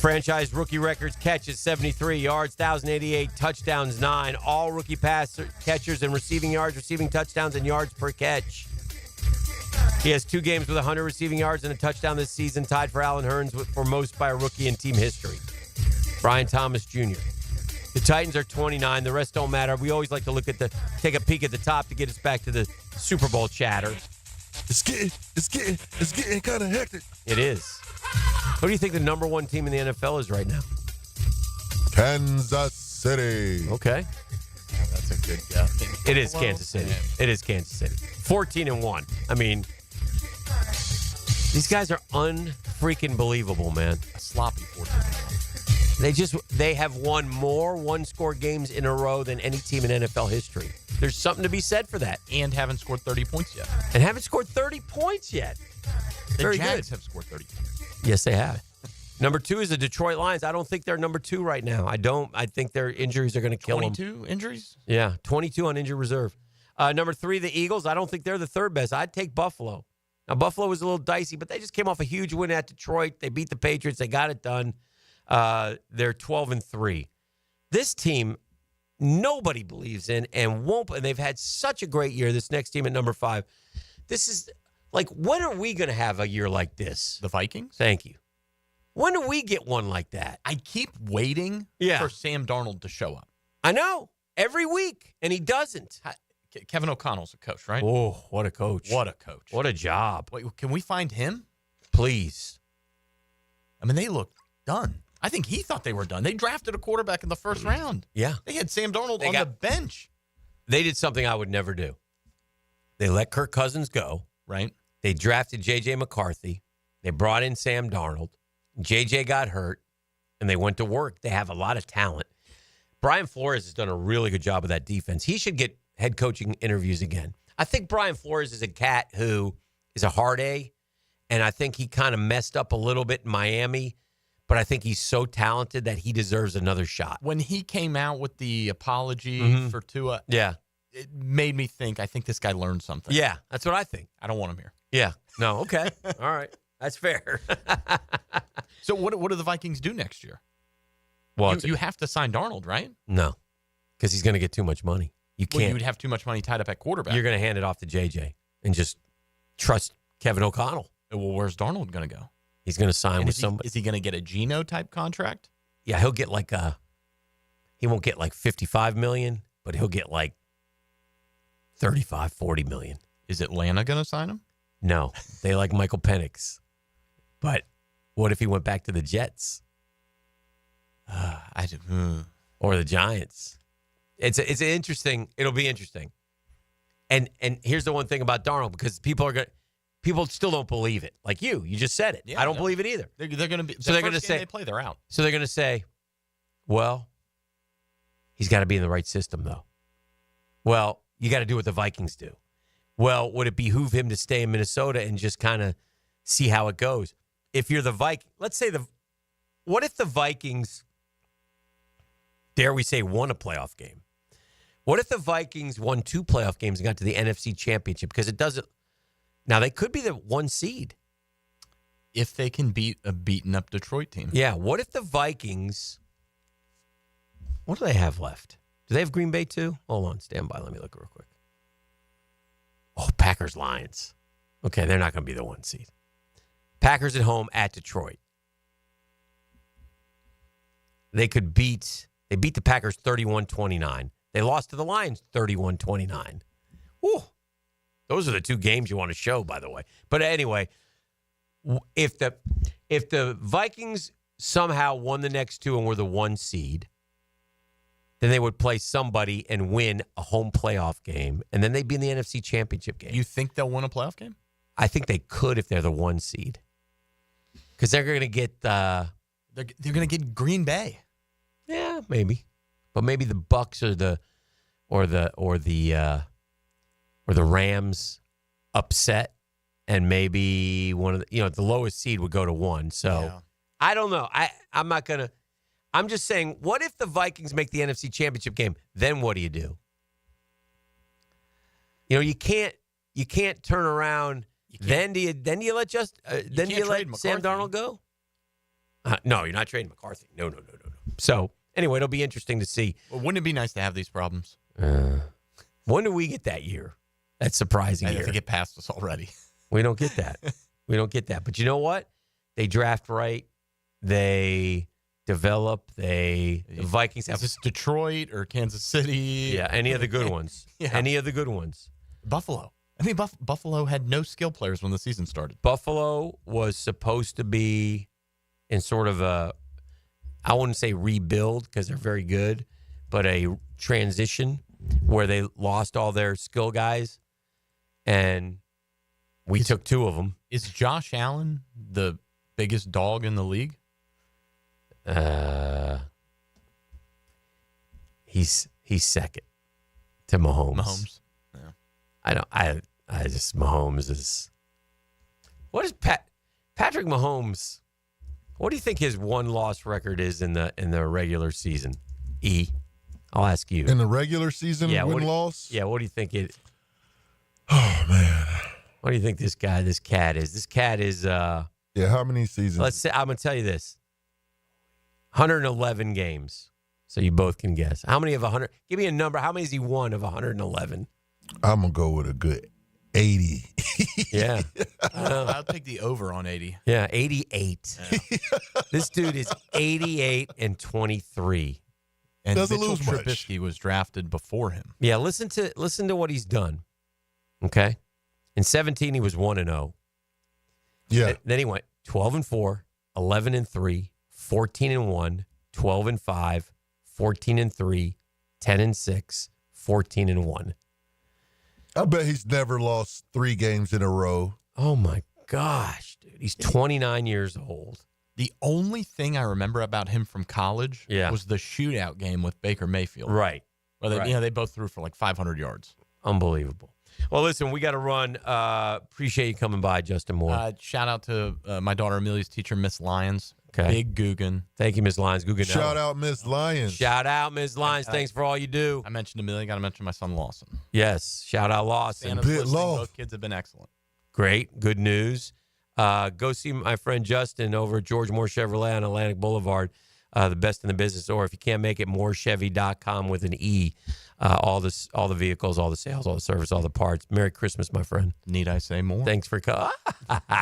Franchise rookie records: catches 73, yards 1,088, touchdowns 9. All rookie pass catchers and receiving yards, receiving touchdowns, and yards per catch. He has 2 games with 100 receiving yards and a touchdown this season, tied for Allen Hurns for most by a rookie in team history. Brian Thomas Jr. The Titans are 29. The rest don't matter. We always like to take a peek at the top to get us back to the Super Bowl chatter. It's getting kind of hectic. It is. Who do you think the number 1 team in the NFL is right now? Kansas City. Okay. Yeah, that's a good guess. It is Kansas City. It is Kansas City. 14-1. I mean, these guys are unfreaking believable, man. A sloppy 14-1. They have won more one-score games in a row than any team in NFL history. There's something to be said for that. And haven't scored 30 points yet. The Very Jags good. have scored 30 points. Yes, they have. Number 2 is the Detroit Lions. I don't think they're number 2 right now. I think their injuries are going to kill them. 22 injuries? Yeah, 22 on injured reserve. Number 3, the Eagles. I don't think they're the 3rd best. I'd take Buffalo. Now, Buffalo was a little dicey, but they just came off a huge win at Detroit. They beat the Patriots. They got it done. They're 12-3. This team, nobody believes in and won't. And they've had such a great year. This next team at number 5. This is like, when are we going to have a year like this? The Vikings? Thank you. When do we get one like that? I keep waiting for Sam Darnold to show up. I know. Every week. And he doesn't. Kevin O'Connell's a coach, right? Oh, what a coach. What a coach. What a job. Wait, can we find him? Please. I mean, they look done. I think he thought they were done. They drafted a quarterback in the first round. Yeah. They had Sam Darnold on the bench. They did something I would never do. They let Kirk Cousins go. Right. They drafted J.J. McCarthy. They brought in Sam Darnold. J.J. got hurt, and they went to work. They have a lot of talent. Brian Flores has done a really good job of that defense. He should get head coaching interviews again. I think Brian Flores is a cat who is a hard A, and I think he kind of messed up a little bit in Miami, but I think he's so talented that he deserves another shot. When he came out with the apology for Tua, it made me think, I think this guy learned something. Yeah, that's what I think. I don't want him here. Yeah. No, okay. All right. That's fair. So what do the Vikings do next year? Well, you have to sign Darnold, right? No, because he's going to get too much money. You can't. You would have too much money tied up at quarterback. You're going to hand it off to JJ and just trust Kevin O'Connell. Well, where's Darnold going to go? He's going to sign with somebody. Is he going to get a Geno type contract? Yeah, he'll get he won't get like $55 million, but he'll get like $35-40 million. Is Atlanta going to sign him? No, they like Michael Penix. But what if he went back to the Jets? Or the Giants? It's interesting. It'll be interesting. And here's the one thing about Darnold, because people still don't believe it. Like you just said it. Yeah, I don't believe it either. They're going to be. So they're going to say they play. They're out. So they're going to say, well, he's got to be in the right system, though. Well, you got to do what the Vikings do. Well, would it behoove him to stay in Minnesota and just kind of see how it goes? If you're the Vikings, let's say what if the Vikings, dare we say, won a playoff game? What if the Vikings won 2 playoff games and got to the NFC Championship? Because it doesn't. Now, they could be the 1 seed. If they can beat a beaten up Detroit team. Yeah. What if the Vikings, what do they have left? Do they have Green Bay too? Hold on. Stand by. Let me look real quick. Oh, Packers, Lions. Okay, they're not going to be the 1 seed. Packers at home at Detroit. They beat the Packers 31-29. They lost to the Lions 31-29. Whew. Those are the 2 games you want to show, by the way. But anyway, if the Vikings somehow won the next 2 and were the 1 seed, then they would play somebody and win a home playoff game, and then they'd be in the NFC Championship game. You think they'll win a playoff game? I think they could if they're the 1 seed, because they're going to get they're going to get Green Bay. Yeah, maybe, but maybe the Bucks or the Rams upset, and maybe one of the lowest seed would go to 1. So I don't know. I'm not gonna. I'm just saying, what if the Vikings make the NFC Championship game? Then what do you do? You can't turn around. Then do you let Sam Darnold go? No, you're not trading McCarthy. No. So anyway, it'll be interesting to see. Well, wouldn't it be nice to have these problems? When do we get that year? That surprising year. I think it passed us already. We don't get that. We don't get that. But you know what? They draft right. They develop. The Vikings have. Is this Detroit or Kansas City? Yeah, any of the good ones. Yeah. Any of the good ones. Buffalo. I mean, Buffalo had no skill players when the season started. Buffalo was supposed to be in sort of a, I wouldn't say rebuild because they're very good, but a transition where they lost all their skill guys, and we took 2 of them. Is Josh Allen the biggest dog in the league? He's second to Mahomes. Yeah. I just Mahomes is. What is Patrick Mahomes? What do you think his 1-loss record is in the regular season? I'll ask you. In the regular season, win-loss? Yeah, what do you think it? Oh man, what do you think this cat is? This cat is. How many seasons? Let's say I'm gonna tell you this. 111 games, so you both can guess. How many of 100? Give me a number. How many has he won of 111? I'm gonna go with a good 80. Yeah. I'll take the over on 80. Yeah, 88. Yeah. This dude is 88 and 23. And doesn't Mitchell lose much. Trubisky was drafted before him. Yeah, listen to what he's done. Okay? In 17 he was 1-0. Yeah. Then he went 12-4, 11-3, 14-1, 12-5, 14-3, 10-6, 14-1. I bet he's never lost 3 games in a row. Oh my gosh, dude. He's 29 years old. The only thing I remember about him from college was the shootout game with Baker Mayfield. Right. Well, they, Right. they both threw for like 500 yards. Unbelievable. Well, listen, we got to run. Appreciate you coming by, Justin Moore. Shout out to my daughter Amelia's teacher, Miss Lyons. Okay. Big Guggen. Thank you, Ms. Lyons. Guggen. Shout out Miss Lyons. Shout out, Ms. Lyons. Thanks for all you do. I mentioned Amelia. Got to mention my son Lawson. Yes. Shout out Lawson. Santa's listening. Both kids have been excellent. Great. Good news. Go see my friend Justin over at George Moore Chevrolet on Atlantic Boulevard, the best in the business. Or if you can't make it, morechevy.com with an E. All the vehicles, all the sales, all the service, all the parts. Merry Christmas, my friend. Need I say more? Thanks for coming.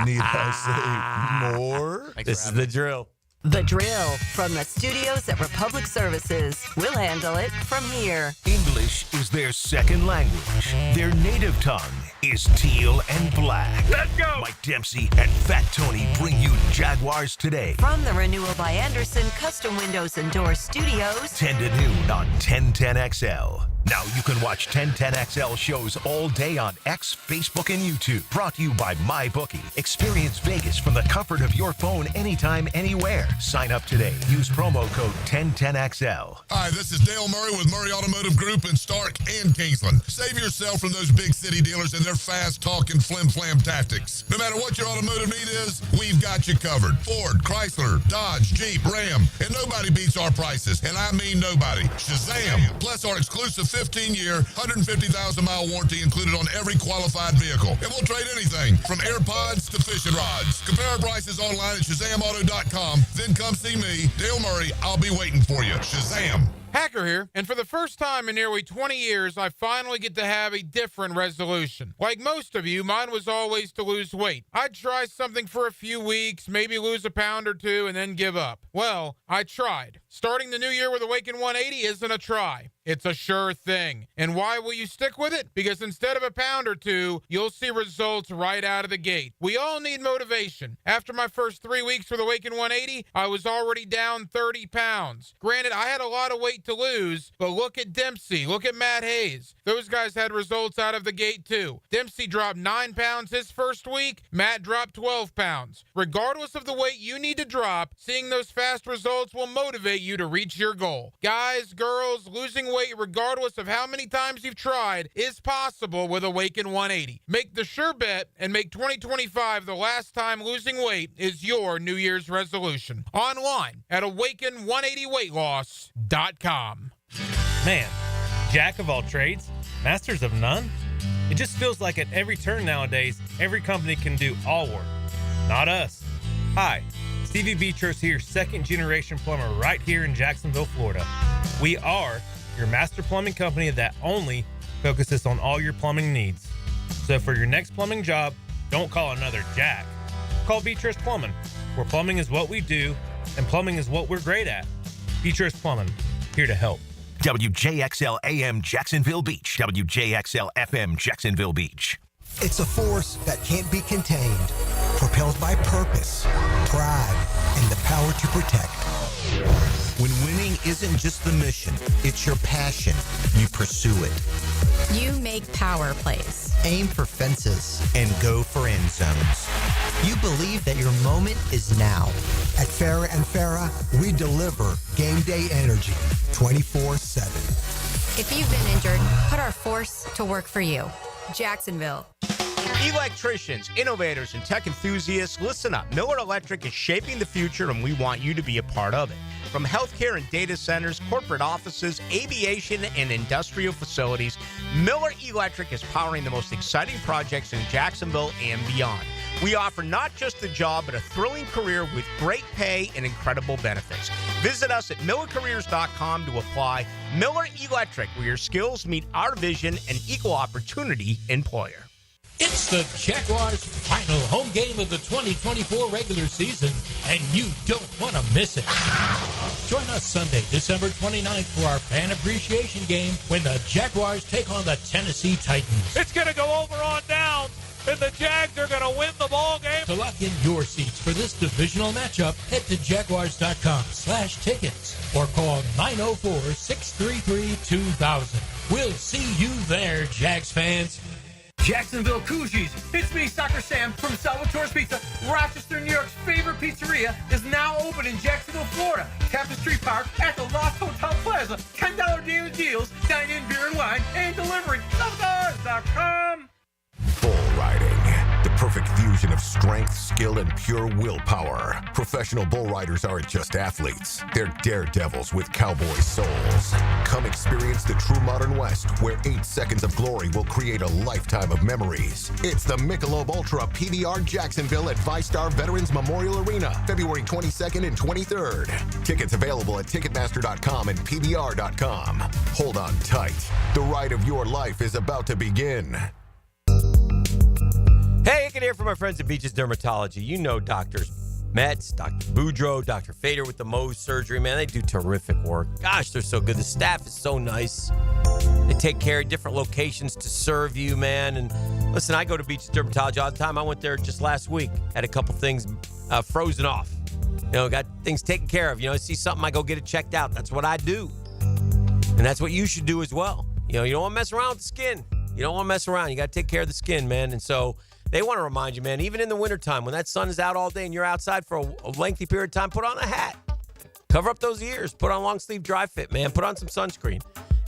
Need I say more? This is the drill. The Drill from the studios at Republic Services. We'll handle it from here. English is their second language. Their native tongue is teal and black. Let's go! Mike Dempsey and Fat Tony bring you Jaguars Today. From the Renewal by Anderson Custom Windows and Doors Studios. 10 to noon on 1010XL. Now you can watch 1010XL shows all day on X, Facebook, and YouTube. Brought to you by MyBookie. Experience Vegas from the comfort of your phone anytime, anywhere. Sign up today. Use promo code 1010XL. Hi, this is Dale Murray with Murray Automotive Group in Stark and Kingsland. Save yourself from those big city dealers and their fast-talking flim-flam tactics. No matter what your automotive need is, we've got you covered. Ford, Chrysler, Dodge, Jeep, Ram, and nobody beats our prices, and I mean nobody. Shazam! Plus our exclusive 15-year, 150,000-mile warranty included on every qualified vehicle. And we'll trade anything from AirPods to fishing rods. Compare our prices online at ShazamAuto.com. Then come see me, Dale Murray. I'll be waiting for you. Shazam! Hacker here, and for the first time in nearly 20 years, I finally get to have a different resolution. Like most of you, mine was always to lose weight. I'd try something for a few weeks, maybe lose a pound or two, and then give up. Well, I tried. Starting the new year with Awaken 180 isn't a try. It's a sure thing. And why will you stick with it? Because instead of a pound or two, you'll see results right out of the gate. We all need motivation. After my first 3 weeks with Awaken 180, I was already down 30 pounds. Granted, I had a lot of weight to lose, but look at Dempsey, look at Matt Hayes. Those guys had results out of the gate too. Dempsey dropped 9 pounds his first week, Matt dropped 12 pounds. Regardless of the weight you need to drop, seeing those fast results will motivate you to reach your goal. Guys, girls, losing weight regardless of how many times you've tried is possible with Awaken 180. Make the sure bet and make 2025 the last time losing weight is your New Year's resolution. Online at awaken180weightloss.com. Man, jack of all trades, masters of none? It just feels like at every turn nowadays, every company can do all work. Not us. Hi, Stevie Beatrice here, second generation plumber right here in Jacksonville, Florida. We are your master plumbing company that only focuses on all your plumbing needs. So for your next plumbing job, Don't call another Jack. Call Beatrice Plumbing, where plumbing is what we do, and plumbing is what we're great at. Beatrice Plumbing, here to help. WJXL AM Jacksonville Beach. WJXL FM Jacksonville Beach. It's a force that can't be contained, propelled by purpose, pride, and the power to protect. When winning isn't just the mission, it's your passion. You pursue it. You make power plays. Aim for fences and go for end zones. You believe that your moment is now. At Farrah and Farrah, we deliver game day energy 24/7. If you've been injured, put our force to work for you. Jacksonville. Electricians, innovators, and tech enthusiasts, listen up. Miller Electric is shaping the future, and we want you to be a part of it. From healthcare and data centers, corporate offices, aviation, and industrial facilities, Miller Electric is powering the most exciting projects in Jacksonville and beyond. We offer not just a job, but a thrilling career with great pay and incredible benefits. Visit us at millercareers.com to apply. Miller Electric, where your skills meet our vision, and equal opportunity employer. It's the Jaguars' final home game of the 2024 regular season, and you don't want to miss it. Join us Sunday, December 29th for our fan appreciation game when the Jaguars take on the Tennessee Titans. It's going to go over on downs, and the Jags are going to win the ball game. To lock in your seats for this divisional matchup, head to jaguars.com/tickets or call 904-633-2000. We'll see you there, Jags fans. Jacksonville Cougars. It's me, Soccer Sam from Salvatore's Pizza. Rochester, New York's favorite pizzeria is now open in Jacksonville, Florida. Tapestry Park at the Lost Hotel Plaza. $10 daily deals, dine-in beer and wine, and delivery. Salvatores.com. Bull riding. The perfect fusion of strength, skill, and pure willpower. Professional bull riders aren't just athletes. They're daredevils with cowboy souls. Come experience the true modern West, where 8 seconds of glory will create a lifetime of memories. It's the Michelob Ultra PBR Jacksonville at ViStar Veterans Memorial Arena, February 22nd and 23rd. Tickets available at Ticketmaster.com and PBR.com. Hold on tight. The ride of your life is about to begin. Hey, you can hear from our friends at Beaches Dermatology. You know Doctors Metz, Dr. Boudreaux, Dr. Fader with the Mohs surgery. Man, they do terrific work. Gosh, they're so good. The staff is so nice. They take care of different locations to serve you, man. And listen, I go to Beaches Dermatology all the time. I went there just last week. Had a couple things frozen off. You know, got things taken care of. You know, I see something, I go get it checked out. That's what I do. And that's what you should do as well. You know, you don't want to mess around with the skin. You don't want to mess around. You got to take care of the skin, man. And so they want to remind you, man, even in the wintertime, when that sun is out all day and you're outside for a lengthy period of time, put on a hat. Cover up those ears. Put on long sleeve dry fit, man. Put on some sunscreen.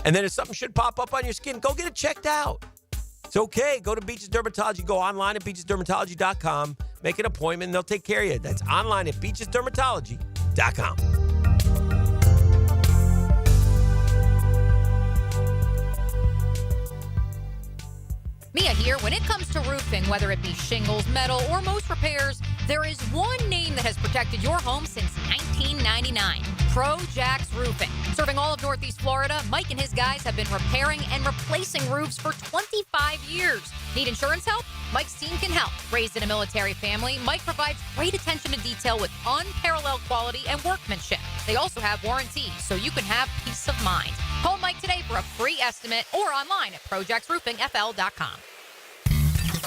And then if something should pop up on your skin, go get it checked out. It's okay. Go to Beaches Dermatology. Go online at beachesdermatology.com. Make an appointment, and they'll take care of you. That's online at beachesdermatology.com. Mia here. When it comes to roofing, whether it be shingles, metal, or most repairs, there is one name that has protected your home since 1999. Pro-Jax Roofing. Serving all of Northeast Florida, Mike and his guys have been repairing and replacing roofs for 25 years. Need insurance help? Mike's team can help. Raised in a military family, Mike provides great attention to detail with unparalleled quality and workmanship. They also have warranties, so you can have peace of mind. Call Mike today for a free estimate or online at projaxroofingfl.com.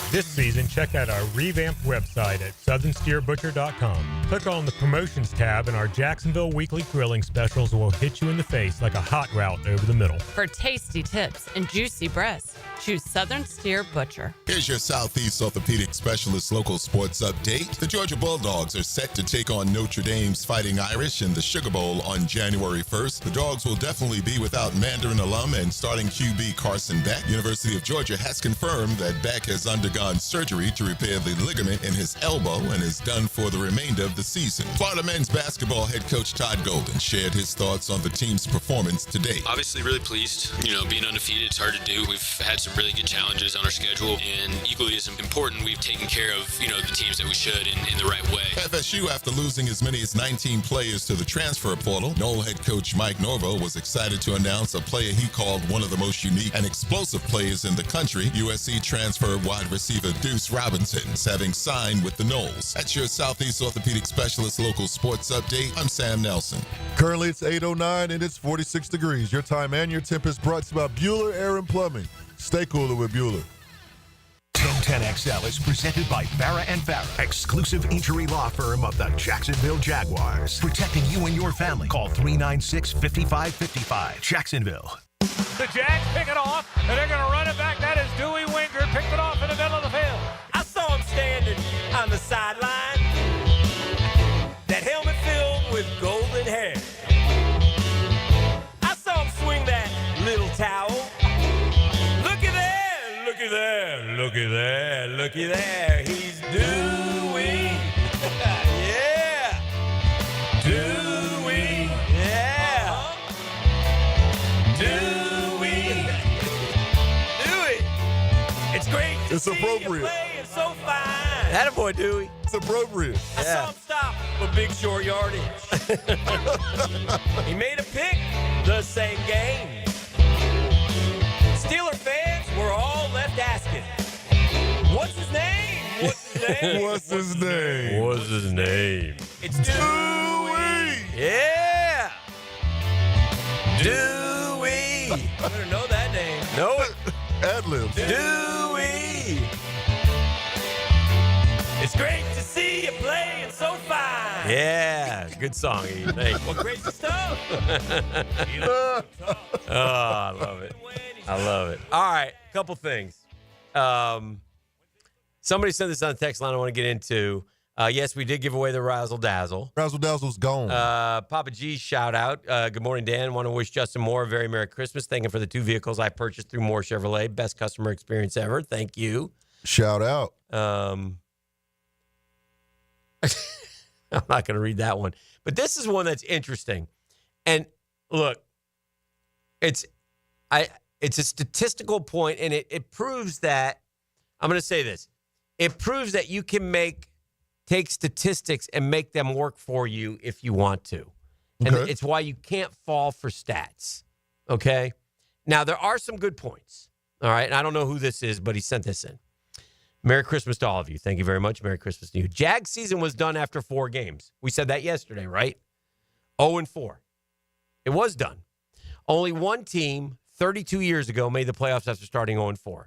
This season, check out our revamped website at southernsteerbutcher.com. Click on the Promotions tab, and our Jacksonville Weekly Grilling Specials will hit you in the face like a hot route over the middle. For tasty tips and juicy breasts, choose Southern Steer Butcher. Here's your Southeast Orthopedic Specialist local sports update. The Georgia Bulldogs are set to take on Notre Dame's Fighting Irish in the Sugar Bowl on January 1st. The Dogs will definitely be without Mandarin alum and starting QB Carson Beck. University of Georgia has confirmed that Beck has undergone surgery to repair the ligament in his elbow and is done for the remainder of the season. Florida men's basketball head coach Todd Golden shared his thoughts on the team's performance today. Obviously really pleased. You know, being undefeated, it's hard to do. We've had some some really good challenges on our schedule, and equally as important, we've taken care of, the teams that we should in the right way. FSU, after losing as many as 19 players to the transfer portal, Nole head coach Mike Norvell was excited to announce a player he called one of the most unique and explosive players in the country. USC transfer wide receiver Deuce Robinson is having signed with the Noles. That's your Southeast Orthopedic Specialist local sports update. I'm Sam Nelson. Currently, it's 8:09 and it's 46 degrees. Your time and your temp is brought to you by Bueller Air and Plumbing. Stay cooler with Bueller. 1010XL is presented by Farah and Farah, exclusive injury law firm of the Jacksonville Jaguars. Protecting you and your family. Call 396-5555. Jacksonville. The Jags pick it off, and they're going to run it back. That is Dewey Winger, picked it off in the middle of the field. I saw him standing on the sideline, that helmet filled with golden hair. I saw him swing that little towel. Looky there, looky there, looky there, looky there. He's Dewey. Yeah. Dewey. Yeah. Dewey. Dewey. It's great to It's see appropriate. you playing so fine. Attaboy, Dewey. It's appropriate. I saw him stop for big short yardage. He made a pick the same game. Steeler fans were all left asking, what's his name? What's his name? What's his name? What's his name? It's Dewey. Yeah. Dewey. You better know that name. Know it. Ad-libs. Dewey. It's great to see you playing so fine. Yeah. Good song, Ian. Thank you. What great stuff. Oh, I love it. I love it. All right, couple things. Somebody sent this on the text line I want to get into. Yes, we did give away the Razzle Dazzle. Razzle Dazzle's gone. Papa G's shout out. Good morning, Dan. Want to wish Justin Moore a very Merry Christmas. Thank him for the 2 vehicles I purchased through Moore Chevrolet. Best customer experience ever. Thank you. Shout out. I'm not going to read that one. But this is one that's interesting. And look, it's a statistical point, and it proves that, I'm going to say this. It proves that you can take statistics and make them work for you if you want to. And it's why you can't fall for stats. Okay? Now, there are some good points. All right? And I don't know who this is, but he sent this in. Merry Christmas to all of you. Thank you very much. Merry Christmas to you. Jags season was done after 4 games. We said that yesterday, right? 0-4. It was done. Only one team 32 years ago made the playoffs after starting 0-4.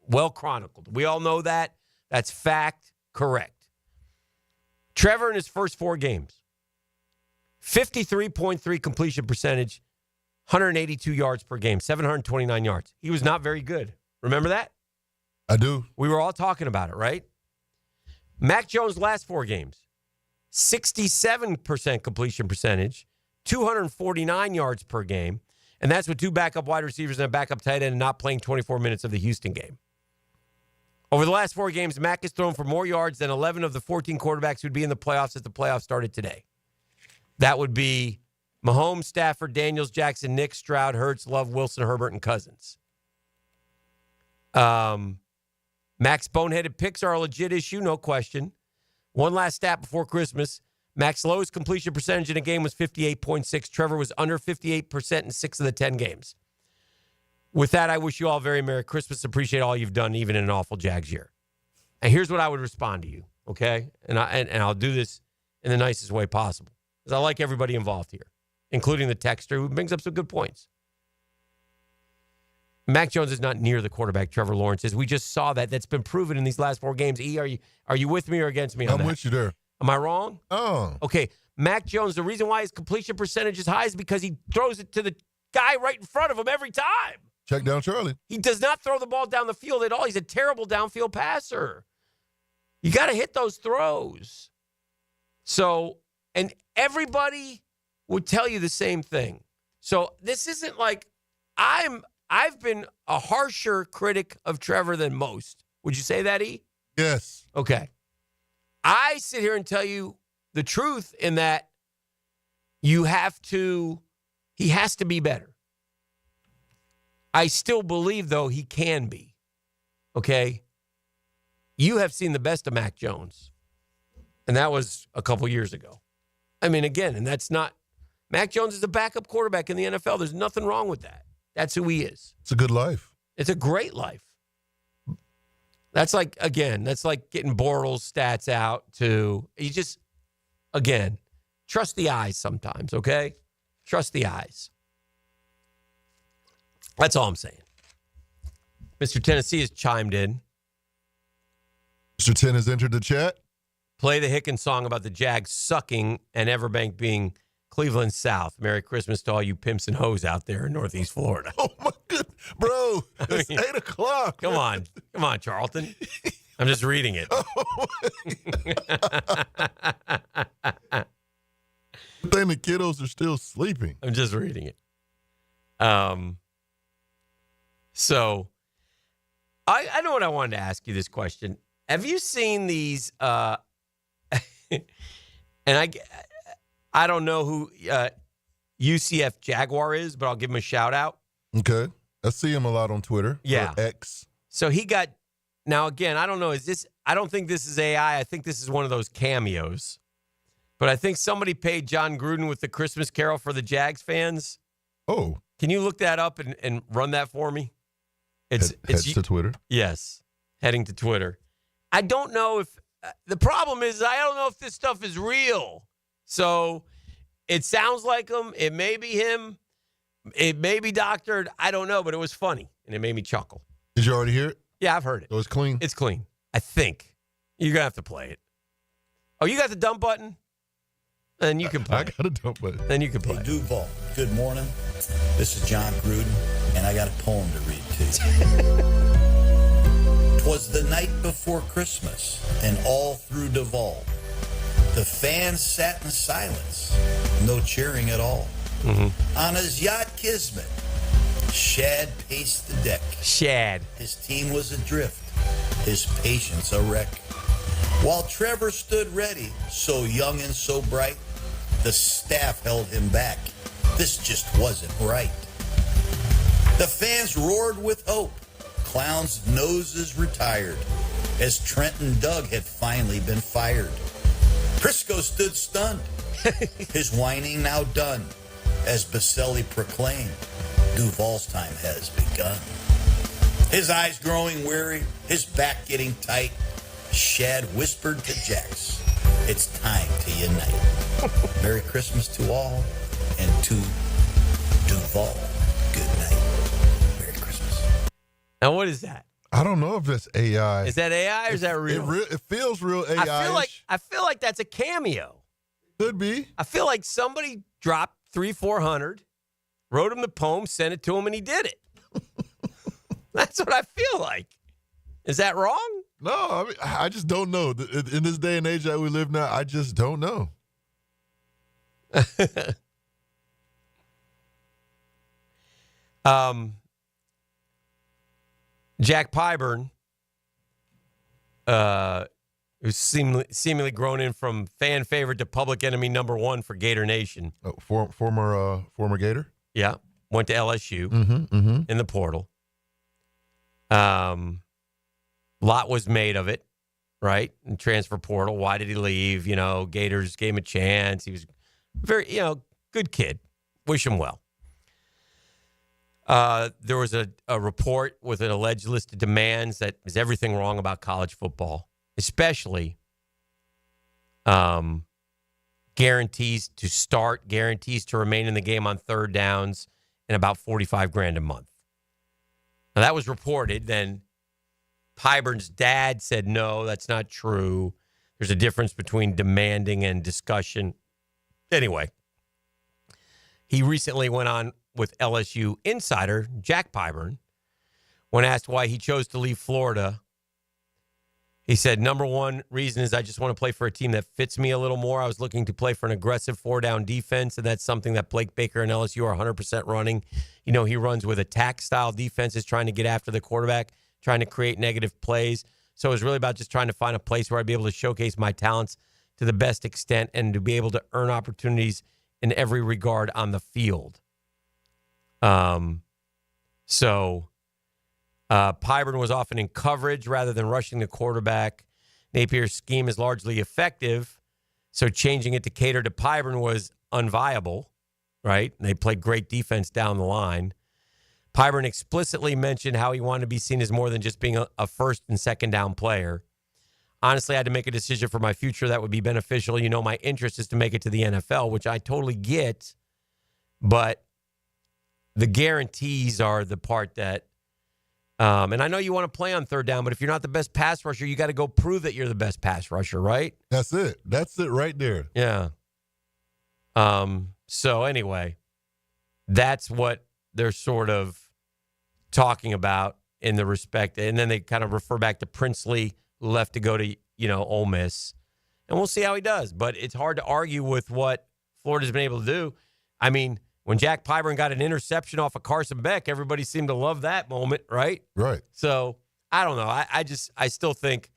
Well chronicled. We all know that. That's fact. Correct. Trevor in his first 4 games, 53.3 completion percentage, 182 yards per game, 729 yards. He was not very good. Remember that? I do. We were all talking about it, right? Mac Jones' last 4 games, 67% completion percentage, 249 yards per game, and that's with 2 backup wide receivers and a backup tight end and not playing 24 minutes of the Houston game. Over the last 4 games, Mac has thrown for more yards than 11 of the 14 quarterbacks who'd be in the playoffs if the playoffs started today. That would be Mahomes, Stafford, Daniels, Jackson, Nick, Stroud, Hurts, Love, Wilson, Herbert, and Cousins. Mac's boneheaded picks are a legit issue, no question. One last stat before Christmas. Mac's lowest completion percentage in a game was 58.6. Trevor was under 58% in 6 of the 10 games. With that, I wish you all a very Merry Christmas. Appreciate all you've done, even in an awful Jags year. And here's what I would respond to you, okay? And I'll do this in the nicest way possible, because I like everybody involved here, including the texter who brings up some good points. Mac Jones is not near the quarterback Trevor Lawrence is. We just saw that. That's been proven in these last 4 games. E, are you with me or against me on that? I'm with you there. Am I wrong? Oh. Okay. Mac Jones, the reason why his completion percentage is high is because he throws it to the guy right in front of him every time. Check down Charlie. He does not throw the ball down the field at all. He's a terrible downfield passer. You got to hit those throws. So, and everybody would tell you the same thing. So this isn't like I've been a harsher critic of Trevor than most. Would you say that, E? Yes. Okay. I sit here and tell you the truth in that he has to be better. I still believe, though, he can be. okay, you have seen the best of Mac Jones. And that was a couple years ago. I mean, again, and that's not, Mac Jones is a backup quarterback in the NFL. There's nothing wrong with that. That's who he is. It's a good life. It's a great life. That's like, again, that's like getting Bortles stats out to, you just, again, trust the eyes sometimes, okay? Trust the eyes. That's all I'm saying. Mr. Tennessee has chimed in. Mr. 10 has entered the chat. Play the Hicken song about the Jags sucking and Everbank being Cleveland South. Merry Christmas to all you pimps and hoes out there in Northeast Florida. Oh, my goodness. Bro, it's 8 o'clock. Come on, Charlton. I'm just reading it. Then the kiddos are still sleeping. I'm just reading it. So, I know what I wanted to ask you this question. Have you seen these, and I don't know who UCF Jaguar is, but I'll give him a shout out. Okay. I see him a lot on Twitter. Yeah. Or X. So he got, now again, I don't know, I don't think this is AI. I think this is one of those cameos. But I think somebody paid John Gruden with the Christmas Carol for the Jags fans. Oh. Can you look that up and run that for me? It's to Twitter? Yes. Heading to Twitter. I don't know if, the problem is I don't know if this stuff is real. So it sounds like him. It may be him. It may be doctored. I don't know, but it was funny, and it made me chuckle. Did you already hear it? Yeah, I've heard it. It was clean? It's clean. I think. You're going to have to play it. Oh, you got the dump button? Then you can play. I got a dump button. Then you can play. Hey, Duval, good morning. This is John Gruden, and I got a poem to read to you. 'Twas the night before Christmas, and all through Duval, the fans sat in silence, no cheering at all. Mm-hmm. On his yacht Kismet, Shad paced the deck. Shad. His team was adrift, his patience a wreck. While Trevor stood ready, so young and so bright, the staff held him back. This just wasn't right. The fans roared with hope. Clowns' noses retired as Trent and Doug had finally been fired. Prisco stood stunned, his whining now done, as Baselli proclaimed, Duval's time has begun. His eyes growing weary, his back getting tight, Shad whispered to Jax, it's time to unite. Merry Christmas to all, and to Duval, good night. Merry Christmas. Now, what is that? I don't know if that's AI. Is that AI or is that real? It feels real AI. I feel like that's a cameo. Could be. I feel like somebody dropped 300-400, wrote him the poem, sent it to him, and he did it. That's what I feel like. Is that wrong? No, I mean, I just don't know. In this day and age that we live now, I just don't know. Jack Pyburn, who's seemingly grown in from fan favorite to public enemy number one for Gator Nation. Oh, former Gator? Yeah. Went to LSU in the portal. Lot was made of it, right? In transfer portal. Why did he leave? You know, Gators gave him a chance. He was very, good kid. Wish him well. There was a report with an alleged list of demands that is everything wrong about college football, especially guarantees to start, guarantees to remain in the game on third downs, and about $45,000 a month. Now, that was reported. Then Pyburn's dad said, no, that's not true. There's a difference between demanding and discussion. Anyway, he recently went on with LSU insider Jack Pyburn. When asked why he chose to leave Florida, he said, number one reason is I just want to play for a team that fits me a little more. I was looking to play for an aggressive four-down defense, and that's something that Blake Baker and LSU are 100% running. You know, he runs with attack-style defenses, trying to get after the quarterback, trying to create negative plays. So it was really about just trying to find a place where I'd be able to showcase my talents to the best extent and to be able to earn opportunities in every regard on the field. So Pyburn was often in coverage rather than rushing the quarterback. Napier's scheme is largely effective, so changing it to cater to Pyburn was unviable, right? They played great defense down the line. Pyburn explicitly mentioned how he wanted to be seen as more than just being a first and second down player. Honestly, I had to make a decision for my future that would be beneficial. You know, my interest is to make it to the NFL, which I totally get, but the guarantees are the part that, and I know you want to play on third down, but if you're not the best pass rusher, you got to go prove that you're the best pass rusher, right? That's it. That's it right there. Yeah. So anyway, that's what they're sort of talking about in the respect. And then they kind of refer back to Princely, who left to go to, Ole Miss. And we'll see how he does. But it's hard to argue with what Florida's been able to do. I mean, when Jack Pyburn got an interception off of Carson Beck, everybody seemed to love that moment, right? Right. So, I don't know. I still think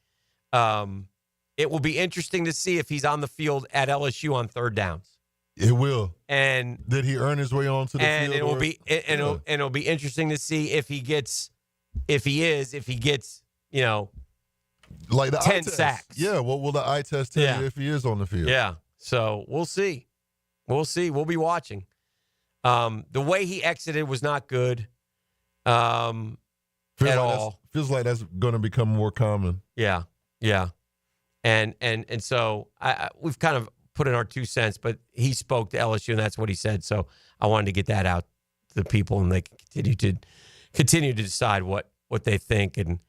it will be interesting to see if he's on the field at LSU on third downs. It will. And did he earn his way onto the field? And it'll be interesting to see if he gets, like the 10 eye test. sacks. Yeah, what will the eye test tell you if he is on the field? Yeah. So we'll see. We'll be watching. The way he exited was not good at all. Feels like that's going to become more common. Yeah. And so we've kind of put in our 2 cents, but he spoke to LSU, and that's what he said. So I wanted to get that out to the people, and they can continue to decide what they think and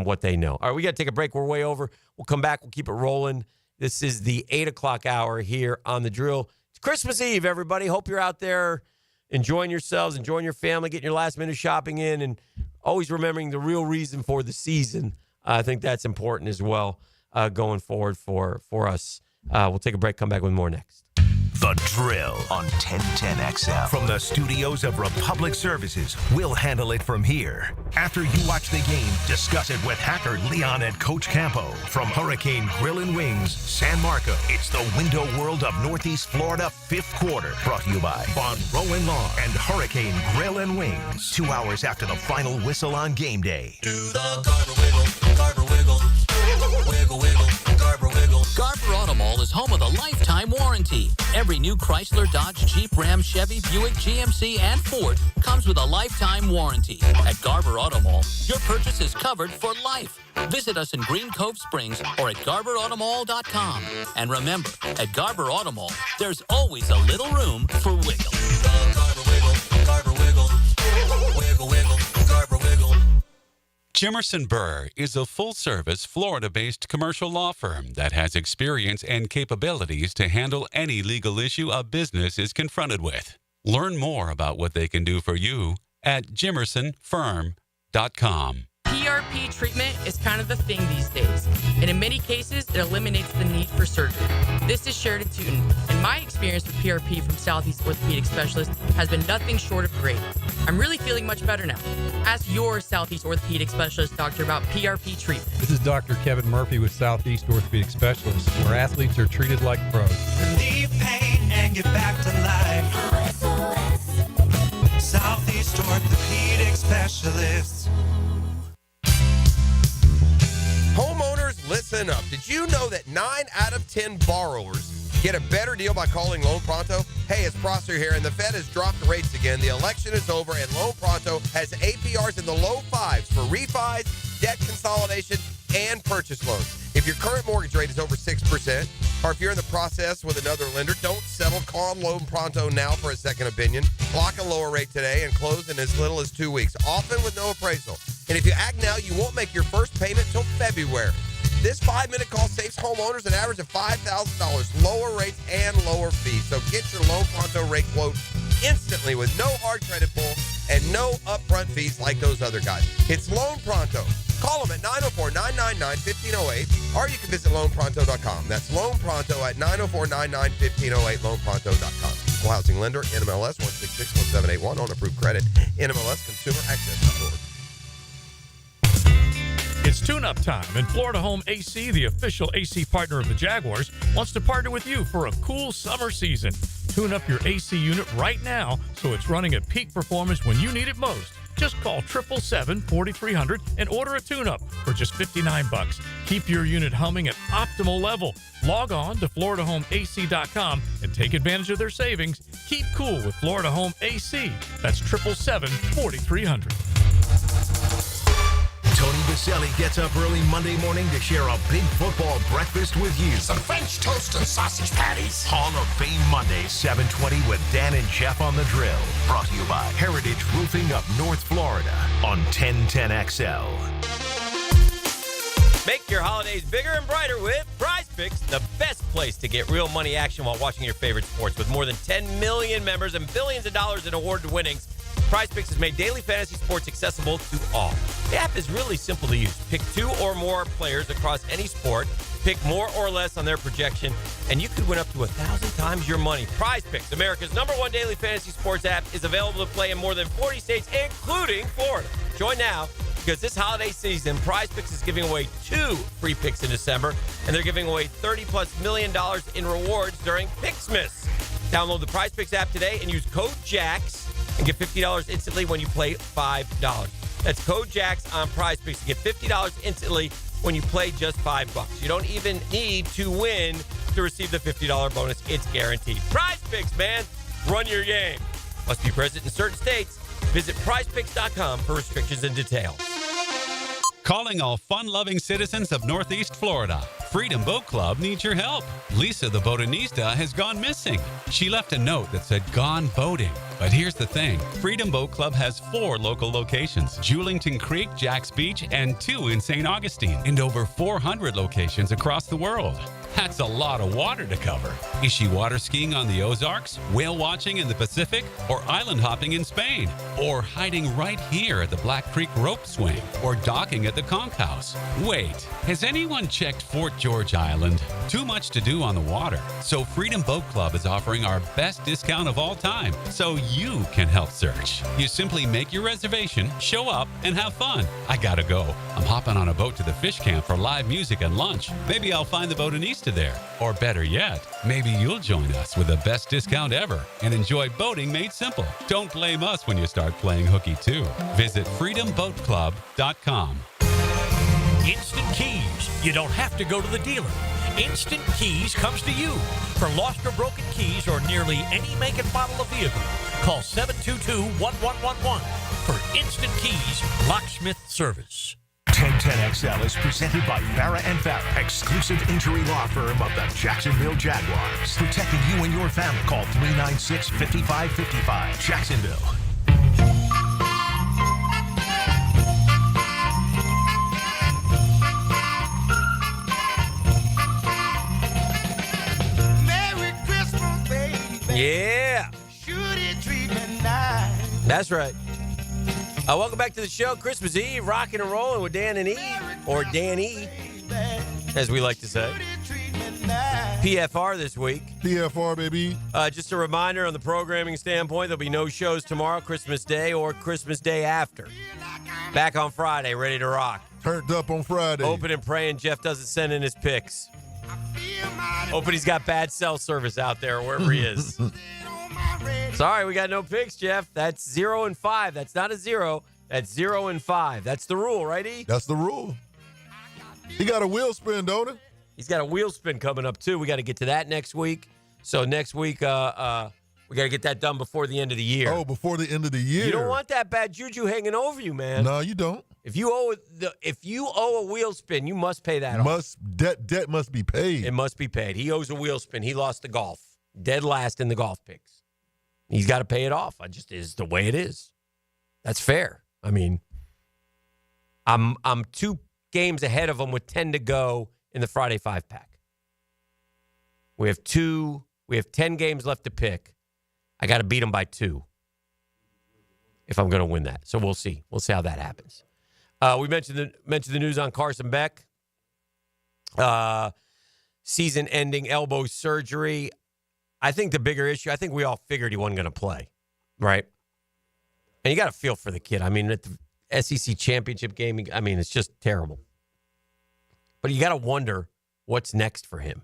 what they know. All right, we got to take a break. We're way over. We'll come back. We'll keep it rolling. This is the 8 o'clock hour here on The Drill. It's Christmas Eve, everybody. Hope you're out there enjoying yourselves, enjoying your family, getting your last-minute shopping in, and always remembering the real reason for the season. I think that's important as well going forward for us. We'll take a break, come back with more next. The Drill on 1010XL. From the studios of Republic Services, we'll handle it from here. After you watch the game, discuss it with Hacker Leon and Coach Campo. From Hurricane Grill and Wings, San Marco, it's the window world of Northeast Florida 5th quarter. Brought to you by Von Rowan Law and Hurricane Grill and Wings. 2 hours after the final whistle on game day. Do the Garber wiggle, wiggle, wiggle, Garber wiggle. Garber Auto Mall is home of the lifetime warranty. Every new Chrysler, Dodge, Jeep, Ram, Chevy, Buick, GMC, and Ford comes with a lifetime warranty. At Garber Auto Mall, your purchase is covered for life. Visit us in Green Cove Springs or at GarberAutomall.com. And remember, at Garber Auto Mall, there's always a little room for wiggle. Garber wiggle, Garber wiggle, wiggle, wiggle, Garber wiggle. Jimerson Burr is a full-service, Florida-based commercial law firm that has experience and capabilities to handle any legal issue a business is confronted with. Learn more about what they can do for you at jimersonfirm.com. PRP treatment is kind of the thing these days, and in many cases, it eliminates the need for surgery. This is Sheridan Tootin, and my experience with PRP from Southeast Orthopedic Specialist has been nothing short of great. I'm really feeling much better now. Ask your Southeast Orthopedic Specialist doctor about PRP treatment. This is Dr. Kevin Murphy with Southeast Orthopedic Specialists, where athletes are treated like pros. Relieve pain and get back to life. Southeast Orthopedic Specialists. Homeowners, listen up. Did you know that 9 out of 10 borrowers get a better deal by calling Loan Pronto? Hey, it's Prosser here, and the Fed has dropped the rates again. The election is over, and Loan Pronto has APRs in the low 5s for refis, debt consolidation, and purchase loans. If your current mortgage rate is over 6%, or if you're in the process with another lender, don't settle. Call Loan Pronto now for a second opinion. Lock a lower rate today and close in as little as 2 weeks, often with no appraisal. And if you act now, you won't make your first payment till February. This 5-minute call saves homeowners an average of $5,000, lower rates and lower fees. So get your Loan Pronto rate quote instantly with no hard credit pull and no upfront fees like those other guys. It's Loan Pronto. Call them at 904-999-1508, or you can visit loanpronto.com. That's Loan Pronto at 904-999-1508, loanpronto.com. Equal housing lender, NMLS 1661781, on approved credit, NMLSconsumeraccess.org. It's tune-up time, and Florida Home AC, the official AC partner of the Jaguars, wants to partner with you for a cool summer season. Tune up your AC unit right now so it's running at peak performance when you need it most. Just call 777-4300 and order a tune-up for just $59. Keep your unit humming at optimal level. Log on to FloridaHomeAC.com and take advantage of their savings. Keep cool with Florida Home AC. That's 777-4300. Tony Baselli gets up early Monday morning to share a big football breakfast with you. Some French toast and sausage patties. Hall of Fame Mondays, 7:20 with Dan and Jeff on the Drill. Brought to you by Heritage Roofing of North Florida on 1010XL. Make your holidays bigger and brighter with Prize Picks, the best place to get real money action while watching your favorite sports. With more than 10 million members and billions of dollars in award winnings, Prize Picks has made daily fantasy sports accessible to all. The app is really simple to use. Pick 2 or more players across any sport, pick more or less on their projection, and you could win up to 1,000 times your money. Prize Picks, America's #1 daily fantasy sports app, is available to play in more than 40 states, including Florida. Join now, because this holiday season, Prize Picks is giving away 2 free picks in December, and they're giving away $30+ million in rewards during Picksmas. Download the Prize Picks app today and use code JAX and get $50 instantly when you play $5. That's code JAX on Prize Picks to get $50 instantly when you play just $5. You don't even need to win to receive the $50 bonus. It's guaranteed. Prize Picks, man. Run your game. Must be present in certain states. Visit prizepicks.com for restrictions and details. Calling all fun-loving citizens of Northeast Florida. Freedom Boat Club needs your help. Lisa the Botanista has gone missing. She left a note that said gone boating. But here's the thing. Freedom Boat Club has 4 local locations: Julington Creek, Jack's Beach, and 2 in St. Augustine, and over 400 locations across the world. That's a lot of water to cover. Is she water skiing on the Ozarks, whale watching in the Pacific, or island hopping in Spain? Or hiding right here at the Black Creek Rope Swing, or docking at the Conch House? Wait, has anyone checked Fort George Island? Too much to do on the water. So Freedom Boat Club is offering our best discount of all time, so you can help search. You simply make your reservation, show up, and have fun. I gotta go. I'm hopping on a boat to the fish camp for live music and lunch. Maybe I'll find the Botanista there. Or better yet, maybe you'll join us with the best discount ever and enjoy boating made simple. Don't blame us when you start playing hooky too. Visit freedomboatclub.com. Instant Keys. You don't have to go to the dealer. Instant Keys comes to you. For lost or broken keys or nearly any make and model of vehicle, call 722-1111 for Instant Keys locksmith service. 1010XL is presented by Farrah & Farrah, exclusive injury law firm of the Jacksonville Jaguars. Protecting you and your family. Call 396-5555. Jacksonville. Yeah. That's right. Welcome back to the show. Christmas Eve, rocking and rolling with Dan and E, or Dan E, as we like to say. PFR this week. PFR, baby. Just a reminder on the programming standpoint, there'll be no shows tomorrow, Christmas Day or Christmas Day after. Back on Friday, ready to rock. Turned up on Friday. Hoping and praying Jeff doesn't send in his picks. Hoping he's got bad cell service out there wherever he is. Sorry, we got no picks, Jeff. That's 0 and 5. That's not a 0. That's 0 and 5. That's the rule, right, E? That's the rule. He got a wheel spin, don't he? He's got a wheel spin coming up, too. We got to get to that next week. So next week, we got to get that done before the end of the year. Oh, before the end of the year. You don't want that bad juju hanging over you, man. No, you don't. If you owe a wheel spin, you must pay that off. Debt must be paid. It must be paid. He owes a wheel spin. He lost the golf. Dead last in the golf picks. He's got to pay it off. Is the way it is. That's fair. I mean, I'm 2 games ahead of him with 10 to go in the Friday 5-pack. We have 10 games left to pick. I got to beat him by 2 if I'm going to win that. So we'll see. We'll see how that happens. We mentioned the news on Carson Beck. Season-ending elbow surgery. I think the bigger issue, I think we all figured he wasn't going to play, right? And you got to feel for the kid. I mean, at the SEC championship game, I mean, it's just terrible. But you got to wonder what's next for him.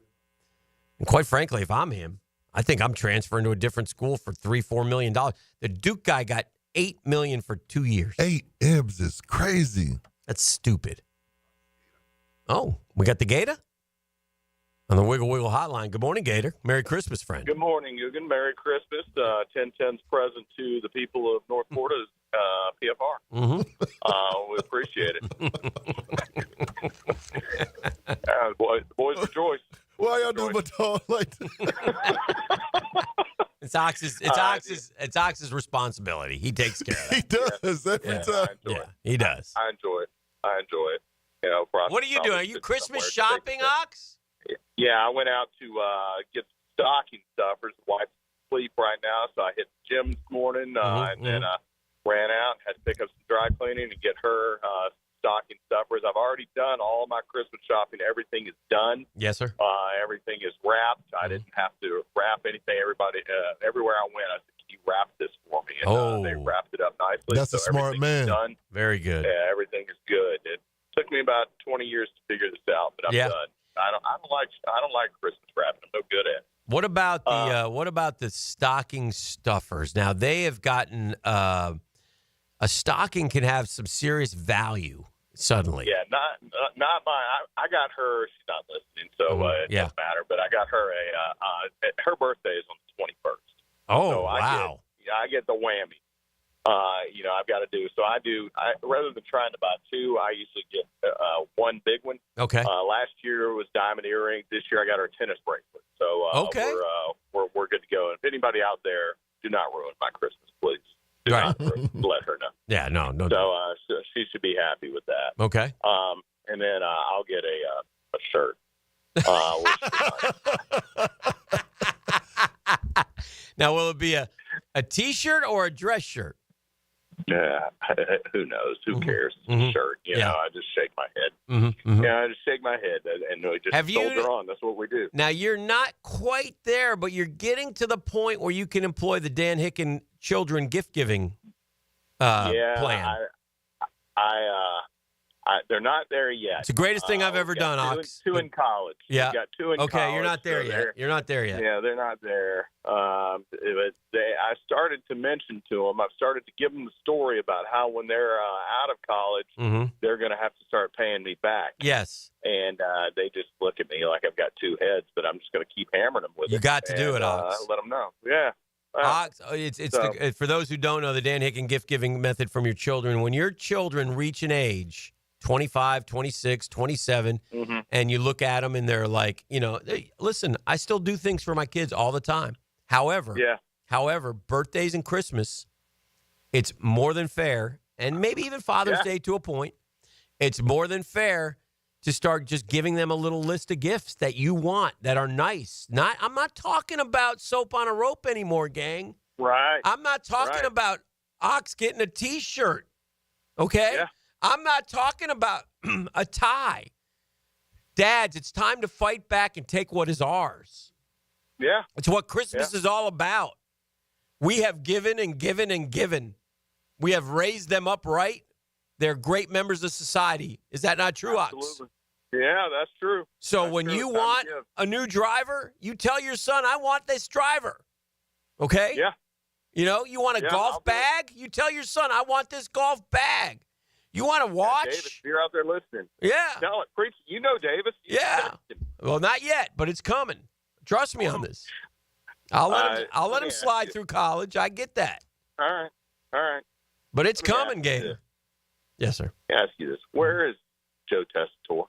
And quite frankly, if I'm him, I think I'm transferring to a different school for $3-4 million. The Duke guy got $8 million for 2 years. 8 M's is crazy. That's stupid. Oh, we got the Gator on the Wiggle Wiggle hotline. Good morning, Gator. Merry Christmas, friend. Good morning, Guggen. Merry Christmas. 1010's present to the people of North Florida's PFR. Mm-hmm. We appreciate it. The boys rejoice. Why y'all doing my dog like that? It's Ox's responsibility. He takes care of that. He does every time. He does. I enjoy it. You know, what are you doing? Are you Christmas shopping, Ox? Yeah, I went out to get some stocking stuffers. The wife's asleep right now, so I hit the gym this morning and then ran out and had to pick up some dry cleaning and get her stocking stuffers. I've already done all my Christmas shopping. Everything is done. Yes, sir. Everything is wrapped. I didn't have to wrap anything. Everybody, everywhere I went, I said, "Can you wrap this for me?" And they wrapped it up nicely. That's a smart man. Done. Very good. Yeah, everything is good. It took me about 20 years to figure this out, but I'm done. I don't like Christmas wrapping. I'm no good at it. What about the stocking stuffers? Now they have gotten a stocking can have some serious value suddenly. Yeah, not mine. I got her. She's not listening, so it doesn't matter. But I got her her birthday is on the 21st. Oh, so wow! I get the whammy. I've got to do. So I rather than trying to buy two, I usually get one big one. Okay. Last year was diamond earrings. This year I got her a tennis bracelet. So we're good to go. And if anybody out there, do not ruin my Christmas, please. Do not let her know. Yeah, no. So she should be happy with that. Okay. And then I'll get a shirt. Now, will it be a T-shirt or a dress shirt? Yeah, who knows? Who cares? Shirt. You know, I just shake my head. Yeah, I just shake my head and we just soldier on. That's what we do. Now, you're not quite there, but you're getting to the point where you can employ the Dan Hicken children gift-giving plan. They're not there yet. It's the greatest thing I've ever done, Ox. Two in college. Yeah. We got two in college. Okay, you're not there yet. You're not there yet. Yeah, they're not there. I started to mention to them, I've started to give them the story about how when they're out of college, they're going to have to start paying me back. Yes. And they just look at me like I've got two heads, but I'm just going to keep hammering them with it. You got to do it, Ox. Let them know. Yeah. Ox, for those who don't know the Dan Hicken gift-giving method from your children, when your children reach an age, 25, 26, 27, and you look at them and they're like, listen, I still do things for my kids all the time. However, birthdays and Christmas, it's more than fair, and maybe even Father's Day to a point, it's more than fair to start just giving them a little list of gifts that you want that are nice. I'm not talking about soap on a rope anymore, gang. Right. I'm not talking about Ox getting a T-shirt, okay? Yeah. I'm not talking about a tie. Dads, it's time to fight back and take what is ours. Yeah. It's what Christmas is all about. We have given and given and given. We have raised them up right. They're great members of society. Is that not true, Absolutely. Ox? Yeah, that's true. So when you want a new driver, you tell your son, I want this driver. Okay? Yeah. You want a golf bag? You tell your son, I want this golf bag. You want to watch? Davis, you're out there listening. Yeah. Tell it. Preach. You know Davis. Yeah. Well, not yet, but it's coming. Trust me on this. I'll let him slide through college. I get that. All right. But it's coming, Gator. Yes, sir. Let me ask you this. Where is Joe Tessitore?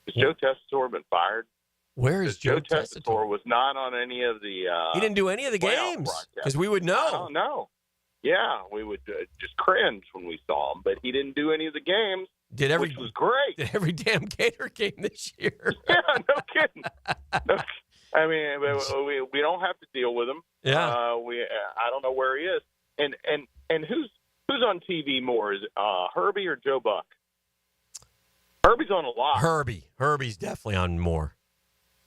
Has Joe Tessitore been fired? Where is Joe Tessitore? Was not on any of the he didn't do any of the games because we would know. I don't know. Yeah, we would just cringe when we saw him, but he didn't do any of the games, which was great. Did every damn Gator game this year? Yeah, no kidding. I mean, we don't have to deal with him. Yeah. I don't know where he is. And who's on TV more? Is it Herbie or Joe Buck? Herbie's on a lot. Herbie's definitely on more.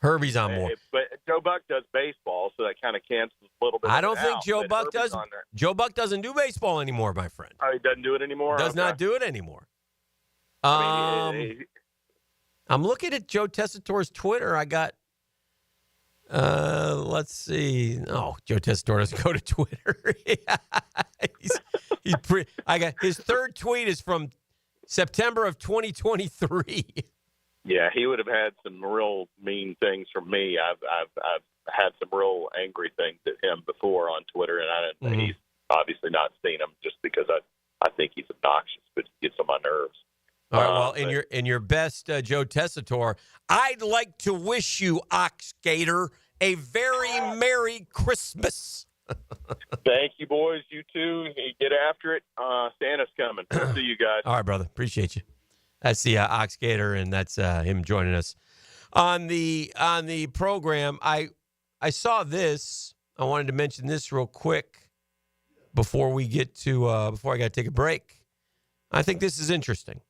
Herbie's on more. But Joe Buck does baseball, so that kind of cancels a little bit. I don't think out, Joe Buck Herbie's does. Joe Buck doesn't do baseball anymore, my friend. Oh, he doesn't do it anymore? Does not do it anymore. I'm looking at Joe Tessitore's Twitter. I got, let's see. Oh, Joe Tessitore doesn't go to Twitter. I got his third tweet is from September of 2023. Yeah, he would have had some real mean things from me. I've had some real angry things at him before on Twitter, and I didn't. He's obviously not seen them just because I think he's obnoxious, but he gets on my nerves. All right, well, in your best Joe Tessitore, I'd like to wish you, Gator, a very Merry Christmas. Thank you, boys. You too. Get after it. Santa's coming. We'll see you guys. All right, brother. Appreciate you. That's the Gator, and that's him joining us on the program. I saw this. I wanted to mention this real quick before we get to before I got to take a break. I think this is interesting.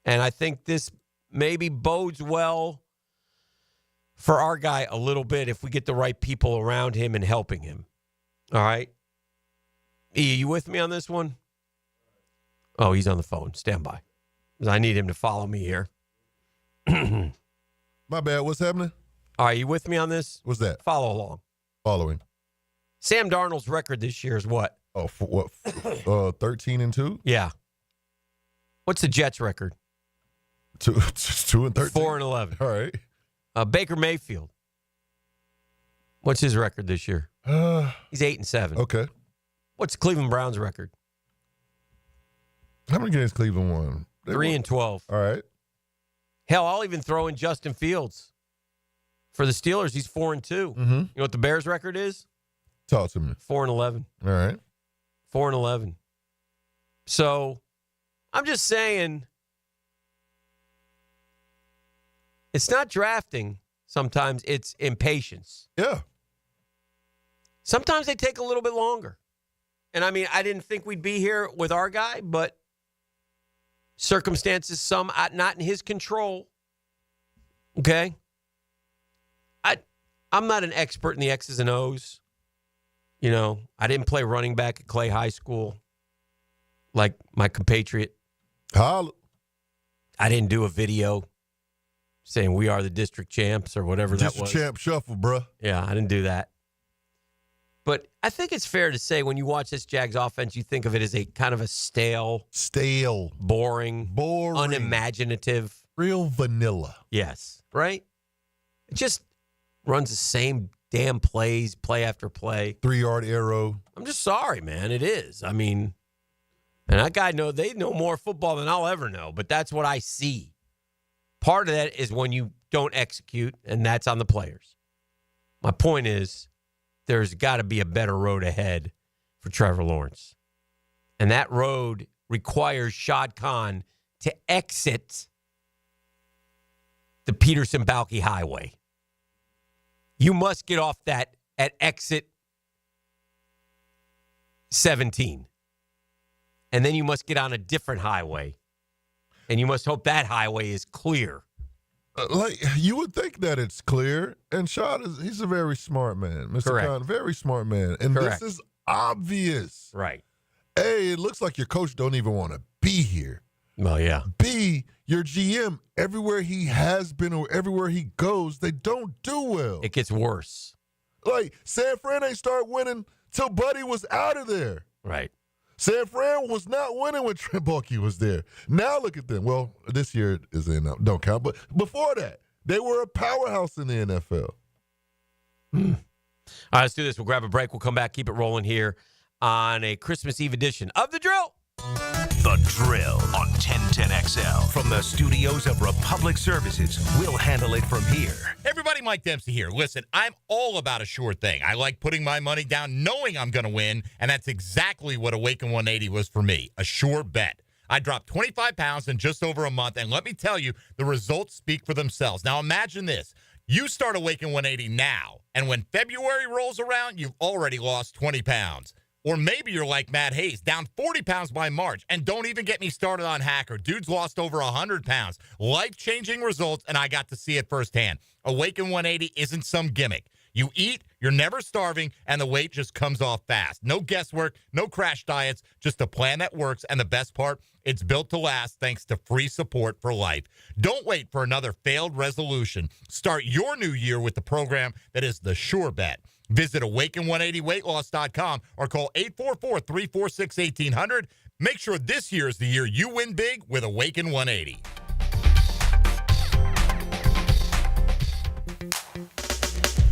And I think this maybe bodes well for our guy a little bit if we get the right people around him and helping him. All right? E, you with me on this one? Oh, he's on the phone. Stand by. I need him to follow me here. My bad. What's happening? All right, you with me on this? What's that? Follow along. Following. Sam Darnold's record this year is what? Oh, for what? 13-2? Yeah. What's the Jets' record? 2-13. 4-11. All right. Baker Mayfield. What's his record this year? He's 8-7. Okay. What's Cleveland Browns' record? How many games Cleveland won? 3-12. All right. Hell, I'll even throw in Justin Fields. For the Steelers, he's 4-2. Mm-hmm. You know what the Bears' record is? Talk to me. 4-11. All right. 4-11. So, I'm just saying, it's not drafting. Sometimes it's impatience. Yeah. Sometimes they take a little bit longer. And I mean, I didn't think we'd be here with our guy, but circumstances, some not in his control. Okay? I'm not an expert in the X's and O's. You know, I didn't play running back at Clay High School like my compatriot. Holla. I didn't do a video saying we are the district champs or whatever that was. District champ shuffle, bruh. Yeah, I didn't do that. But I think it's fair to say when you watch this Jags offense, you think of it as a kind of a stale, boring, unimaginative. Real vanilla. Yes, right? It just runs the same damn plays, play after play. 3-yard arrow. I'm just sorry, man. It is. I mean, and that guy they know more football than I'll ever know, but that's what I see. Part of that is when you don't execute, and that's on the players. My point is, there's got to be a better road ahead for Trevor Lawrence. And that road requires Shad Khan to exit the Peterson-Balke Highway. You must get off that at exit 17. And then you must get on a different highway. And you must hope that highway is clear. Like, you would think that it's clear. And Shad he's a very smart man. Mr. Correct. Khan, very smart man. And Correct. this is obvious. Right. A, it looks like your coach don't even want to be here. Well, yeah. B, your GM, everywhere he has been or everywhere he goes, they don't do well. It gets worse. Like, San Fran ain't start winning till Buddy was out of there. Right. San Fran was not winning when Trent Baalke was there. Now look at them. Well, this year is in don't count. But before that, they were a powerhouse in the NFL. All right, let's do this. We'll grab a break. We'll come back, keep it rolling here on a Christmas Eve edition of The Drill. The Drill on 1010XL. From the studios of Republic Services, we'll handle it from here. Everybody, Mike Dempsey here. Listen, I'm all about a sure thing. I like putting my money down knowing I'm going to win, and that's exactly what Awaken 180 was for me, a sure bet. I dropped 25 pounds in just over a month, and let me tell you, the results speak for themselves. Now imagine this. You start Awaken 180 now, and when February rolls around, you've already lost 20 pounds. Or maybe you're like Matt Hayes, down 40 pounds by March. And don't even get me started on Hacker. Dude's lost over 100 pounds. Life-changing results, and I got to see it firsthand. Awaken 180 isn't some gimmick. You eat, you're never starving, and the weight just comes off fast. No guesswork, no crash diets, just a plan that works. And the best part, it's built to last thanks to free support for life. Don't wait for another failed resolution. Start your new year with the program that is the sure bet. Visit awaken180weightloss.com or call 844-346-1800. Make sure this year is the year you win big with Awaken 180.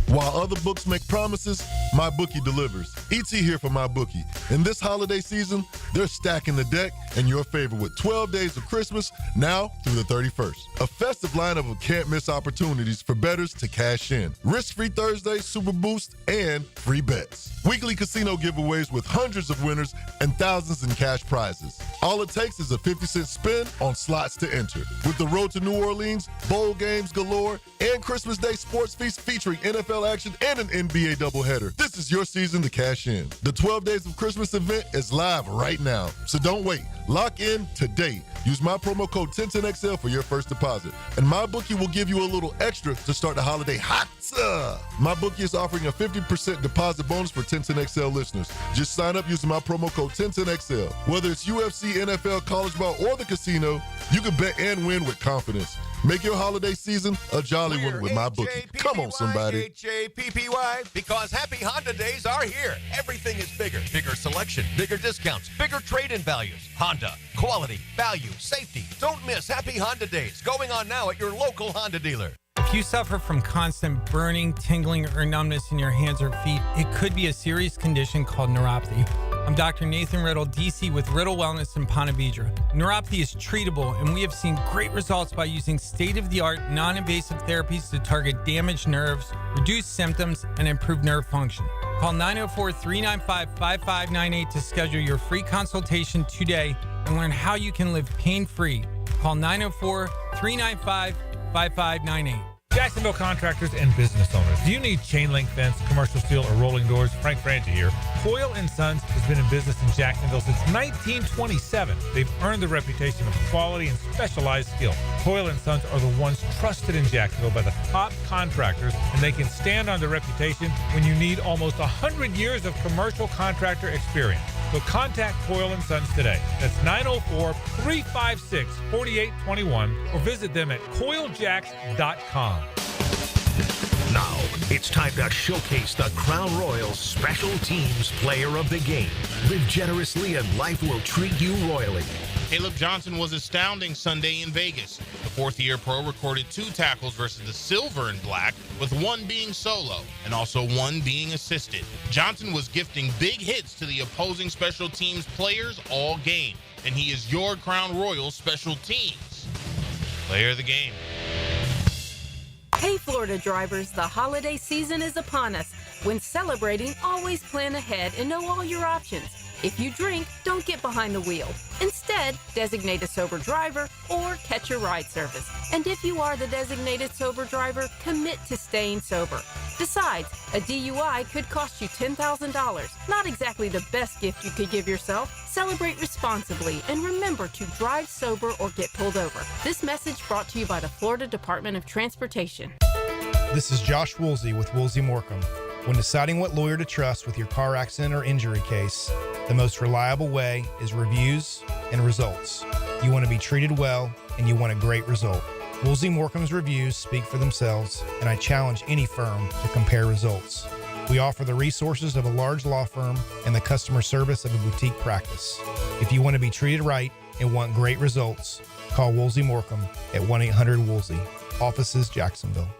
While other books make promises, MyBookie delivers. E.T. here for MyBookie. In this holiday season, they're stacking the deck in your favor with 12 days of Christmas now through the 31st. A festive lineup of can't-miss opportunities for bettors to cash in. Risk-free Thursday, Super Boost, and free bets. Weekly casino giveaways with hundreds of winners and thousands in cash prizes. All it takes is a 50-cent spin on slots to enter. With the road to New Orleans, bowl games galore, and Christmas Day sports feast featuring NFL action and an NBA doubleheader. This is your season to cash in. The 12 Days of Christmas event is live right now, so don't wait. Lock in today. Use my promo code 1010XL for your first deposit. And MyBookie will give you a little extra to start the holiday hot. MyBookie is offering a 50% deposit bonus for 1010XL listeners. Just sign up using my promo code 1010XL. Whether it's UFC, NFL, college ball, or the casino, you can bet and win with confidence. Make your holiday season a jolly one with MyBookie. Come on, somebody. H-A-P-P-Y, because happy Honda days are here. Everything is bigger. Bigger selection, bigger discounts, bigger trade-in values. Honda, quality, value, safety. Don't miss happy Honda days going on now at your local Honda dealer. If you suffer from constant burning, tingling, or numbness in your hands or feet, it could be a serious condition called neuropathy. I'm Dr. Nathan Riddle, DC with Riddle Wellness in Ponte Vedra. Neuropathy is treatable, and we have seen great results by using state-of-the-art, non-invasive therapies to target damaged nerves, reduce symptoms, and improve nerve function. Call 904-395-5598 to schedule your free consultation today and learn how you can live pain-free. Call 904-395-5598. Jacksonville contractors and business owners. Do you need chain link fence, commercial steel, or rolling doors? Frank Franchi here. Coyle & Sons has been in business in Jacksonville since 1927. They've earned the reputation of quality and specialized skill. Coyle & Sons are the ones trusted in Jacksonville by the top contractors, and they can stand on their reputation when you need almost 100 years of commercial contractor experience. So contact Coyle & Sons today. That's 904-356-4821 or visit them at coiljacks.com. Now, it's time to showcase the Crown Royal Special Teams Player of the Game. Live generously and life will treat you royally. Caleb Johnson was astounding Sunday in Vegas. The fourth-year pro recorded 2 tackles versus the Silver and Black, with one being solo and also one being assisted. Johnson was gifting big hits to the opposing special teams players all game, and he is your Crown Royal Special Teams Player of the Game. Hey, Florida drivers, the holiday season is upon us. When celebrating, always plan ahead and know all your options. If you drink, don't get behind the wheel. Instead, designate a sober driver or catch a ride service. And if you are the designated sober driver, commit to staying sober. Besides, a DUI could cost you $10,000. Not exactly the best gift you could give yourself. Celebrate responsibly and remember to drive sober or get pulled over. This message brought to you by the Florida Department of Transportation. This is Josh Woolsey with Woolsey Morecambe. When deciding what lawyer to trust with your car accident or injury case, the most reliable way is reviews and results. You want to be treated well, and you want a great result. Woolsey Morecambe's reviews speak for themselves, and I challenge any firm to compare results. We offer the resources of a large law firm and the customer service of a boutique practice. If you want to be treated right and want great results, call Woolsey Morecambe at 1-800-WOOLSEY. Offices, Jacksonville.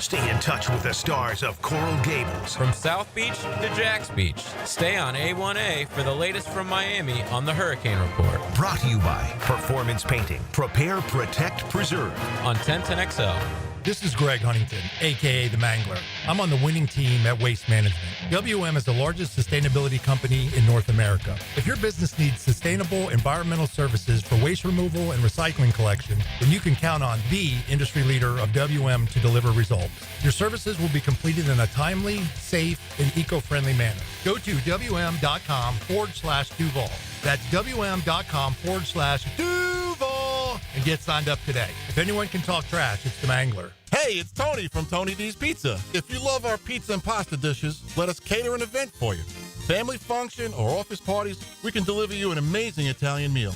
Stay in touch with the stars of Coral Gables. From South Beach to Jax Beach. Stay on A1A for the latest from Miami on the Hurricane Report. Brought to you by Performance Painting. Prepare, protect, preserve. On 1010XL. This is Greg Huntington, a.k.a. The Mangler. I'm on the winning team at Waste Management. WM is the largest sustainability company in North America. If your business needs sustainable environmental services for waste removal and recycling collection, then you can count on the industry leader of WM to deliver results. Your services will be completed in a timely, safe, and eco-friendly manner. Go to WM.com/Duval. That's WM.com/Duval and get signed up today. If anyone can talk trash, it's the Mangler. Hey, it's Tony from Tony D's Pizza. If you love our pizza and pasta dishes, let us cater an event for you. Family function or office parties, we can deliver you an amazing Italian meal.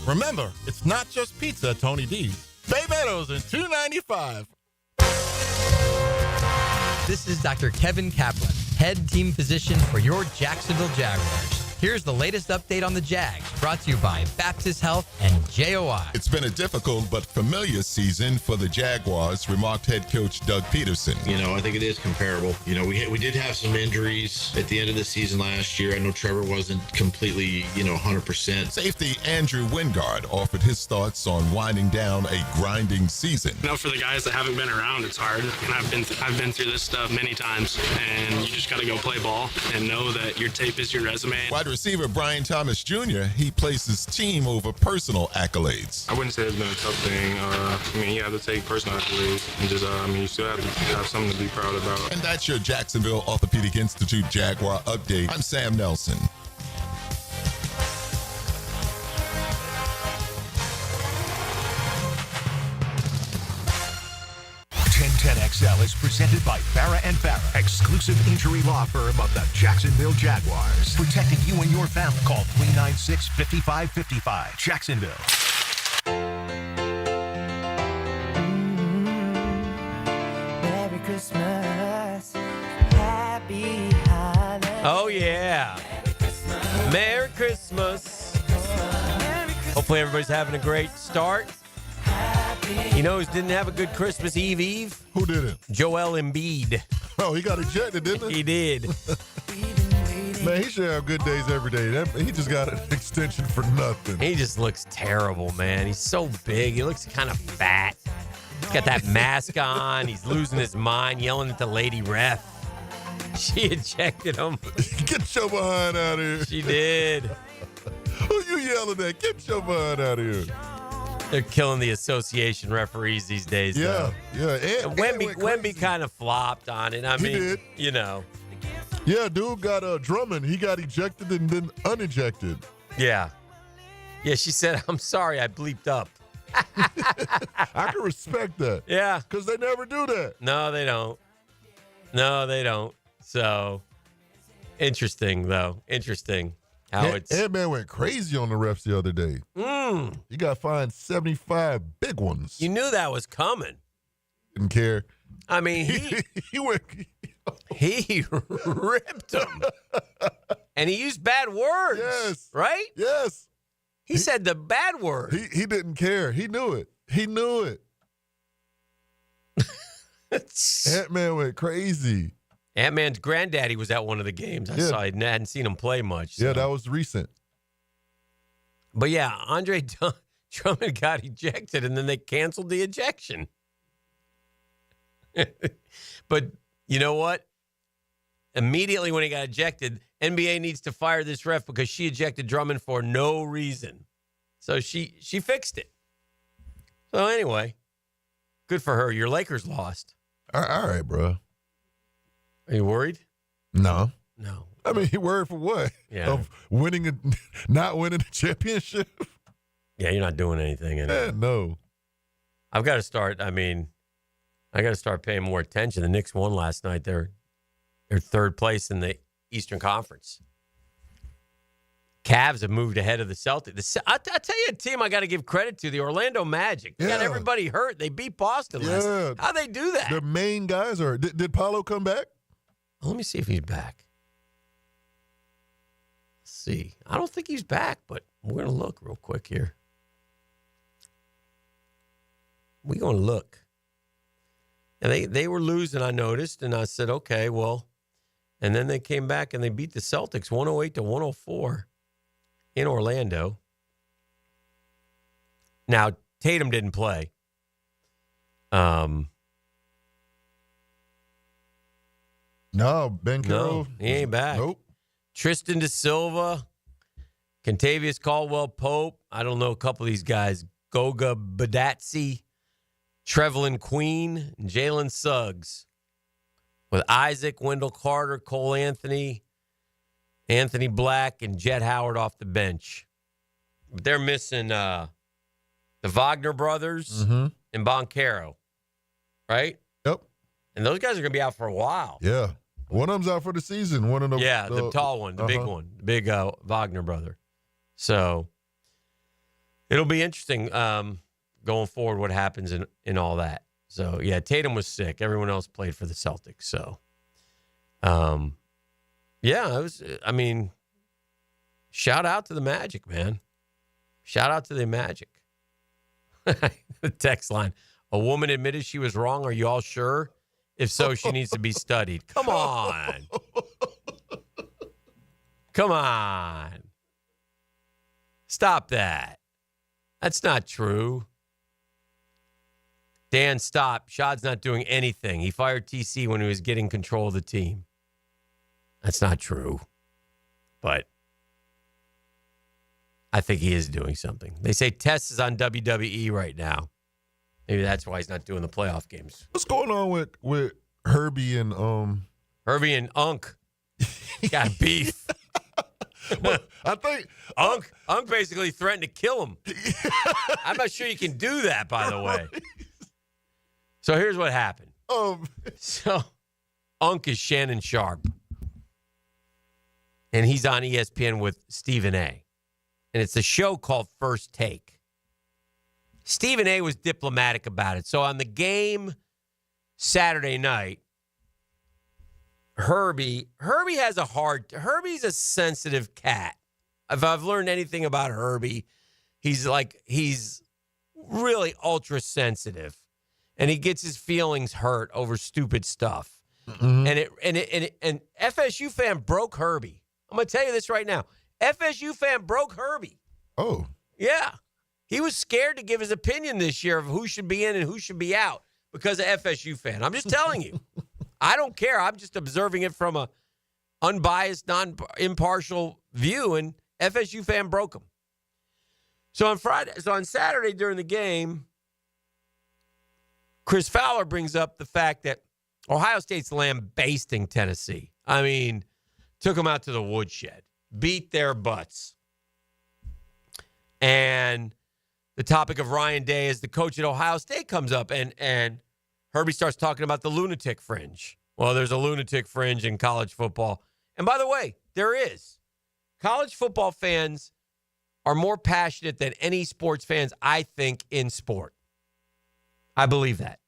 Remember, it's not just pizza at Tony D's. Bay Meadows and $2.95. This is Dr. Kevin Kaplan, head team physician for your Jacksonville Jaguars. Here's the latest update on the Jags, brought to you by Baptist Health and JOI. It's been a difficult but familiar season for the Jaguars, remarked head coach Doug Peterson. I think it is comparable. We did have some injuries at the end of the season last year. I know Trevor wasn't completely, 100%. Safety Andrew Wingard offered his thoughts on winding down a grinding season. For the guys that haven't been around, it's hard. I've been through this stuff many times, and you just got to go play ball and know that your tape is your resume. Wide receiver Brian Thomas Jr., he places team over personal accolades. I wouldn't say it's been a tough thing. You have to take personal accolades and just, you still have to have something to be proud about. And that's your Jacksonville Orthopedic Institute Jaguar update. I'm Sam Nelson. XL is presented by Farah and Farah, exclusive injury law firm of the Jacksonville Jaguars. Protecting you and your family. Call 396-5555. Jacksonville. Merry Christmas. Happy holidays. Oh, yeah. Merry Christmas. Hopefully everybody's having a great start. You know who didn't have a good Christmas Eve? Who didn't? Joel Embiid. Oh, he got ejected, didn't he? He did. Man, he should have good days every day. He just got an extension for nothing. He just looks terrible, man. He's so big. He looks kind of fat. He's got that mask on. He's losing his mind, yelling at the lady ref. She ejected him. Get your behind out of here. She did. Who you yelling at? Get your behind out of here. They're killing the association referees these days. Yeah, though. yeah. And Wemby kind of flopped on it. I mean, did. Yeah, dude got Drummond. He got ejected and then unejected. Yeah. Yeah, she said, I'm sorry, I bleeped up. I can respect that. Yeah. Because they never do that. No, they don't. So, interesting, though. Interesting. Ant-Man went crazy on the refs the other day. He got fined 75 big ones. You knew that was coming. Didn't care. I mean, he ripped him. And he used bad words. Yes. Right? Yes. He said the bad word. He didn't care. He knew it. Ant-Man went crazy. Ant-Man's granddaddy was at one of the games. I saw. I hadn't seen him play much. So. Yeah, that was recent. But yeah, Andre Drummond got ejected, and then they canceled the ejection. But you know what? Immediately when he got ejected, NBA needs to fire this ref because she ejected Drummond for no reason. So she fixed it. So anyway, good for her. Your Lakers lost. All right, bro. Are you worried? No. I mean, you worried for what? Yeah. Of not winning the championship? Yeah, you're not doing anything. No. I've got to start. I got to start paying more attention. The Knicks won last night. They're third place in the Eastern Conference. Cavs have moved ahead of the Celtics. I'll tell you a team I got to give credit to, the Orlando Magic. They got everybody hurt. They beat Boston last night. How'd they do that? The main guys are. Did Paolo come back? Let me see if he's back. Let's see. I don't think he's back, but we're going to look real quick here. We're going to look. And they were losing, I noticed, and I said, okay, well. And then they came back and they beat the Celtics 108-104 in Orlando. Now, Tatum didn't play. No, Ben Carroll. No, he ain't back. Nope. Tristan Da Silva, Contavious Caldwell-Pope. I don't know a couple of these guys. Goga Badatsi, Trevelyan Queen, and Jalen Suggs. With Isaac, Wendell Carter, Cole Anthony, Anthony Black, and Jet Howard off the bench. But they're missing the Wagner brothers and Boncaro, right? Yep. And those guys are going to be out for a while. Yeah. One of them's out for the season. One of them. Yeah, the tall one, the big one, the big Wagner brother. So it'll be interesting going forward what happens in all that. So, yeah, Tatum was sick. Everyone else played for the Celtics. So, yeah, shout out to the Magic, man. Shout out to the Magic. The text line. A woman admitted she was wrong. Are you all sure? If so, she needs to be studied. Come on. Come on. Stop that. That's not true. Dan, stop. Shad's not doing anything. He fired TC when he was getting control of the team. That's not true. But I think he is doing something. They say Tess is on WWE right now. Maybe that's why he's not doing the playoff games. What's going on with Herbie and Herbie and Unk? Got beef. Well, I think Unk basically threatened to kill him. I'm not sure you can do that, by the way. So here's what happened. So Unk is Shannon Sharp. And he's on ESPN with Stephen A. And it's a show called First Take. Stephen A. was diplomatic about it. So on the game Saturday night, Herbie's a sensitive cat. If I've learned anything about Herbie, he's really ultra sensitive. And he gets his feelings hurt over stupid stuff. Mm-hmm. And FSU fan broke Herbie. I'm going to tell you this right now. FSU fan broke Herbie. Oh. Yeah. He was scared to give his opinion this year of who should be in and who should be out because of FSU fan. I'm just telling you. I don't care. I'm just observing it from a unbiased, impartial view, and FSU fan broke him. So on Saturday during the game, Chris Fowler brings up the fact that Ohio State's lambasting Tennessee. I mean, took them out to the woodshed, beat their butts. And the topic of Ryan Day as the coach at Ohio State comes up, and Herbie starts talking about the lunatic fringe. Well, there's a lunatic fringe in college football. And by the way, there is. College football fans are more passionate than any sports fans, I think, in sport. I believe that.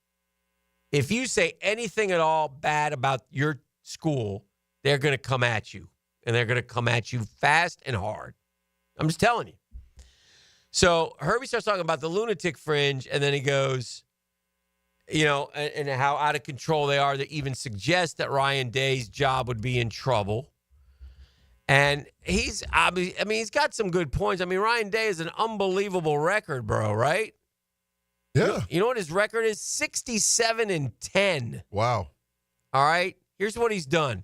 If you say anything at all bad about your school, they're going to come at you. And they're going to come at you fast and hard. I'm just telling you. So Herbie starts talking about the lunatic fringe, and then he goes, and how out of control they are to even suggest that Ryan Day's job would be in trouble. And he's got some good points. I mean, Ryan Day is an unbelievable record, bro, right? Yeah. You know what his record is? 67-10. Wow. All right. Here's what he's done.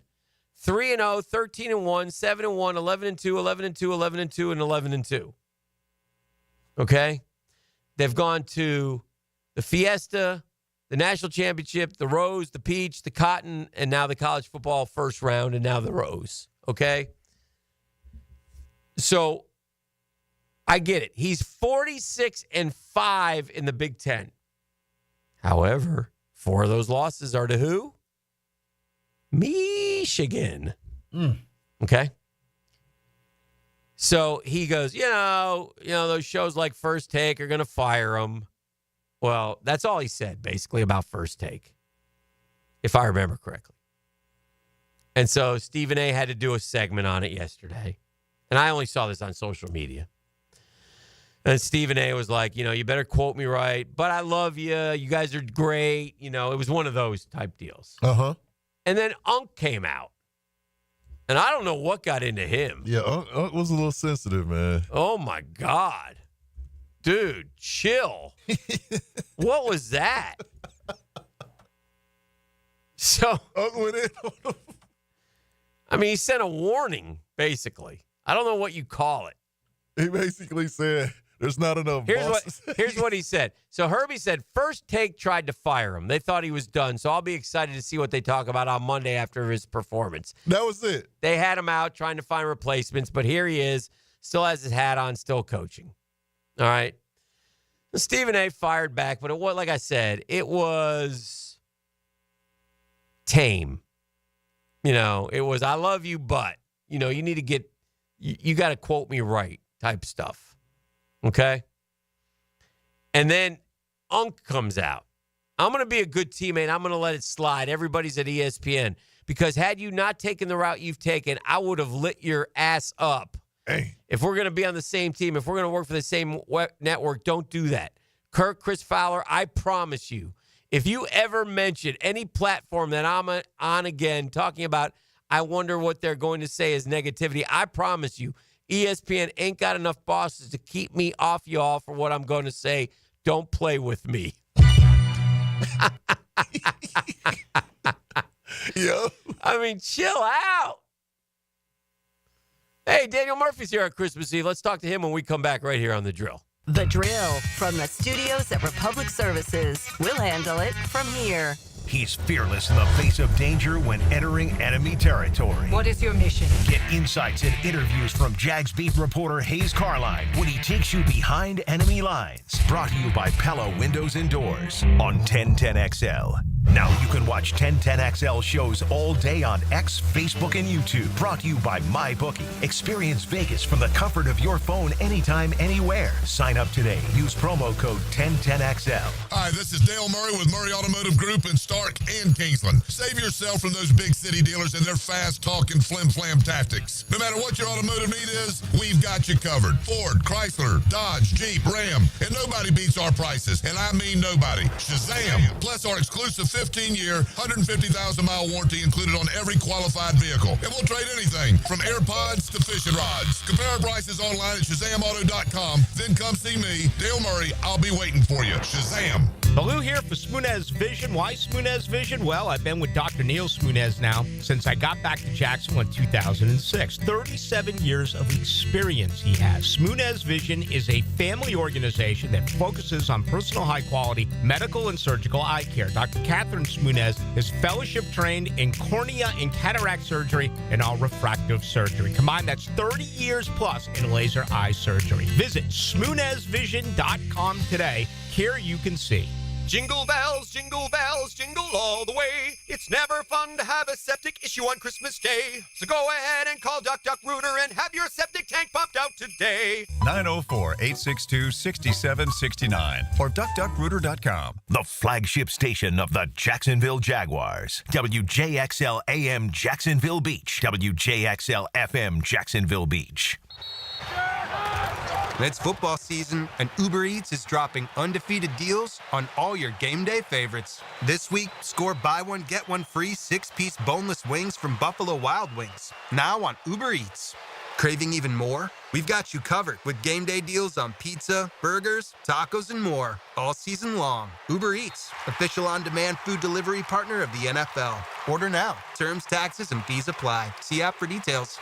3-0, 13-1, 7-1, 11-2, 11-2, 11-2, and 11-2. Okay? They've gone to the Fiesta, the National Championship, the Rose, the Peach, the Cotton, and now the college football first round, and now the Rose. Okay? So, I get it. He's 46-5 in the Big Ten. However, 4 of those losses are to who? Michigan. Okay? So he goes, those shows like First Take are going to fire him. Well, that's all he said, basically, about First Take, if I remember correctly. And so Stephen A. had to do a segment on it yesterday. And I only saw this on social media. And Stephen A. was like, you better quote me right, but I love you. You guys are great. It was one of those type deals. Uh-huh. And then Unk came out. And I don't know what got into him. Yeah, Unk was a little sensitive, man. Oh, my God. Dude, chill. What was that? So, Unk went in on him. I mean, he sent a warning, basically. I don't know what you call it. He basically said, there's not enough bosses. Here's what he said. So Herbie said, First Take tried to fire him. They thought he was done. So I'll be excited to see what they talk about on Monday after his performance. That was it. They had him out trying to find replacements, but here he is, still has his hat on, still coaching. All right. Stephen A. fired back, but like I said, it was tame. It was, I love you, but, you need to get, you got to quote me right type stuff. Okay? And then Unk comes out. I'm going to be a good teammate. I'm going to let it slide. Everybody's at ESPN. Because had you not taken the route you've taken, I would have lit your ass up. Hey. If we're going to be on the same team, if we're going to work for the same network, don't do that. Kirk, Chris Fowler, I promise you, if you ever mention any platform that I'm on again talking about, I wonder what they're going to say is negativity, I promise you, ESPN ain't got enough bosses to keep me off y'all for what I'm going to say. Don't play with me. Yo. I mean, chill out. Hey, Daniel Murphy's here on Christmas Eve. Let's talk to him when we come back right here on The Drill. The Drill from the studios at Republic Services. We'll handle it from here. He's fearless in the face of danger when entering enemy territory. What is your mission? Get insights and interviews from Jags beat reporter Hayes Carline when he takes you behind enemy lines. Brought to you by Pella Windows and Doors on 1010XL. Now you can watch 1010XL shows all day on X, Facebook, and YouTube. Brought to you by MyBookie. Experience Vegas from the comfort of your phone anytime, anywhere. Sign up today. Use promo code 1010XL. Hi, this is Dale Murray with Murray Automotive Group in Stark and Kingsland. Save yourself from those big city dealers and their fast-talking flim-flam tactics. No matter what your automotive need is, we've got you covered. Ford, Chrysler, Dodge, Jeep, Ram, and nobody beats our prices. And I mean nobody. Shazam! Plus our exclusive 15-year, 150,000-mile warranty included on every qualified vehicle. And we'll trade anything from AirPods to fishing rods. Compare our prices online at ShazamAuto.com. Then come see me, Dale Murray. I'll be waiting for you. Shazam! Baloo here for Smoonez Vision. Why Smoonez Vision? Well, I've been with Dr. Neil Smoonez now since I got back to Jacksonville in 2006. 37 years of experience he has. Smoonez Vision is a family organization that focuses on personal high-quality medical and surgical eye care. Dr. Catherine Smoonez is fellowship-trained in cornea and cataract surgery and all refractive surgery. Combined, that's 30 years plus in laser eye surgery. Visit SmoonezVision.com today. Here you can see. Jingle bells, jingle all the way. It's never fun to have a septic issue on Christmas Day. So go ahead and call Duck Duck Rooter and have your septic tank pumped out today. 904-862-6769 or duckduckrooter.com. The flagship station of the Jacksonville Jaguars. WJXL AM Jacksonville Beach. WJXL FM Jacksonville Beach. It's football season, and Uber Eats is dropping undefeated deals on all your game day favorites. This week, score buy one, get one free 6-piece boneless wings from Buffalo Wild Wings. Now on Uber Eats. Craving even more? We've got you covered with game day deals on pizza, burgers, tacos, and more all season long. Uber Eats, official on-demand food delivery partner of the NFL. Order now. Terms, taxes, and fees apply. See app for details.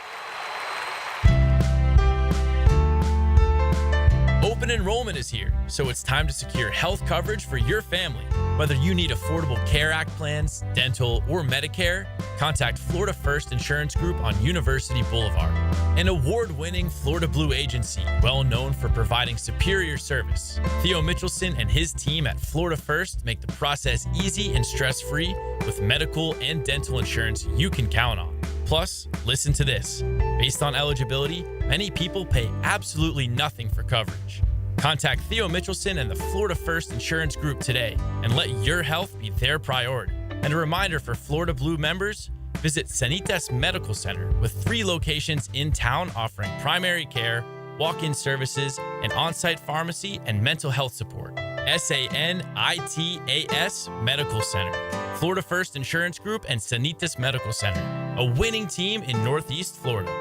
Open enrollment is here, so it's time to secure health coverage for your family. Whether you need Affordable Care Act plans, dental, or Medicare, contact Florida First Insurance Group on University Boulevard, an award-winning Florida Blue agency well known for providing superior service. Theo Mitchelson and his team at Florida First make the process easy and stress-free with medical and dental insurance you can count on. Plus, listen to this. Based on eligibility, many people pay absolutely nothing for coverage. Contact Theo Mitchelson and the Florida First Insurance Group today and let your health be their priority. And a reminder for Florida Blue members, visit Sanitas Medical Center with 3 locations in town offering primary care, walk-in services, and on-site pharmacy and mental health support. SANITAS Medical Center. Florida First Insurance Group and Sanitas Medical Center, a winning team in Northeast Florida.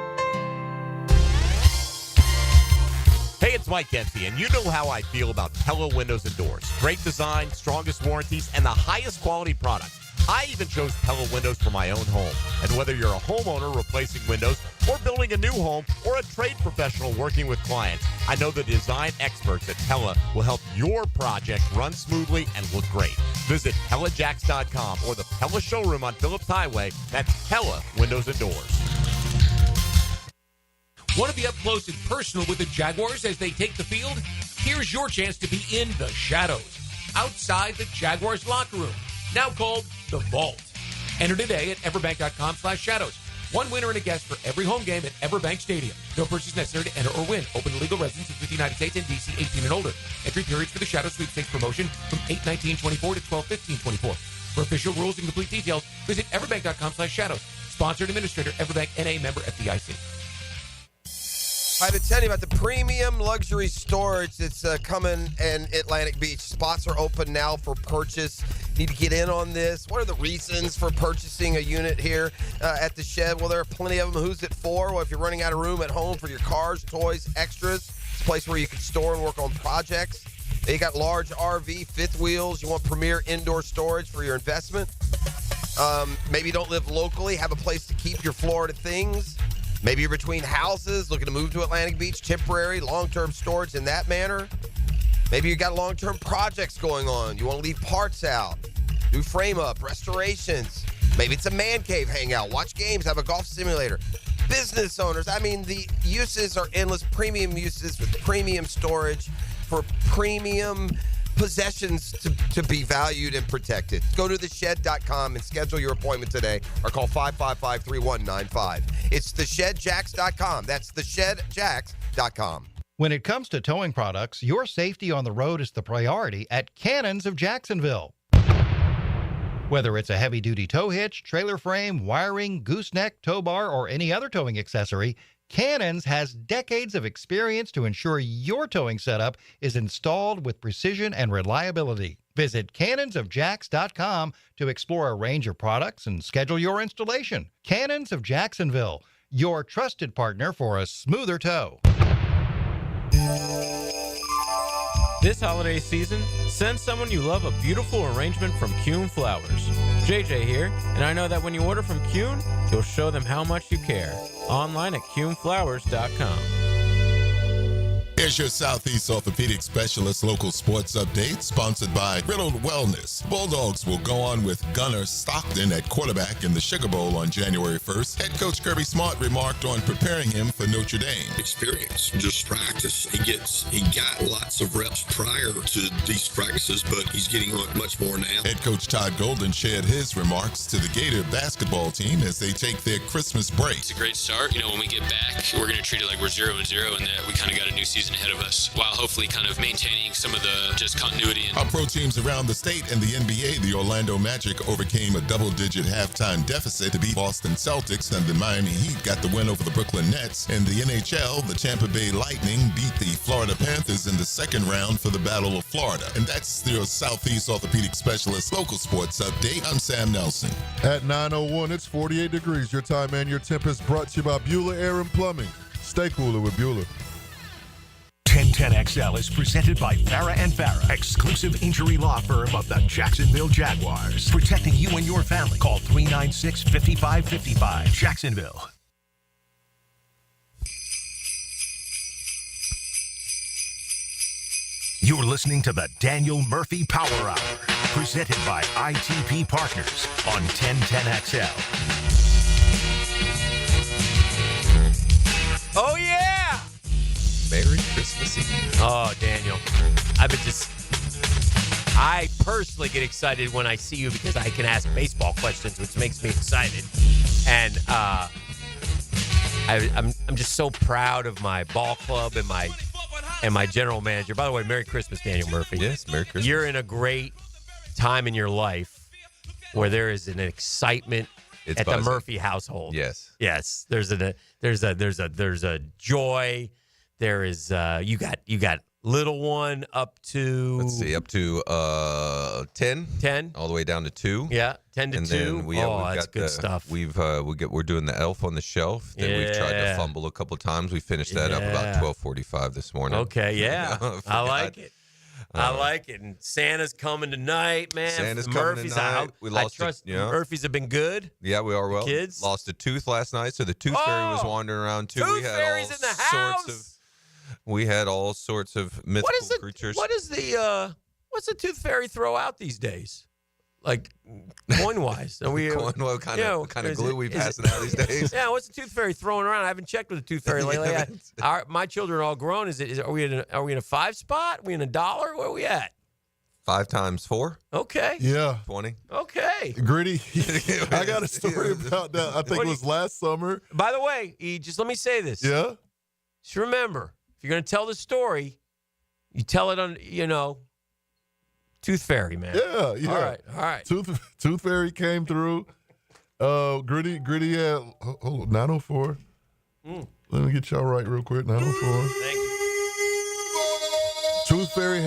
Hey, it's Mike Dempsey, and you know how I feel about Pella Windows and Doors. Great design, strongest warranties, and the highest quality product. I even chose Pella Windows for my own home. And whether you're a homeowner replacing windows or building a new home or a trade professional working with clients, I know the design experts at Pella will help your project run smoothly and look great. Visit PellaJacks.com or the Pella showroom on Phillips Highway. That's Pella Windows and Doors. Want to be up close and personal with the Jaguars as they take the field? Here's your chance to be in the shadows, outside the Jaguars locker room, now called the Vault. Enter today at everbank.com/shadows. One winner and a guest for every home game at Everbank Stadium. No purchase necessary to enter or win. Open to legal residents of the United States and D.C. 18 and older. Entry periods for the Shadow Sweepstakes promotion from 8/19/24 to 12/15/24. For official rules and complete details, visit everbank.com/shadows. Sponsored administrator, Everbank NA, member FDIC. I've been telling you about the premium luxury storage that's coming in Atlantic Beach. Spots are open now for purchase. Need to get in on this. What are the reasons for purchasing a unit here at the Shed? Well, there are plenty of them. Who's it for? Well, if you're running out of room at home for your cars, toys, extras, it's a place where you can store and work on projects. You got large RV, fifth wheels. You want premier indoor storage for your investment. Maybe you don't live locally, have a place to keep your Florida things. Maybe you're between houses, looking to move to Atlantic Beach, temporary, long-term storage in that manner. Maybe you got long-term projects going on. You want to leave parts out, do frame-up, restorations. Maybe it's a man cave hangout, watch games, have a golf simulator. Business owners, I mean, the uses are endless. Premium uses with premium storage for premium possessions to be valued and protected. Go to theshed.com and schedule your appointment today or call 555-3195. It's theshedjacks.com. That's theshedjacks.com. When it comes to towing products, your safety on the road is the priority at Cannons of Jacksonville. Whether it's a heavy-duty tow hitch, trailer frame, wiring, gooseneck, tow bar, or any other towing accessory, Cannons has decades of experience to ensure your towing setup is installed with precision and reliability. Visit cannonsofjacks.com to explore a range of products and schedule your installation. Cannons of Jacksonville, your trusted partner for a smoother tow. This holiday season, send someone you love a beautiful arrangement from Kuhn Flowers. JJ here, and I know that when you order from Kuhn, you'll show them how much you care. Online at kuhnflowers.com. Here's your Southeast Orthopedic Specialist local sports update, sponsored by Riddle Wellness. Bulldogs will go on with Gunnar Stockton at quarterback in the Sugar Bowl on January 1st. Head coach Kirby Smart remarked on preparing him for Notre Dame. Experience, just practice. He got lots of reps prior to these practices, but he's getting much more now. Head coach Todd Golden shared his remarks to the Gator basketball team as they take their Christmas break. It's a great start. You know, when we get back, we're going to treat it like we're 0-0 and that we kind of got a new season ahead of us, while hopefully kind of maintaining some of the just continuity. Our pro teams around the state and the NBA, the Orlando Magic overcame a double-digit halftime deficit to beat Boston Celtics, and the Miami Heat got the win over the Brooklyn Nets. In the NHL, the Tampa Bay Lightning beat the Florida Panthers in the second round for the Battle of Florida. And that's your Southeast Orthopedic Specialist local sports update. I'm Sam Nelson. At 9:01, it's 48 degrees. Your time and your temp is brought to you by Bueller Air and Plumbing. Stay cooler with Bueller. 1010XL is presented by Farah and Farah, exclusive injury law firm of the Jacksonville Jaguars. Protecting you and your family. Call 396-5555. Jacksonville. You're listening to the Daniel Murphy Power Hour, presented by ITP Partners on 1010XL. Oh, yeah! Merry Christmas Eve. Oh, Daniel. I personally get excited when I see you because I can ask baseball questions, which makes me excited. And I'm just so proud of my ball club and my general manager. By the way, Merry Christmas, Daniel Murphy. Yes, Merry Christmas. You're in a great time in your life where there is an excitement It's at buzzing. the Murphy household. Yes. Yes. There's a joy. There is you got little one up to, let's see, up to 10, all the way down to 2. Yeah, 10 to 2. Then we've that's got good stuff. We're doing the Elf on the Shelf that we've tried to fumble a couple times. We finished that up about 12:45 this morning. Okay, yeah, I like it. I like it. And Santa's coming tonight, man. Santa's Murphy's coming tonight. I trust Murphy's have been good. Yeah, we are well. Kids lost a tooth last night, so the tooth fairy was wandering around too. Tooth fairy's in the house. We had all sorts of mythical creatures. What's the tooth fairy throw out these days? Like coin wise, what kind of glue we passing out these days? Yeah, what's the tooth fairy throwing around? I haven't checked with the tooth fairy lately. My children are all grown. Are we in a 5 spot? Are we in a dollar? Where are we at? 5 times 4? Okay. Yeah. 20. Okay. Gritty. I got a story about that. I think it was last summer. By the way, just let me say this. Yeah. Just remember, if you're going to tell the story, you tell it on, Tooth Fairy, man. Yeah. All right. Tooth Fairy came through. Gritty had 904. Let me get y'all right real quick. 904. Thank you. Tooth Fairy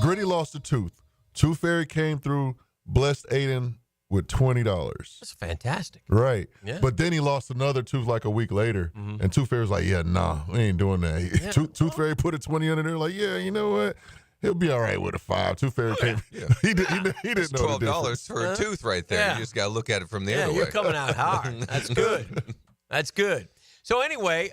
Gritty lost a tooth. Tooth Fairy came through, blessed Aiden with $20. That's fantastic. Right. Yeah. But then he lost another tooth like a week later. And Tooth Fairy's like, yeah, nah, we ain't doing that. Tooth Fairy put a 20 under there, like, yeah, you know what? He'll be all right with a 5. Tooth Fairy came. Yeah. He didn't know the difference. $12 for a tooth right there. Yeah. You just got to look at it from the other way. You're coming out hard. That's good. That's good. So anyway,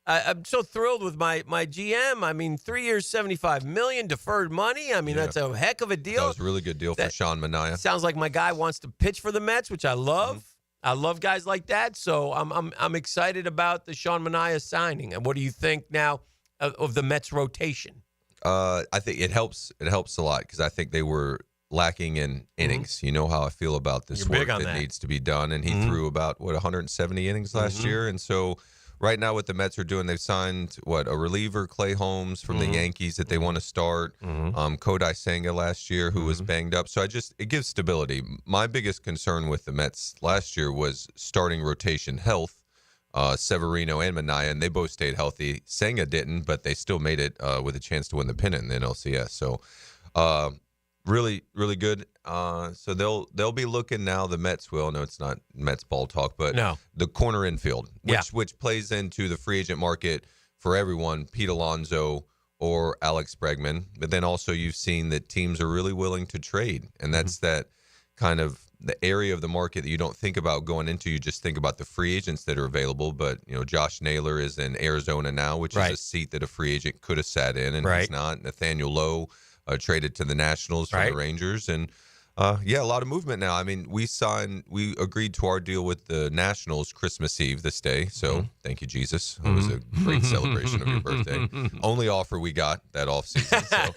I'm so thrilled with my GM. I mean, 3 years, $75 million deferred money. I mean, that's a heck of a deal. That was a really good deal for Sean Manaea. Sounds like my guy wants to pitch for the Mets, which I love. I love guys like that. So I'm excited about the Sean Manaea signing. And what do you think now of the Mets rotation? I think it helps. It helps a lot because I think they were lacking in innings. You know how I feel about this work that needs to be done. And he threw about 170 innings last year, and so. Right now, what the Mets are doing, they've signed, a reliever, Clay Holmes, from the Yankees that they want to start. Kodai Senga last year, who was banged up. So it gives stability. My biggest concern with the Mets last year was starting rotation health. Severino and Manaea, and they both stayed healthy. Senga didn't, but they still made it with a chance to win the pennant in the NLCS. So really, really good. So they'll be looking now. The Mets will. No, it's not Mets ball talk, but the corner infield, which plays into the free agent market for everyone. Pete Alonso or Alex Bregman, but then also you've seen that teams are really willing to trade, and that's that kind of the area of the market that you don't think about going into. You just think about the free agents that are available. But Josh Naylor is in Arizona now, which is a seat that a free agent could have sat in, and he's not. Nathaniel Lowe traded to the Nationals from the Rangers, and a lot of movement now. I mean, we agreed to our deal with the Nationals Christmas Eve this day. So thank you, Jesus. It was a great celebration of your birthday. Only offer we got that offseason. So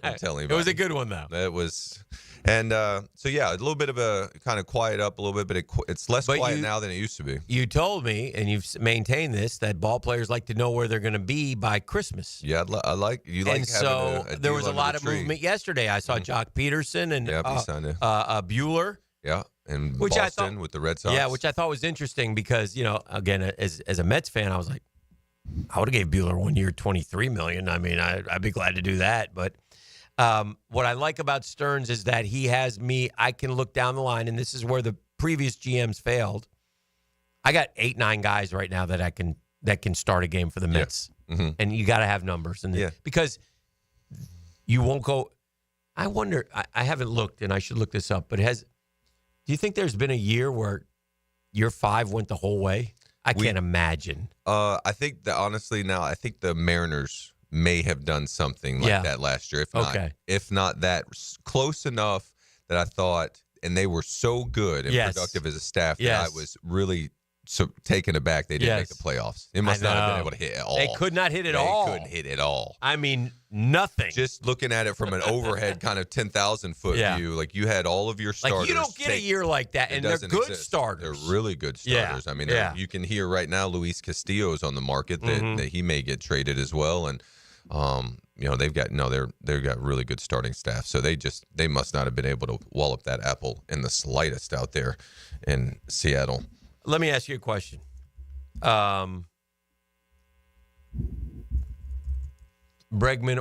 I'm telling you, it was a good one though. It was. And a little bit of a kind of quiet up a little bit, but it's less quiet now than it used to be. You told me, and you've maintained this, that ball players like to know where they're going to be by Christmas. Yeah, I like you. Like, and so there was a lot of movement yesterday. I saw Jock Peterson and Bueller. Yeah, and Boston with the Red Sox. Yeah, which I thought was interesting because again, as a Mets fan, I was like, I would have gave Bueller 1 year, $23 million. I mean, I'd be glad to do that, but. What I like about Stearns is that he has me. I can look down the line, and this is where the previous GMs failed. I got 8-9 guys right now that can start a game for the Mets, and you got to have numbers, because you won't go. I wonder. I haven't looked, and I should look this up. But do you think there's been a year where year 5 went the whole way? I can't imagine. I think that honestly now, I think the Mariners may have done something like that last year. If not that, close enough that I thought, and they were so good and productive as a staff that I was really taken aback they didn't make the playoffs. They must not have been able to hit at all. They could not hit at all. They couldn't hit at all. I mean, nothing. Just looking at it from an overhead kind of 10,000 foot view, like you had all of your starters. Like you don't get a year like that, and they're good starters. They're really good starters. I mean, you can hear right now Luis Castillo's on the market that he may get traded as well, and they've got really good starting staff. So they must not have been able to wallop that apple in the slightest out there in Seattle. Let me ask you a question. Bregman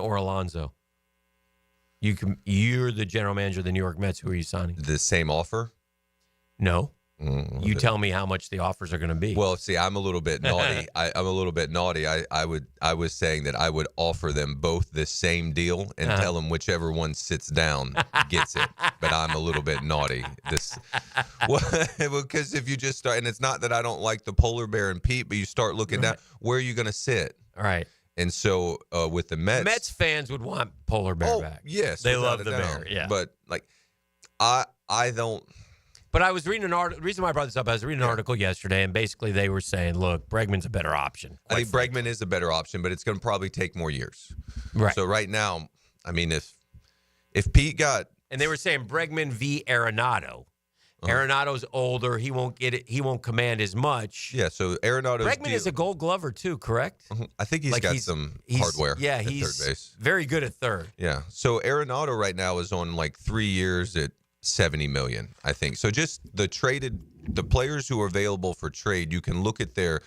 or Alonso? You're the general manager of the New York Mets. Who are you signing? The same offer? No. You tell me how much the offers are going to be. Well, see, I'm a little bit naughty. I'm a little bit naughty. I was saying that I would offer them both the same deal and tell them whichever one sits down gets it. But I'm a little bit naughty. Because if you just start, and it's not that I don't like the polar bear and Pete, but you start looking down, where are you going to sit? All right. And so with the Mets fans would want polar bear back. Yes, they love the bear. Yeah, but like I don't. But I was reading an article. The reason why I brought this up, I was reading an article yesterday, and basically they were saying, look, Bregman's a better option. I think Bregman is a better option, but it's going to probably take more years. Right. So right now, I mean, if If Pete got, and they were saying Bregman v. Arenado. Arenado's older. He won't get it. He won't command as much. Yeah, so Arenado's Bregman is a Gold Glover too, correct? I think he's got some hardware. Yeah, at he's third base. very good at third. Yeah, so Arenado right now is on like 3 years at $70 million, I think. So just the players who are available for trade, you can look at their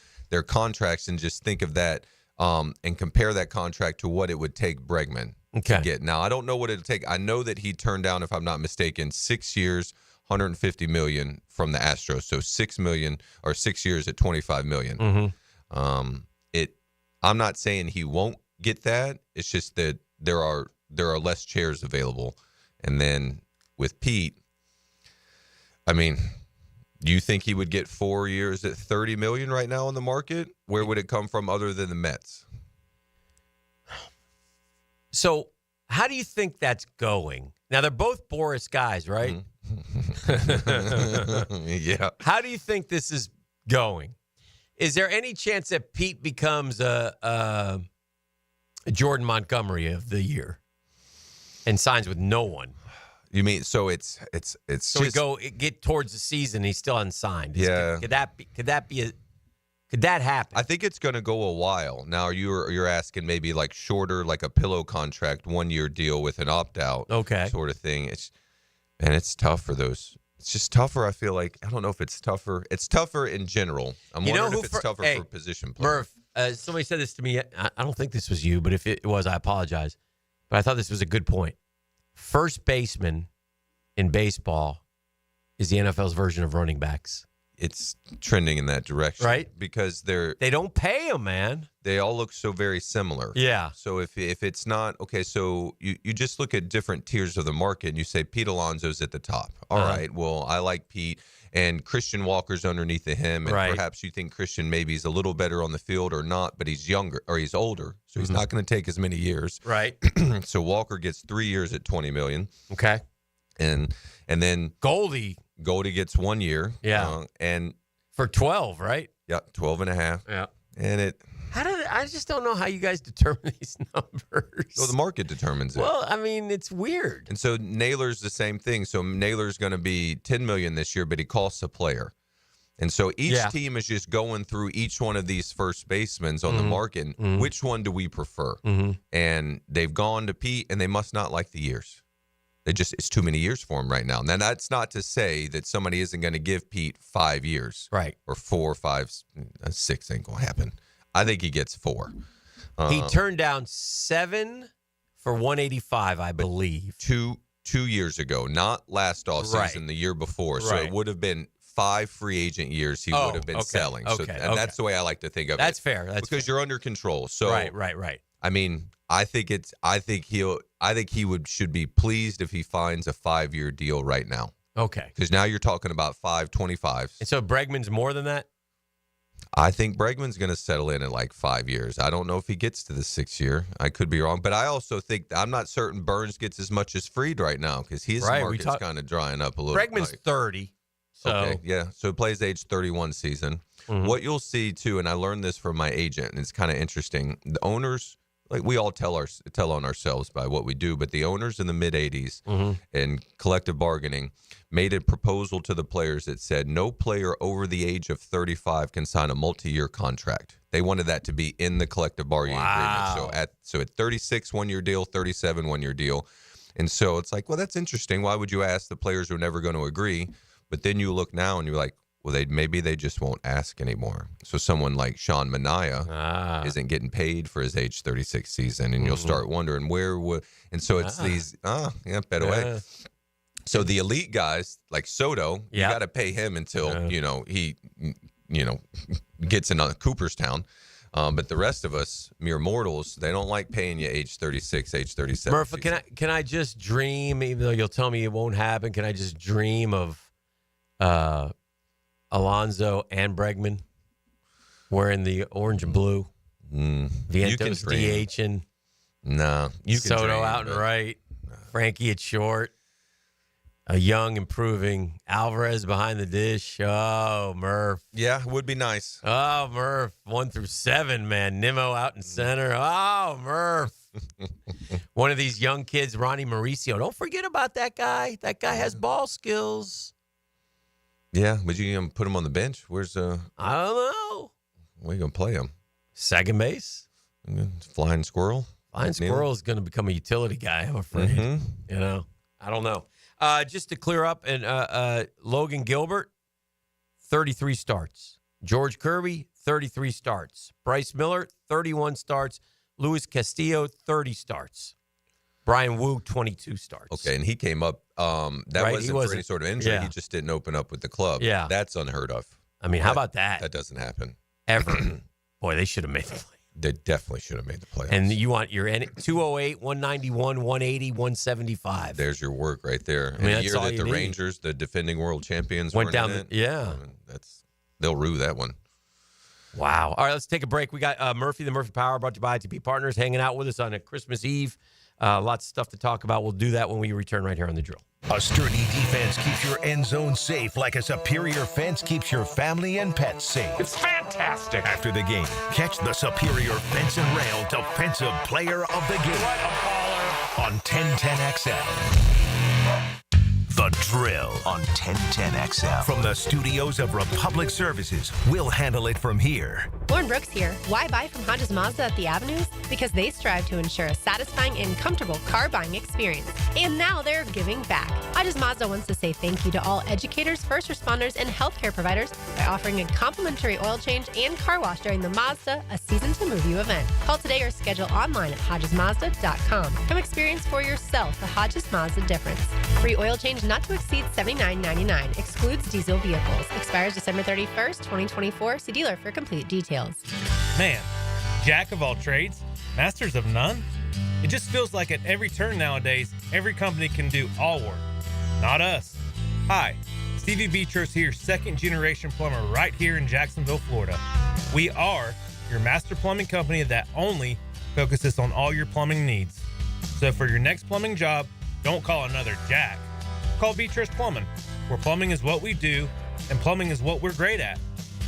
contracts and just think of that and compare that contract to what it would take Bregman to get. Now, I don't know what it would take. I know that he turned down, if I'm not mistaken, 6 years, $150 million from the Astros. So $6 million or 6 years at $25 million. Mm-hmm. I'm not saying he won't get that. It's just that there are less chairs available. And then with Pete, I mean, do you think he would get 4 years at $30 million right now on the market? Where would it come from other than the Mets? So how do you think that's going? Now, they're both Boris guys, right? Yeah. How do you think this is going? Is there any chance that Pete becomes a Jordan Montgomery of the year and signs with no one? You mean so it's so we get towards the season, he's still unsigned. Yeah. Could that happen? I think it's going to go a while. Now you're asking maybe like shorter, like a pillow contract, 1 year deal with an opt out, sort of thing. It's tough for those. It's just tougher. I feel like I don't know if it's tougher. It's tougher in general. I'm wondering if it's tougher for position players. Murph, somebody said this to me. I don't think this was you, but if it was, I apologize. But I thought this was a good point. First baseman in baseball is the NFL's version of running backs. It's trending in that direction, right? Because they don't pay them, man. They all look so very similar. Yeah. So if it's not okay, so you just look at different tiers of the market and you say Pete Alonso's at the top. All right. Well, I like Pete, and Christian Walker's underneath of him, and perhaps you think Christian maybe is a little better on the field or not, but he's younger or he's older, so he's not going to take as many years. Right. So Walker gets 3 years at $20 million. Okay. And then Goldie gets 1 year. Yeah. And for 12, right? Yeah, 12 and a half. Yeah. And I just don't know how you guys determine these numbers. So the market determines it. Well, I mean, it's weird. And so Naylor's the same thing. So Naylor's going to be $10 million this year, but he costs a player. And so each team is just going through each one of these first basemen on the market. Which one do we prefer? And they've gone to Pete, and they must not like the years. It's too many years for him right now. Now, that's not to say that somebody isn't going to give Pete 5 years. Right. Or 4, 5, 6 ain't going to happen. I think he gets 4. He turned down 7 for 185, I believe. Two years ago, not last offseason, the year before. So it would have been 5 free agent years he would have been selling. So, and that's the way I like to think of it. That's fair. That's because you're under control. So right. I mean, I think he should be pleased if he finds a 5-year deal right now. Okay. Because now you're talking about 5.25. And so Bregman's more than that? I think Bregman's going to settle in at like 5 years. I don't know if he gets to the 6th year. I could be wrong. But I also think I'm not certain Burns gets as much as Fried right now because his market's kind of drying up a little. Bregman's 30. So. Okay, yeah. So he plays age 31 season. What you'll see, too, and I learned this from my agent, and it's kind of interesting. The owners, like we all tell on ourselves by what we do, but the owners in the mid-'80s and collective bargaining made a proposal to the players that said no player over the age of 35 can sign a multi-year contract. They wanted that to be in the collective bargaining agreement. So at 36, 1-year deal, 37, 1-year deal. And so it's like, well, that's interesting. Why would you ask the players who are never going to agree? But then you look now and you're like, well, maybe they just won't ask anymore. So someone like Sean Manaea isn't getting paid for his age 36 season, and you'll start wondering where would. And so it's these better way. So the elite guys like Soto, you got to pay him until he gets in Cooperstown. But the rest of us, mere mortals, they don't like paying you age 36, age 37. Murph, can I just dream? Even though you'll tell me it won't happen, can I just dream of Alonso and Bregman wearing the orange and blue? Vientos DH-ing. No. Soto out and right. Frankie at short. A young, improving Alvarez behind the dish. Oh, Murph. Yeah, would be nice. Oh, Murph. 1 through 7, man. Nimmo out in center. Oh, Murph. One of these young kids, Ronnie Mauricio. Don't forget about that guy. That guy has ball skills. Yeah, but you gonna put him on the bench? Where's I don't know. Where you gonna play him? Second base. Flying squirrel. Flying squirrel is going to become a utility guy, I'm afraid. You know, I don't know. Just to clear up, and Logan Gilbert, 33 starts. George Kirby, 33 starts. Bryce Miller, 31 starts. Luis Castillo, 30 starts. Brian Wu, 22 starts. Okay, and he came up. That wasn't for any sort of injury. Yeah. He just didn't open up with the club. Yeah. That's unheard of. I mean, how about that? That doesn't happen. Ever. Boy, they should have made the play. They definitely should have made the playoffs. And you want your 208, 191, 180, 175. There's your work right there. I mean, and the that's year all that you the need. Rangers, the defending world champions, Went weren't down in the- it. yeah. I mean, they'll rue that one. Wow. All right, let's take a break. We got Murphy, the Murphy Power, brought to you by ITP Partners, hanging out with us on a Christmas Eve. Lots of stuff to talk about. We'll do that when we return right here on The Drill. A sturdy defense keeps your end zone safe like a superior fence keeps your family and pets safe. It's fantastic. After the game, catch the Superior Fence and Rail Defensive Player of the Game on 1010XL. The Drill on 1010XL. From the studios of Republic Services, we'll handle it from here. Lauren Brooks here. Why buy from Honda's Mazda at the Avenues? Because they strive to ensure a satisfying and comfortable car buying experience. And now they're giving back. Honda's Mazda wants to say thank you to all educators, first responders, and healthcare providers by offering a complimentary oil change and car wash during the Mazda A Season to Move You event. Call today or schedule online at HodgesMazda.com. Come experience for yourself the Hodges Mazda difference. Free oil change not to exceed $79.99. Excludes diesel vehicles. Expires December 31st, 2024. See dealer for complete details. Man, jack of all trades, masters of none? It just feels like at every turn nowadays, every company can do all work. Not us. Hi, Stevie Beatrice here, second generation plumber right here in Jacksonville, Florida. We are your master plumbing company that only focuses on all your plumbing needs. So for your next plumbing job, don't call another Jack. Call Beatrice Plumbing, where plumbing is what we do and plumbing is what we're great at.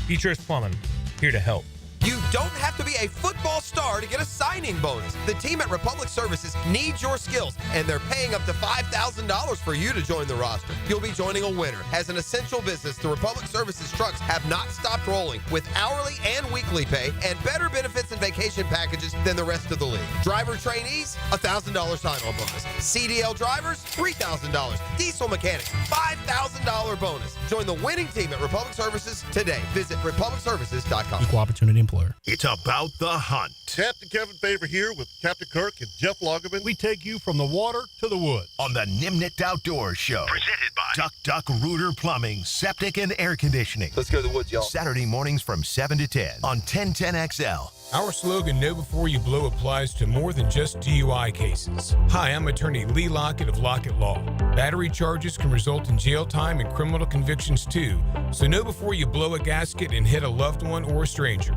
Beatrice Plumbing, here to help. You don't have to be a football star to get a signing bonus. The team at Republic Services needs your skills, and they're paying up to $5,000 for you to join the roster. You'll be joining a winner. As an essential business, the Republic Services trucks have not stopped rolling with hourly and weekly pay and better benefits and vacation packages than the rest of the league. Driver trainees, $1,000 sign-on bonus. CDL drivers, $3,000. Diesel mechanics, $5,000 bonus. Join the winning team at Republic Services today. Visit republicservices.com. Equal opportunity employer. It's about the hunt. Captain Kevin Favor here with Captain Kirk and Jeff Lagerman. We take you from the water to the woods. On the Nimnicht Outdoors Show. Presented by Duck Duck Rooter Plumbing, Septic and Air Conditioning. Let's go to the woods, y'all. Saturday mornings from 7 to 10 on 1010XL. Our slogan, Know Before You Blow, applies to more than just DUI cases. Hi, I'm attorney Lee Lockett of Lockett Law. Battery charges can result in jail time and criminal convictions too, so know before you blow a gasket and hit a loved one or a stranger.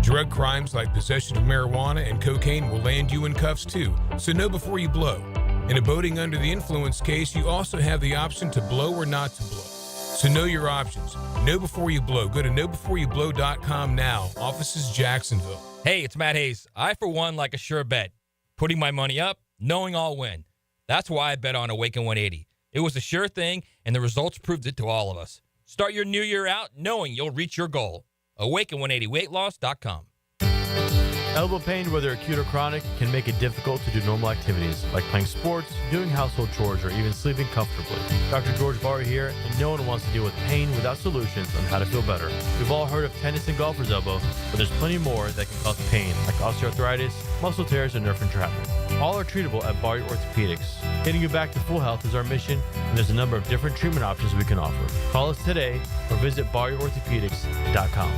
Drug crimes like possession of marijuana and cocaine will land you in cuffs too, so know before you blow. In a boating under the influence case, you also have the option to blow or not to blow. So know your options. Know before you blow. Go to knowbeforeyouBlow.com now. Offices Jacksonville. Hey, it's Matt Hayes. I, for one, like a sure bet. Putting my money up, knowing I'll win. That's why I bet on Awaken 180. It was a sure thing, and the results proved it to all of us. Start your new year out knowing you'll reach your goal. Awaken180weightloss.com. Elbow pain, whether acute or chronic, can make it difficult to do normal activities like playing sports, doing household chores, or even sleeping comfortably. Dr. George Barry here, and no one wants to deal with pain without solutions on how to feel better. We've all heard of tennis and golfer's elbow, but there's plenty more that can cause pain, like osteoarthritis, muscle tears, and nerve entrapment. All are treatable at Barry Orthopedics. Getting you back to full health is our mission, and there's a number of different treatment options we can offer. Call us today or visit BarryOrthopedics.com.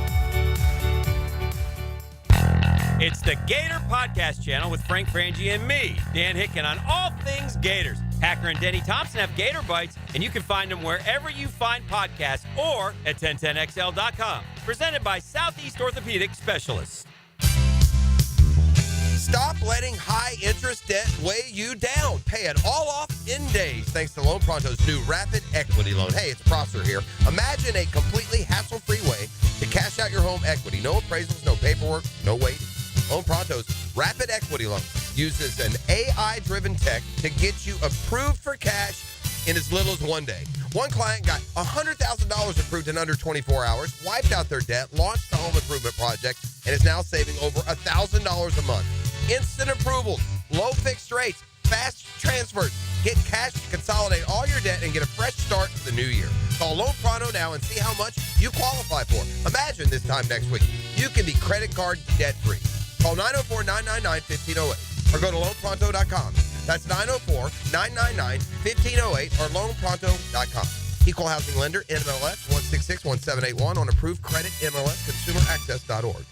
It's the Gator Podcast Channel with Frank Frangie and me, Dan Hicken, on all things Gators. Hacker and Denny Thompson have Gator Bites, and you can find them wherever you find podcasts or at 1010XL.com. Presented by Southeast Orthopedic Specialists. Stop letting high-interest debt weigh you down. Pay it all off in days thanks to Loan Pronto's new Rapid Equity Loan. Hey, it's Prosser here. Imagine a completely hassle-free way to cash out your home equity. No appraisals, no paperwork, no waiting. Loan Pronto's Rapid Equity Loan uses an AI-driven tech to get you approved for cash in as little as 1 day. One client got $100,000 approved in under 24 hours, wiped out their debt, launched the home improvement project, and is now saving over $1,000 a month. Instant approvals, low fixed rates, fast transfers. Get cash to consolidate all your debt and get a fresh start to the new year. Call Loan Pronto now and see how much you qualify for. Imagine this time next week, you can be credit card debt-free. Call 904-999-1508 or go to loanpronto.com. That's 904-999-1508 or loanpronto.com. Equal housing lender, NMLS 1661781 on approved credit, MLS, consumeraccess.org.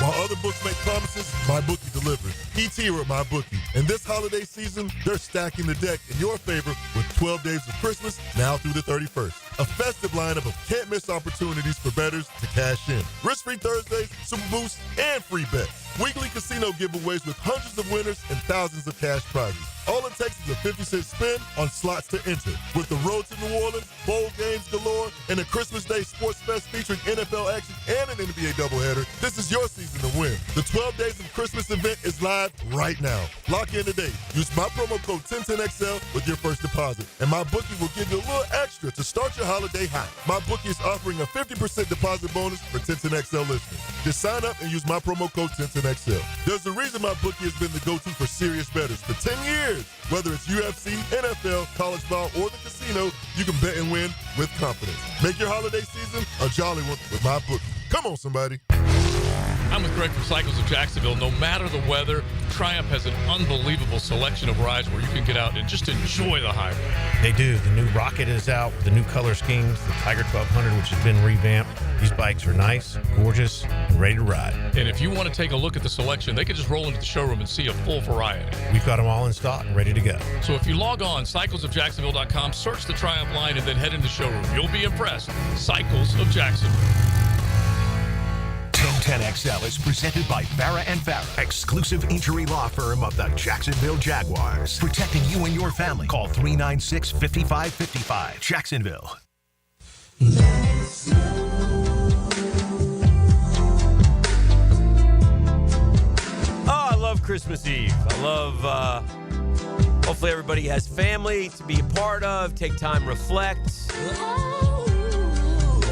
While other books make promises, MyBookie delivers. ET here at MyBookie. And this holiday season, they're stacking the deck in your favor with 12 days of Christmas now through the 31st. A festive lineup of can't-miss opportunities for bettors to cash in. Risk-free Thursdays, super boosts, and free bets. Weekly casino giveaways with hundreds of winners and thousands of cash prizes. All it takes is a 50-cent spin on slots to enter. With the road to New Orleans, bowl games galore, and a Christmas Day Sports Fest featuring NFL action and an NBA doubleheader, this is your season to win. The 12 Days of Christmas event is live right now. Lock in today. Use my promo code 1010XL with your first deposit, and MyBookie will give you a little extra to start your holiday hot. MyBookie is offering a 50% deposit bonus for 1010XL listeners. Just sign up and use my promo code 1010XL. There's a reason MyBookie has been the go-to for serious bettors for 10 years. Whether it's UFC, NFL, college ball, or the casino, you can bet and win with confidence. Make your holiday season a jolly one with MyBookie. Come on, somebody. I'm with Greg from Cycles of Jacksonville. No matter the weather, Triumph has an unbelievable selection of rides where you can get out and just enjoy the highway. They do. The new Rocket is out with the new color schemes, the Tiger 1200, which has been revamped. These bikes are nice, gorgeous, and ready to ride. And if you want to take a look at the selection, they can just roll into the showroom and see a full variety. We've got them all in stock and ready to go. So if you log on, cyclesofjacksonville.com, search the Triumph line, and then head into the showroom. You'll be impressed. Cycles of Jacksonville. 1010XL is presented by Farah and Farah, exclusive injury law firm of the Jacksonville Jaguars. Protecting you and your family. Call 396-5555. Jacksonville. Oh, I love Christmas Eve. I love, hopefully everybody has family to be a part of, take time, reflect.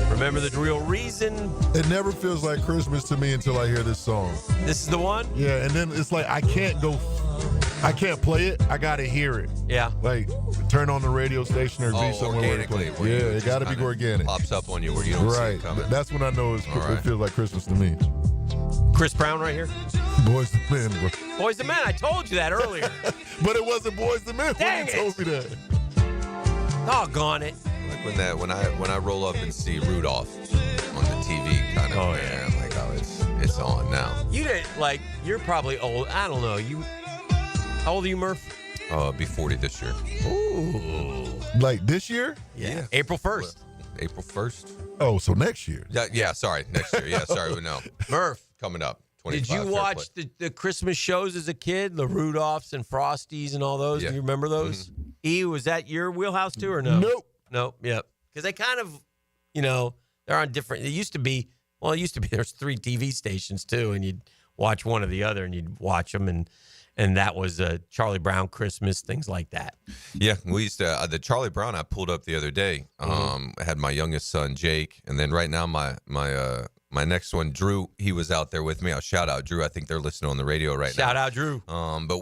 Remember the real reason. It never feels like Christmas to me until I hear this song. This is the one? Yeah, and then it's like I can't play it. I gotta hear it. Yeah. Like turn on the radio station or be somewhere where it's playing. Yeah, it gotta be organic. Pops up on you where you don't see it coming. That's when I know it feels like Christmas to me. Chris Brown right here. Boys the Men, bro. Boys the Men. I told you that earlier. But it wasn't Boys the Men when you told me that. Doggone it. Like when I roll up and see Rudolph on the TV kind of thing, I'm like, oh, it's on now. You didn't you're probably old. I don't know. How old are you, Murph? Be 40 this year. Ooh. Like this year? Yeah. April 1st. April 1st. Oh, so next year. Yeah, sorry. Next year. Yeah, sorry. No. Murph. Coming up. Did you watch the Christmas shows as a kid? The Rudolphs and Frosties and all those? Yeah. Do you remember those? Mm-hmm. E, was that your wheelhouse too or no? Nope. Yep. Because they kind of, they're on different. It used to be there's 3 TV stations too, and you'd watch one or the other, and you'd watch them, and that was Charlie Brown Christmas, things like that. Yeah, we used to the Charlie Brown I pulled up the other day. I had my youngest son Jake, and then right now my next one Drew. He was out there with me. I'll shout out Drew. I think they're listening on the radio right now. Shout out Drew. But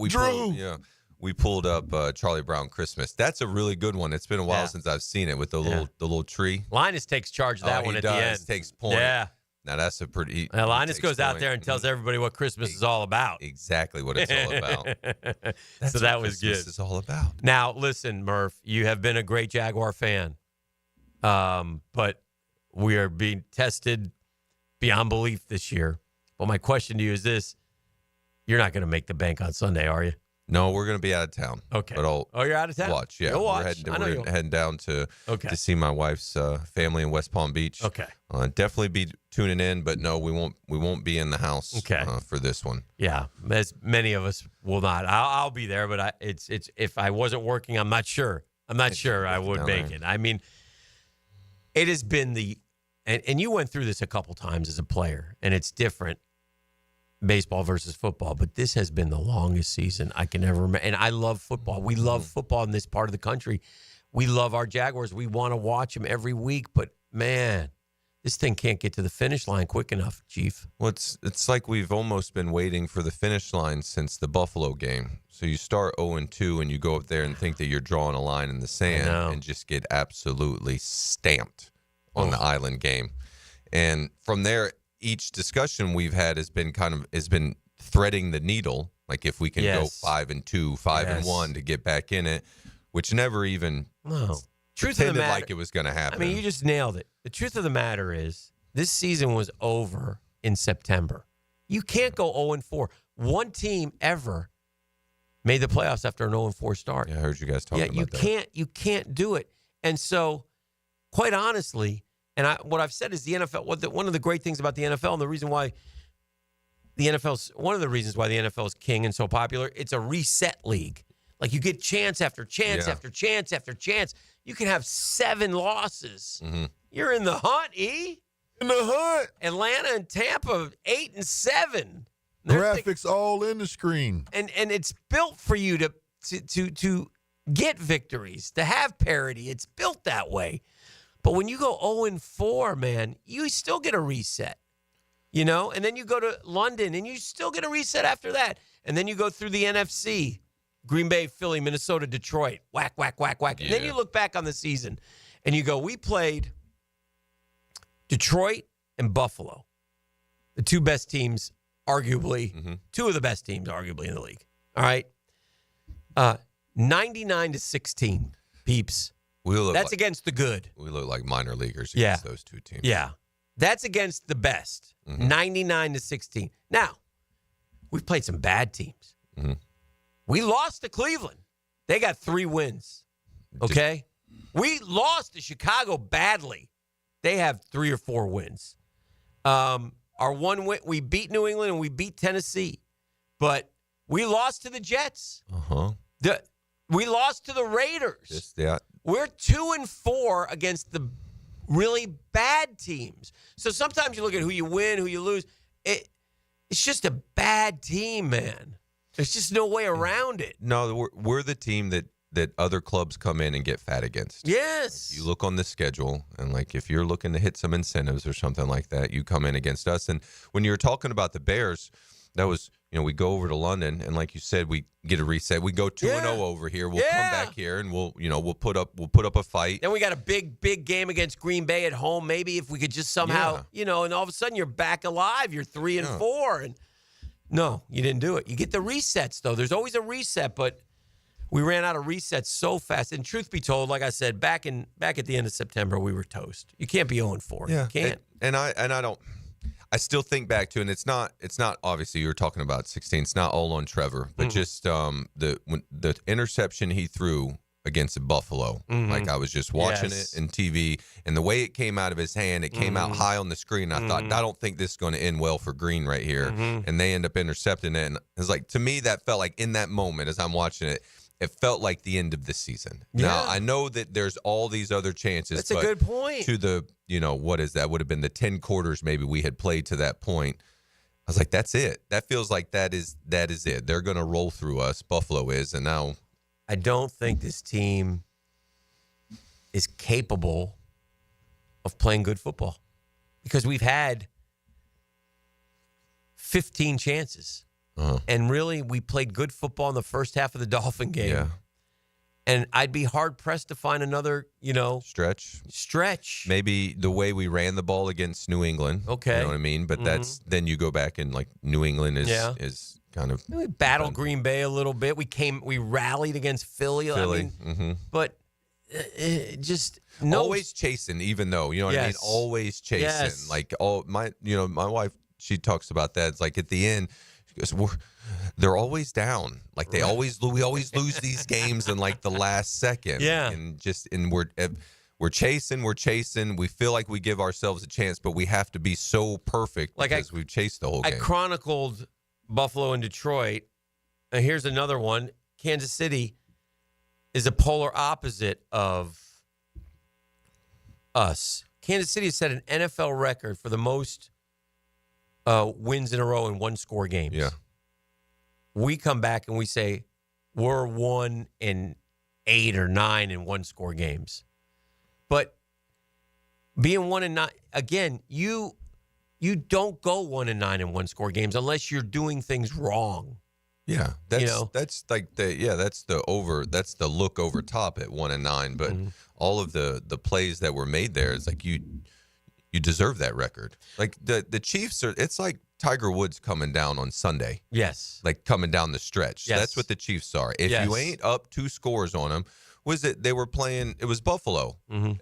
we pulled up Charlie Brown Christmas. That's a really good one. It's been a while since I've seen it with the little tree. Linus takes charge of that one at the end. Takes point. Yeah. Now that's a pretty. Linus goes out there and tells everybody what Christmas is all about. Exactly what it's all about. So that was good. Christmas is all about. Now listen, Murph, you have been a great Jaguar fan, but we are being tested beyond belief this year. Well, my question to you is this: you're not going to make the bank on Sunday, are you? No, we're going to be out of town. Okay. But I'll you're out of town? Watch, yeah. You'll watch. We're heading down to see my wife's family in West Palm Beach. Okay. Definitely be tuning in, but no, we won't be in the house for this one. Yeah, as many of us will not. I'll be there, but it's if I wasn't working, I'm not sure. I would make it. I mean, it has been and you went through this a couple times as a player, and it's different. Baseball versus football, but this has been the longest season I can ever remember. And I love football. We love football in this part of the country. We love our Jaguars. We want to watch them every week, but man, this thing can't get to the finish line quick enough, Chief. Well, it's like we've almost been waiting for the finish line since the Buffalo game. So you start 0-2 and you go up there and think that you're drawing a line in the sand and just get absolutely stamped on the Island game. And from there, each discussion we've had has been threading the needle. Like if we can go 5-2, 5-1 to get back in it, which never even pretended like it was going to happen. I mean, you just nailed it. The truth of the matter is this season was over in September. You can't go 0-4. One team ever made the playoffs after an 0-4 start. Yeah, I heard you guys talking about that. You can't do it. And so, quite honestly, and what I've said is the NFL, one of the great things about the NFL and the reason why one of the reasons why the NFL is king and so popular, it's a reset league. Like you get chance after chance after chance after chance. You can have 7 losses. Mm-hmm. You're in the hunt, E. In the hunt. Atlanta and Tampa, 8-7. Graphics all in the screen. And it's built for you to get victories, to have parity. It's built that way. But when you go 0-4, man, you still get a reset, and then you go to London and you still get a reset after that. And then you go through the NFC, Green Bay, Philly, Minnesota, Detroit, whack, whack, whack, whack. And then you look back on the season and you go, we played Detroit and Buffalo, the two best teams, arguably, two of the best teams, arguably, in the league. All right. 99-16, peeps. That's against the good. We look like minor leaguers against those two teams. Yeah. That's against the best. 99-16. Now, we've played some bad teams. We lost to Cleveland. They got 3 wins. Okay? We lost to Chicago badly. They have 3 or 4 wins. Our one win, we beat New England and we beat Tennessee. But we lost to the Jets. We lost to the Raiders. We're 2-4 against the really bad teams. So sometimes you look at who you win, who you lose. It's just a bad team, man. There's just no way around it. No, we're the team that other clubs come in and get fat against. Yes. You look on the schedule, and if you're looking to hit some incentives or something like that, you come in against us. And when you were talking about the Bears, that was, we go over to London, and like you said, we get a reset. We go 2-0 over here. We'll come back here, and we'll put up a fight. Then we got a big game against Green Bay at home. Maybe if we could just somehow, and all of a sudden you're back alive. You're 3-4, and no, you didn't do it. You get the resets though. There's always a reset, but we ran out of resets so fast. And truth be told, like I said, back at the end of September, we were toast. You can't be 0-4. Yeah, you can't. And I don't. I still think back to, and it's not obviously you were talking about 16. It's not all on Trevor, but just the interception he threw against Buffalo. Like I was just watching it in TV, and the way it came out of his hand, it came out high on the screen. I thought, I don't think this is going to end well for Green right here, and they end up intercepting it. And it's like, to me, that felt like in that moment as I'm watching it, it felt like the end of the season. Yeah. Now, I know that there's all these other chances. That's a good point. To the, what is that? Would have been the 10 quarters maybe we had played to that point. I was like, that's it. That feels like that is it. They're going to roll through us. Buffalo is, and now. I don't think this team is capable of playing good football because we've had 15 chances. And really, we played good football in the first half of the Dolphin game. Yeah. And I'd be hard-pressed to find another, Stretch. Maybe the way we ran the ball against New England. Okay. You know what I mean? But then you go back and, New England is kind of. We battled Green Bay a little bit. We rallied against Philly. I mean, but just no. Always chasing, even though, you know what I mean? Always chasing. Yes. My wife, she talks about that. It's like at the end, they're always down. Like we always lose these games in like the last second. Yeah. And we're chasing. We feel like we give ourselves a chance, but we have to be so perfect because we've chased the whole game. I chronicled Buffalo and Detroit. And here's another one. Kansas City is a polar opposite of us. Kansas City has set an NFL record for the most wins in a row in one-score games. Yeah. We come back and we say we're 1-8 or 9 in one-score games. But being 1-9, again, you don't go 1-9 in one-score games unless you're doing things wrong. Yeah, that's like that's the look over top at 1-9. But all of the plays that were made there is like you deserve that record. Like the Chiefs it's like Tiger Woods coming down on Sunday. Yes, like coming down the stretch. Yes. That's what the Chiefs are. If you ain't up 2 scores on them, they were playing? It was Buffalo, and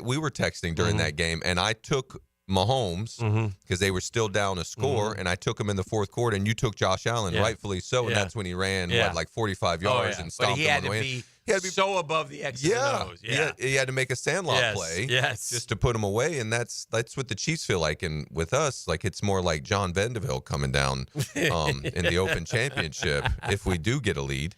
we were texting during that game, and I took Mahomes because they were still down a score, and I took him in the fourth quarter, and you took Josh Allen, rightfully so, and that's when he ran like 45 yards and stomped him on the way. He had to be so above the X's and O's. Yeah, he had to make a sandlot play, just to put him away, and that's what the Chiefs feel like. And with us, like it's more like John Vanderbilt coming down in the Open Championship if we do get a lead.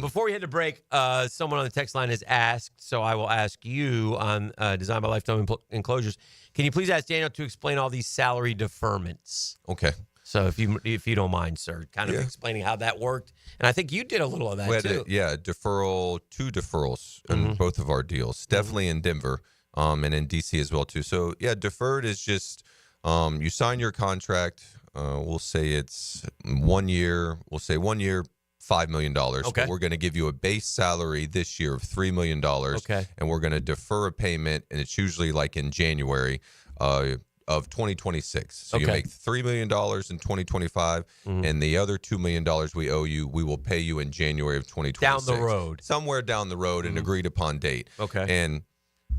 Before we head to break, someone on the text line has asked, so I will ask you on Design by Lifetime Enclosures. Can you please ask Daniel to explain all these salary deferments? Okay. So if you don't mind, sir, kind of explaining how that worked. And I think you did a little of that too. Deferral, 2 deferrals in both of our deals, definitely in Denver and in DC as well too. So deferred is just you sign your contract. We'll say it's 1 year. We'll say 1 year. $5 million. Okay. But we're going to give you a base salary this year of $3 million. Okay. And we're going to defer a payment, and it's usually like in January of 2026. So you make $3 million in 2025, and the other $2 million we owe you, we will pay you in January of 2026. Down the road. Somewhere down the road, an agreed upon date. Okay. And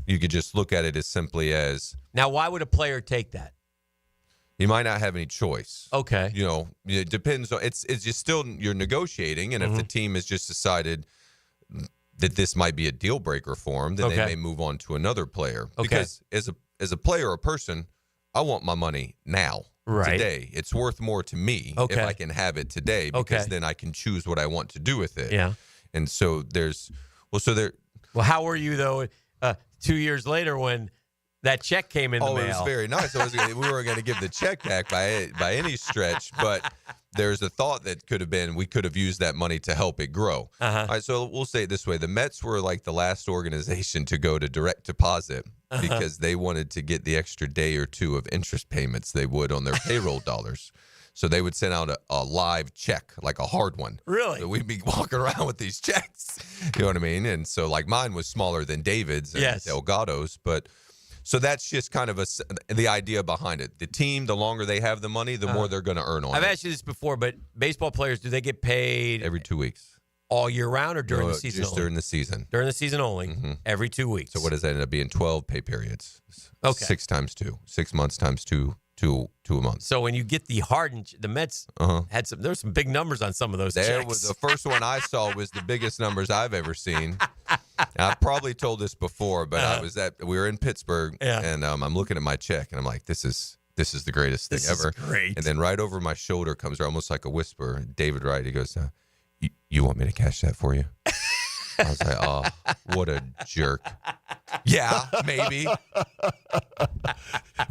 you could just look at it as simply as. Now, why would a player take that? You might not have any choice. Okay. It depends on it's just still you're negotiating, and if the team has just decided that this might be a deal breaker for them, then they may move on to another player. Because as a player or person, I want my money now. Right. Today. It's worth more to me if I can have it today, because then I can choose what I want to do with it. Yeah. And so Well, how were you though 2 years later when that check came in the mail? It was very nice. We weren't going to give the check back by any stretch, but there's a thought that could have been we could have used that money to help it grow. All right, so we'll say it this way. The Mets were like the last organization to go to direct deposit because they wanted to get the extra day or two of interest payments they would on their payroll dollars. So they would send out a live check, like a hard one. Really? So we'd be walking around with these checks. You know what I mean? And so like mine was smaller than David's and Delgado's, but so that's just kind of the idea behind it. The team, the longer they have the money, the more they're going to earn on it. I've asked you this before, but baseball players, do they get paid every 2 weeks? All year round or during the season? Just during the season. During the season only, every 2 weeks. So what does that end up being? 12 pay periods. Okay. 6 times 2. 6 months times 2 a month. So when you get the Harden, the Mets had there were some big numbers on some of those checks. Was the first one I saw was the biggest numbers I've ever seen. I probably told this before, but we were in Pittsburgh, and I'm looking at my check, and I'm like, this is the greatest thing ever. Great. And then right over my shoulder comes almost like a whisper, David Wright. He goes, you want me to cash that for you? I was like, oh, what a jerk. Yeah, maybe.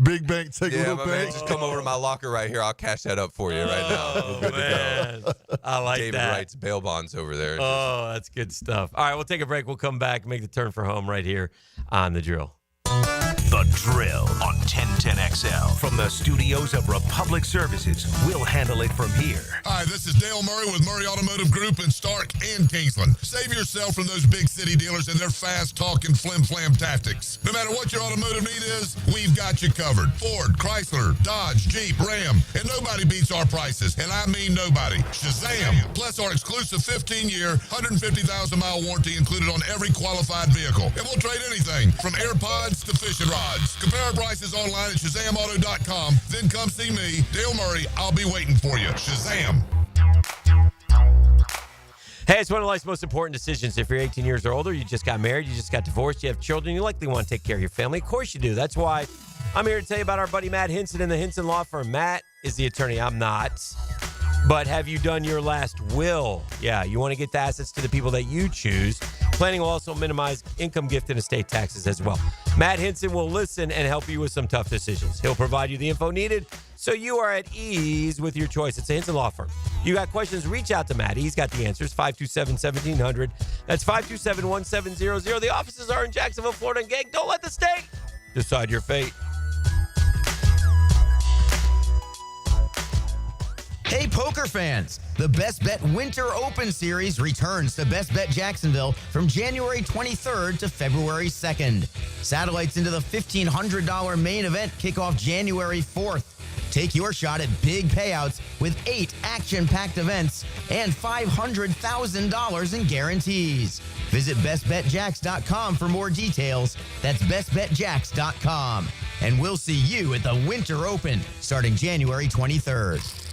Big bank, take a little bank. Just come over to my locker right here. I'll cash that up for you right now. Oh, man. I like David that. Wright's bail bonds over there. Oh, that's good stuff. All right, we'll take a break. We'll come back, make the turn for home right here on The Drill. The Drill on 1010XL. From the studios of Republic Services, we'll handle it from here. Hi, this is Dale Murray with Murray Automotive Group in Stark and Kingsland. Save yourself from those big city dealers and their fast-talking flim-flam tactics. No matter what your automotive need is, we've got you covered. Ford, Chrysler, Dodge, Jeep, Ram, and nobody beats our prices, and I mean nobody. Shazam! Plus our exclusive 15-year, 150,000-mile warranty included on every qualified vehicle. And we'll trade anything from AirPods to fishing rods. odds. Compare prices online at ShazamAuto.com. Then come see me, Dale Murray. I'll be waiting for you. Shazam. Hey, it's one of life's most important decisions. If you're 18 years or older, you just got married, you just got divorced, you have children, you likely want to take care of your family. Of course you do. That's why I'm here to tell you about our buddy Matt Hinson in the Hinson Law Firm. Matt is the attorney. I'm not. But have you done your last will? Yeah, you want to get the assets to the people that you choose. Planning will also minimize income, gift, and estate taxes as well. Matt Hinson will listen and help you with some tough decisions. He'll provide you the info needed so you are at ease with your choice. It's the Hinson Law Firm. You got questions, reach out to Matt. He's got the answers. 527-1700. That's 527-1700. The offices are in Jacksonville, Florida. And gang, don't let the state decide your fate. Hey, poker fans! The Best Bet Winter Open Series returns to Best Bet Jacksonville from January 23rd to February 2nd. Satellites into the $1,500 main event kick off January 4th. Take your shot at big payouts with 8 action-packed events and $500,000 in guarantees. Visit bestbetjacks.com for more details. That's bestbetjacks.com. And we'll see you at the Winter Open starting January 23rd.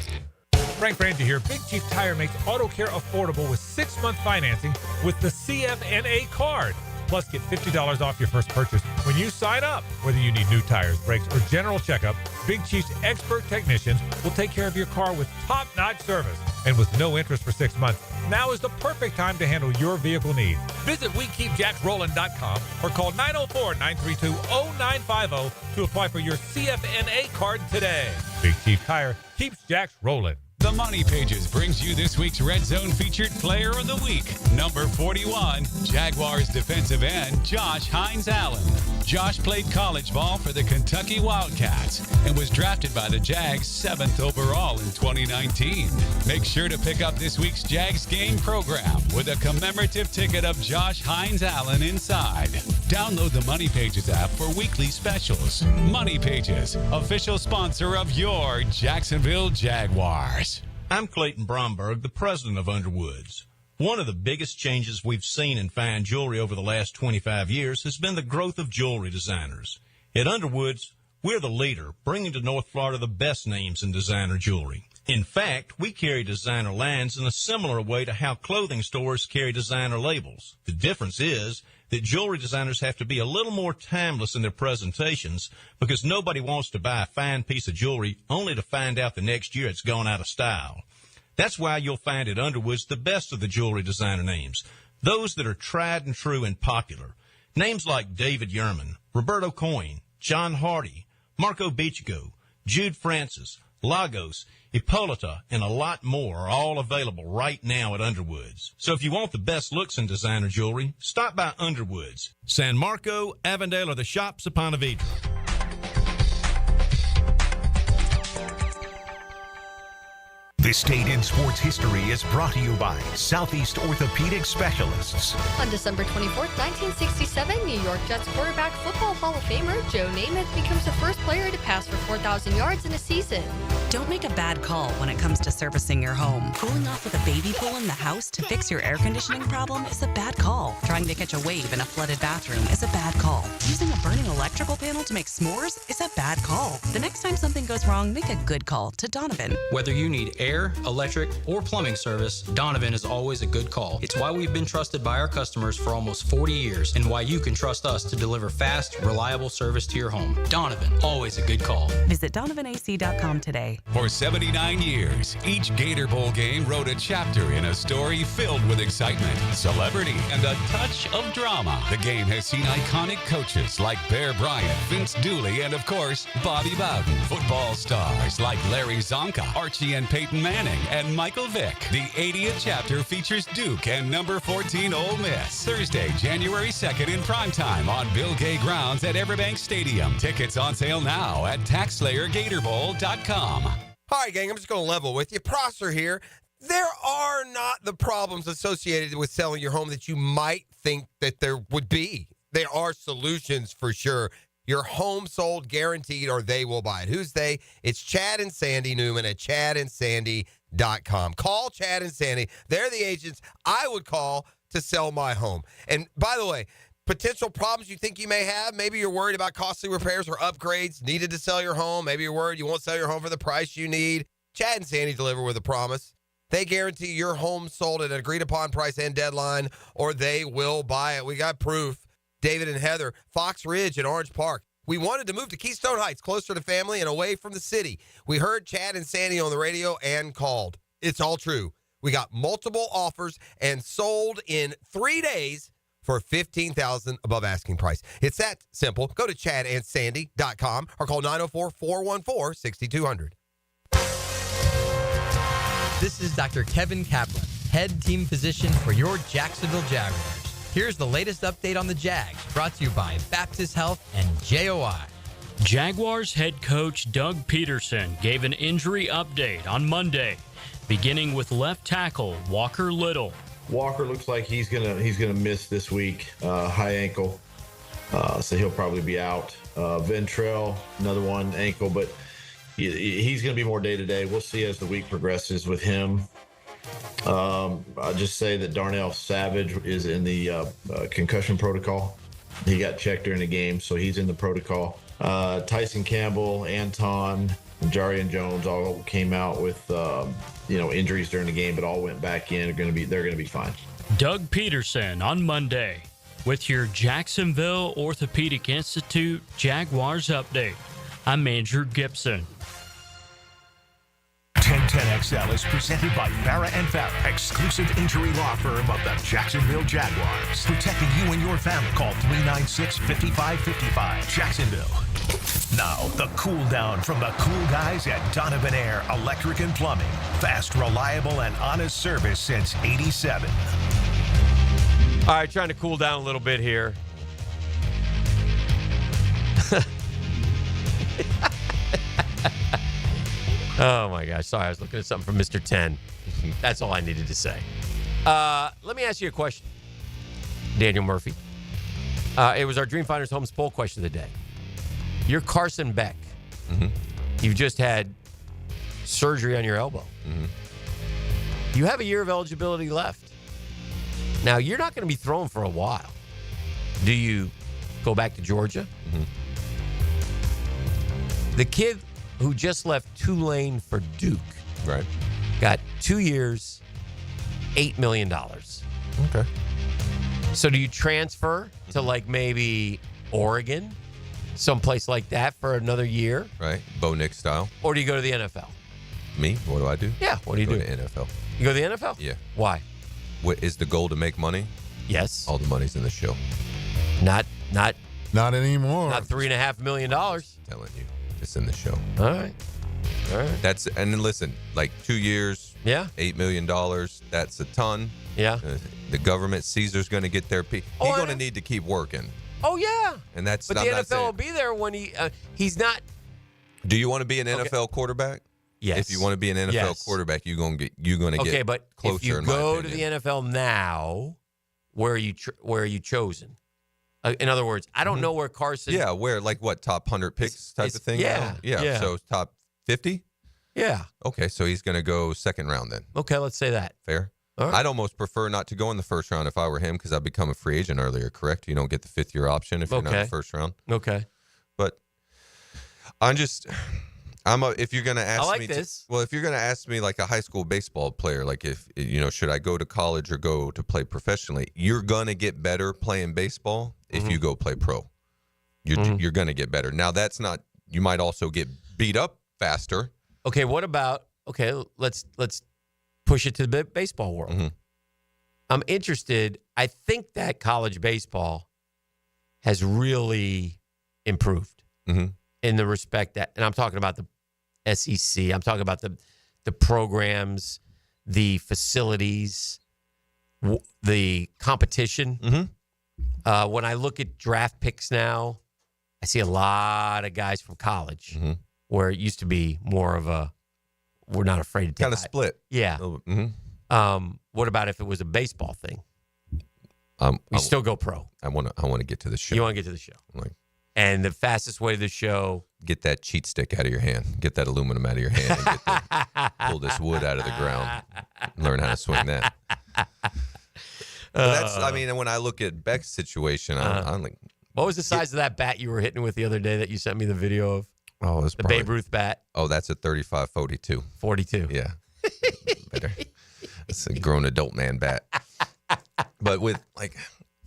Frank Frangie here. Big Chief Tire makes auto care affordable with 6-month financing with the CFNA card. Plus, get $50 off your first purchase when you sign up. Whether you need new tires, brakes, or general checkup, Big Chief's expert technicians will take care of your car with top-notch service. And with no interest for 6 months, now is the perfect time to handle your vehicle needs. Visit WeKeepJacksRollin.com or call 904-932-0950 to apply for your CFNA card today. Big Chief Tire keeps Jacks rolling. The Money Pages brings you this week's Red Zone featured player of the week. Number 41, Jaguars defensive end Josh Hines Allen. Josh played college ball for the Kentucky Wildcats and was drafted by the Jags 7th overall in 2019. Make sure to pick up this week's Jags game program with a commemorative ticket of Josh Hines Allen inside. Download the Money Pages app for weekly specials. Money Pages, official sponsor of your Jacksonville Jaguars. I'm Clayton Bromberg, the president of Underwoods. One of the biggest changes we've seen in fine jewelry over the last 25 years has been the growth of jewelry designers. At Underwoods, we're the leader, bringing to North Florida the best names in designer jewelry. In fact, we carry designer lines in a similar way to how clothing stores carry designer labels. The difference is that jewelry designers have to be a little more timeless in their presentations because nobody wants to buy a fine piece of jewelry only to find out the next year it's gone out of style. That's why you'll find at Underwoods the best of the jewelry designer names, those that are tried and true and popular. Names like David Yerman, Roberto Coin, John Hardy, Marco Bichigo, Jude Francis, Lagos, Hippolyta, and a lot more are all available right now at Underwoods. So if you want the best looks in designer jewelry, stop by Underwoods, San Marco, Avondale, or the shops upon Avedra. This Date in Sports History is brought to you by Southeast Orthopedic Specialists. On December 24th, 1967, New York Jets quarterback Football Hall of Famer Joe Namath becomes the first player to pass for 4,000 yards in a season. Don't make a bad call when it comes to servicing your home. Cooling off with a baby pool in the house to fix your air conditioning problem is a bad call. Trying to catch a wave in a flooded bathroom is a bad call. Using a burning electrical panel to make s'mores is a bad call. The next time something goes wrong, make a good call to Donovan. Whether you need air, electric, or plumbing service, Donovan is always a good call. It's why we've been trusted by our customers for almost 40 years and why you can trust us to deliver fast, reliable service to your home. Donovan, always a good call. Visit DonovanAC.com today. For 79 years, each Gator Bowl game wrote a chapter in a story filled with excitement, celebrity, and a touch of drama. The game has seen iconic coaches like Bear Bryant, Vince Dooley, and of course, Bobby Bowden. Football stars like Larry Zonka, Archie and Peyton Manning, and Michael Vick. The 80th chapter features Duke and number 14 Ole Miss. Thursday, January 2nd in primetime on Bill Gay Grounds at Everbank Stadium. Tickets on sale now at TaxSlayerGatorBowl.com. All right, gang, I'm just going to level with you. Prosser here. There are not the problems associated with selling your home that you might think that there would be. There are solutions for sure. Your home sold guaranteed or they will buy it. Who's they? It's Chad and Sandy Newman at chadandsandy.com. Call Chad and Sandy. They're the agents I would call to sell my home. And by the way, potential problems you think you may have. Maybe you're worried about costly repairs or upgrades needed to sell your home. Maybe you're worried you won't sell your home for the price you need. Chad and Sandy deliver with a promise. They guarantee your home sold at an agreed-upon price and deadline, or they will buy it. We got proof. David and Heather, Fox Ridge and Orange Park. We wanted to move to Keystone Heights, closer to family and away from the city. We heard Chad and Sandy on the radio and called. It's all true. We got multiple offers and sold in 3 days for $15,000 above asking price. It's that simple. Go to chadandsandy.com or call 904-414-6200. This is Dr. Kevin Kaplan, head team physician for your Jacksonville Jaguars. Here's the latest update on the Jags, brought to you by Baptist Health and JOI. Jaguars head coach Doug Peterson gave an injury update on Monday, beginning with left tackle Walker Little. Walker looks like he's gonna miss this week, high ankle, so he'll probably be out. Ventrell, another one, ankle, but he's going to be more day-to-day. We'll see as the week progresses with him. I'll just say that Darnell Savage is in the concussion protocol. He got checked during the game, so he's in the protocol. Tyson Campbell, Anton, Jarian Jones all came out with injuries during the game, but all went back in. They're going to be fine. Doug Peterson on Monday with your Jacksonville Orthopedic Institute Jaguars update. I'm Andrew Gibson. 1010XL is presented by Farah and Farah, exclusive injury law firm of the Jacksonville Jaguars. Protecting you and your family. Call 396-5555. Jacksonville. Now, the cool down from the cool guys at Donovan Air Electric and Plumbing. Fast, reliable, and honest service since '87. All right, trying to cool down a little bit here. Oh, my gosh. Sorry, I was looking at something from Mr. 10. That's all I needed to say. Let me ask you a question, Daniel Murphy. It was our Dreamfinders Homes poll question of the day. You're Carson Beck. Mm-hmm. You've just had surgery on your elbow. Mm-hmm. You have a year of eligibility left. Now, you're not going to be thrown for a while. Do you go back to Georgia? Mm-hmm. The kid who just left Tulane for Duke, right, got 2 years, $8 million. Okay. So do you transfer to like maybe Oregon, someplace like that for another year? Right, Bo Nick style. Or do you go to the NFL? Me? What do I do? Yeah, what do you do? Go to NFL. You go to the NFL? Yeah. Why? What is the goal to make money? Yes. All the money's in the show. Not anymore. Not $3.5 million. Telling you. It's in the show. All right. And then listen, like 2 years, yeah, $8 million. That's a ton. Yeah. The government, Caesar's going to get their piece. He's going to need to keep working. Oh yeah. And that's. But I'm the not NFL saying, will be there when he's not. Do you want to be an NFL quarterback? Yes. If you want to be an NFL quarterback, you're going to get okay. But closer. If you in my go to opinion. the NFL now, where are you chosen? In other words, I don't know where Carson. Yeah, where like what top 100 picks type of thing? Yeah, yeah. So top 50. Yeah. Okay, so he's going to go second round then. Okay, let's say that. Fair. All right. I'd almost prefer not to go in the first round if I were him because I'd become a free agent earlier. Correct? You don't get the 5th-year option if you're not in the first round. Okay. But if you're going to ask I like me, this. If you're going to ask me like a high school baseball player, like if should I go to college or go to play professionally? You're going to get better playing baseball if you go play pro. You're going to get better. Now that's not. You might also get beat up faster. Okay. What about? Okay, let's push it to the baseball world. Mm-hmm. I'm interested. I think that college baseball has really improved in the respect that, and I'm talking about the SEC. I'm talking about the programs, the facilities, the competition. When I look at draft picks now, I see a lot of guys from college where it used to be more of a, we're not afraid to take kind of split. Yeah. What about if it was a baseball thing? You still go pro. I want to get to the show. You want to get to the show. And the fastest way to the show. Get that cheat stick out of your hand. Get that aluminum out of your hand. And pull this wood out of the ground. Learn how to swing that. That's, I mean, when I look at Beck's situation, I'm like, what was the size of that bat you were hitting with the other day that you sent me the video of? Oh, it's the Babe Ruth bat. Oh, that's a 35-42. 42. Yeah. Better. It's a grown adult man bat. But with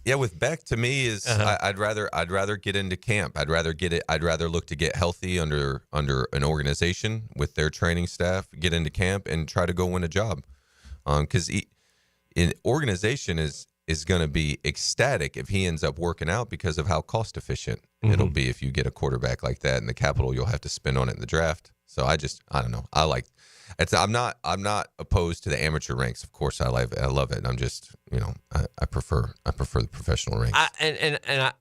with Beck, to me is I'd rather get into camp. I'd rather look to get healthy under an organization with their training staff, get into camp and try to go win a job. Because an organization is going to be ecstatic if he ends up working out because of how cost efficient it'll be if you get a quarterback like that, and the capital you'll have to spend on it in the draft. So I don't know. I'm not opposed to the amateur ranks. Of course, I love it. I'm just, I prefer the professional ranks.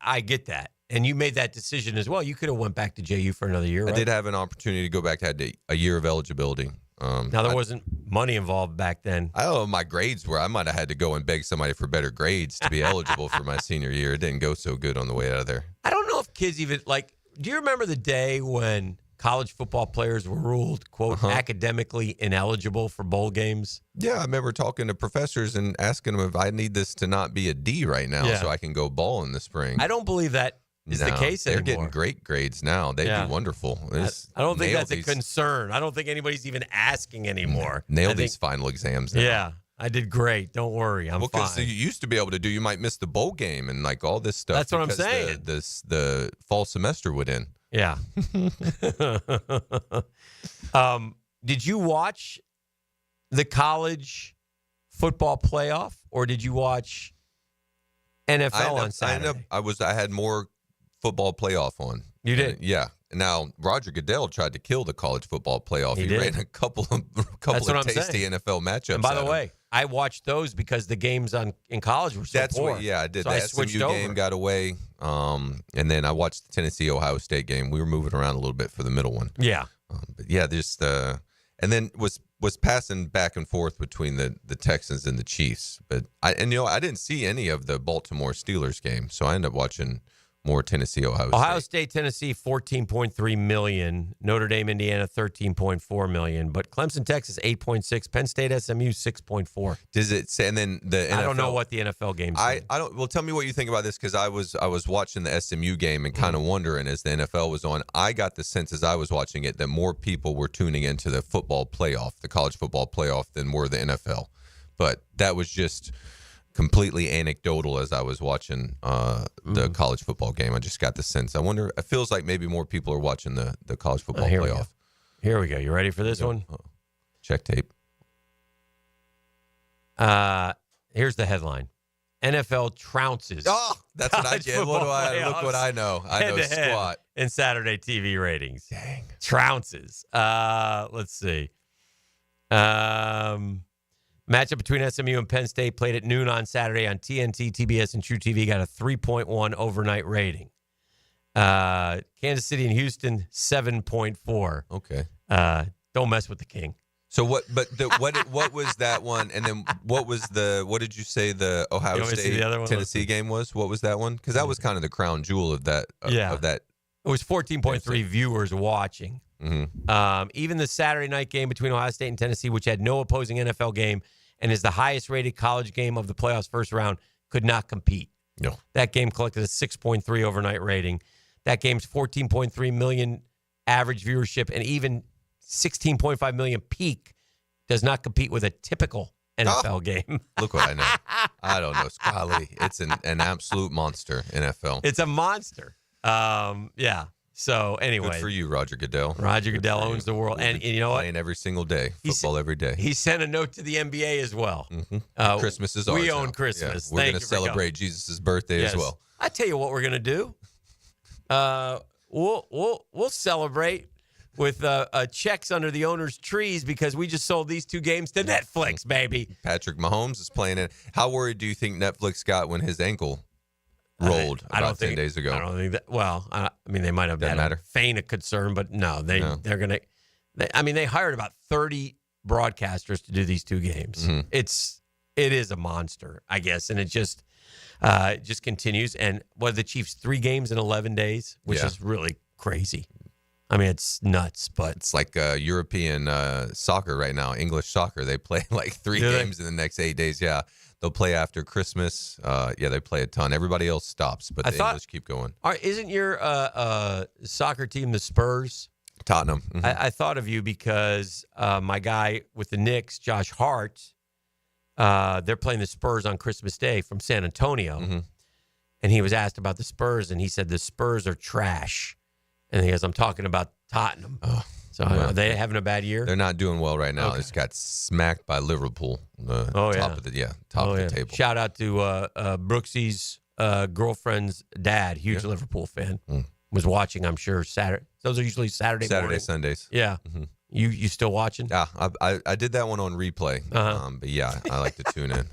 I get that. And you made that decision as well. You could have went back to JU for another year, right? I did have an opportunity to go back. I had a year of eligibility. Now, there wasn't money involved back then. I don't know my grades were. I might have had to go and beg somebody for better grades to be eligible for my senior year. It didn't go so good on the way out of there. I don't know if kids even, do you remember the day when college football players were ruled, quote, academically ineligible for bowl games? Yeah, I remember talking to professors and asking them if I need this to not be a D right now so I can go ball in the spring. I don't believe that is the case anymore. They're getting great grades now. They do wonderful. I don't think that's a concern. I don't think anybody's even asking anymore. Nail these final exams now. Yeah, I did great. Don't worry. I'm fine. Because you used to be able to you might miss the bowl game and all this stuff. That's what I'm saying. The fall semester would end. Yeah. Did you watch the college football playoff, or did you watch NFL on Saturday? I had more football playoff on. You did? Yeah. Now, Roger Goodell tried to kill the college football playoff. He ran a couple of tasty NFL matchups. And by the way, I watched those because the games in college were so poor. I did. So the I SMU switched over. game got away, and then I watched the Tennessee-Ohio State game. We were moving around a little bit for the middle one. Yeah. But yeah, and then was passing back and forth between the Texans and the Chiefs. But I didn't see any of the Baltimore Steelers game, so I ended up watching more Ohio State, Tennessee, 14.3 million. Notre Dame, Indiana, 13.4 million. But Clemson, Texas, 8.6. Penn State, SMU, 6.4. Does it say? And then the NFL, I don't know what the NFL game's I don't. Well, tell me what you think about this, because I was watching the SMU game and kind of wondering as the NFL was on. I got the sense as I was watching it that more people were tuning into the football playoff, the college football playoff, than were the NFL. But that was just completely anecdotal as I was watching the college football game. I just got the sense. I wonder, it feels like maybe more people are watching the college football playoff. Here we go. You ready for this one? Check tape. Here's the headline. NFL trounces. Oh, that's what I get. What do I look what I know. I know squat. In Saturday TV ratings. Dang. Trounces. Let's see. Matchup between SMU and Penn State played at noon on Saturday on TNT, TBS, and True TV. Got a 3.1 overnight rating. Kansas City and Houston, 7.4. Okay. Don't mess with the king. So what? But what was that one? And then what did you say the Ohio State Tennessee game was? What was that one? Because that was kind of the crown jewel of that. Of that. It was 14.3 viewers watching. Mm-hmm. Even the Saturday night game between Ohio State and Tennessee, which had no opposing NFL game and is the highest rated college game of the playoffs first round, could not compete. No. That game collected a 6.3 overnight rating. That game's 14.3 million average viewership and even 16.5 million peak does not compete with a typical NFL game. Look what I know. I don't know. Golly, it's an absolute monster, NFL. It's a monster. Yeah. So anyway, good for you, Roger Goodell. Roger Goodell owns the world, and you know what? Playing every single day, football every day. He sent a note to the NBA as well. Mm-hmm. Christmas is ours. We own now. Christmas. Yeah, we're going to celebrate Jesus' birthday as well. I tell you what, we're going to do. We'll celebrate with checks under the owner's trees because we just sold these two games to Netflix, baby. Patrick Mahomes is playing it. How worried do you think Netflix got when his ankle rolled about 10 days ago? I don't think that. Well, I mean, they might have had a feign of concern, but no, they're going to. They hired about 30 broadcasters to do these two games. Mm-hmm. It is a monster, I guess, and it just continues. And the Chiefs 3 games in 11 days, which is really crazy. I mean, it's nuts, but it's like European soccer right now, English soccer. They play like 3 games in the next 8 days. Yeah, they'll play after Christmas. They play a ton. Everybody else stops, but the English keep going. Isn't your soccer team the Spurs? Tottenham. Mm-hmm. I thought of you because my guy with the Knicks, Josh Hart, they're playing the Spurs on Christmas Day from San Antonio. Mm-hmm. And he was asked about the Spurs, and he said the Spurs are trash. And he goes, I'm talking about Tottenham. Oh, so are they having a bad year? They're not doing well right now. Okay. They just got smacked by Liverpool. Top of the table. Shout out to Brooksy's girlfriend's dad, huge Liverpool fan. Was watching, I'm sure, Saturday. Those are usually Saturday morning. Sundays. Yeah. Mm-hmm. You still watching? Yeah, I did that one on replay. But yeah, I like to tune in.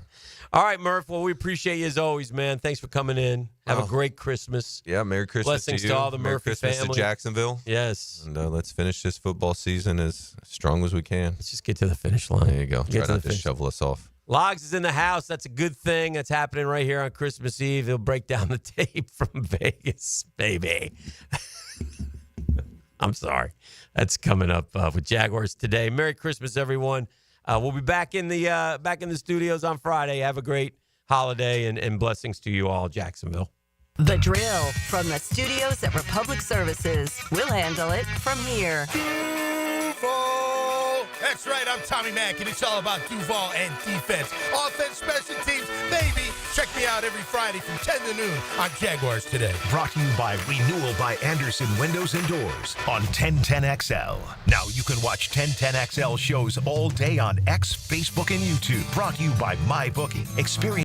All right, Murph. Well, we appreciate you as always, man. Thanks for coming in. Have a great Christmas. Yeah, Merry Christmas Blessings to you. to all the Merry Murphy Christmas family. to Jacksonville. Yes. And let's finish this football season as strong as we can. Let's just get to the finish line. There you go. Try not to shovel us off. Logs is in the house. That's a good thing. That's happening right here on Christmas Eve. He'll break down the tape from Vegas, baby. I'm sorry. That's coming up with Jaguars today. Merry Christmas, everyone. We'll be back in the studios on Friday. Have a great holiday and blessings to you all, Jacksonville. The Drill from the studios at Republic Services. We'll handle it from here. Duval! That's right, I'm Tommy Mack, and it's all about Duval and defense. Offense, special teams, baby. Check me out every Friday from 10 to noon on Jaguars Today. Brought to you by Renewal by Anderson Windows and Doors on 1010XL. Now you can watch 1010XL shows all day on X, Facebook, and YouTube. Brought to you by MyBookie. Experience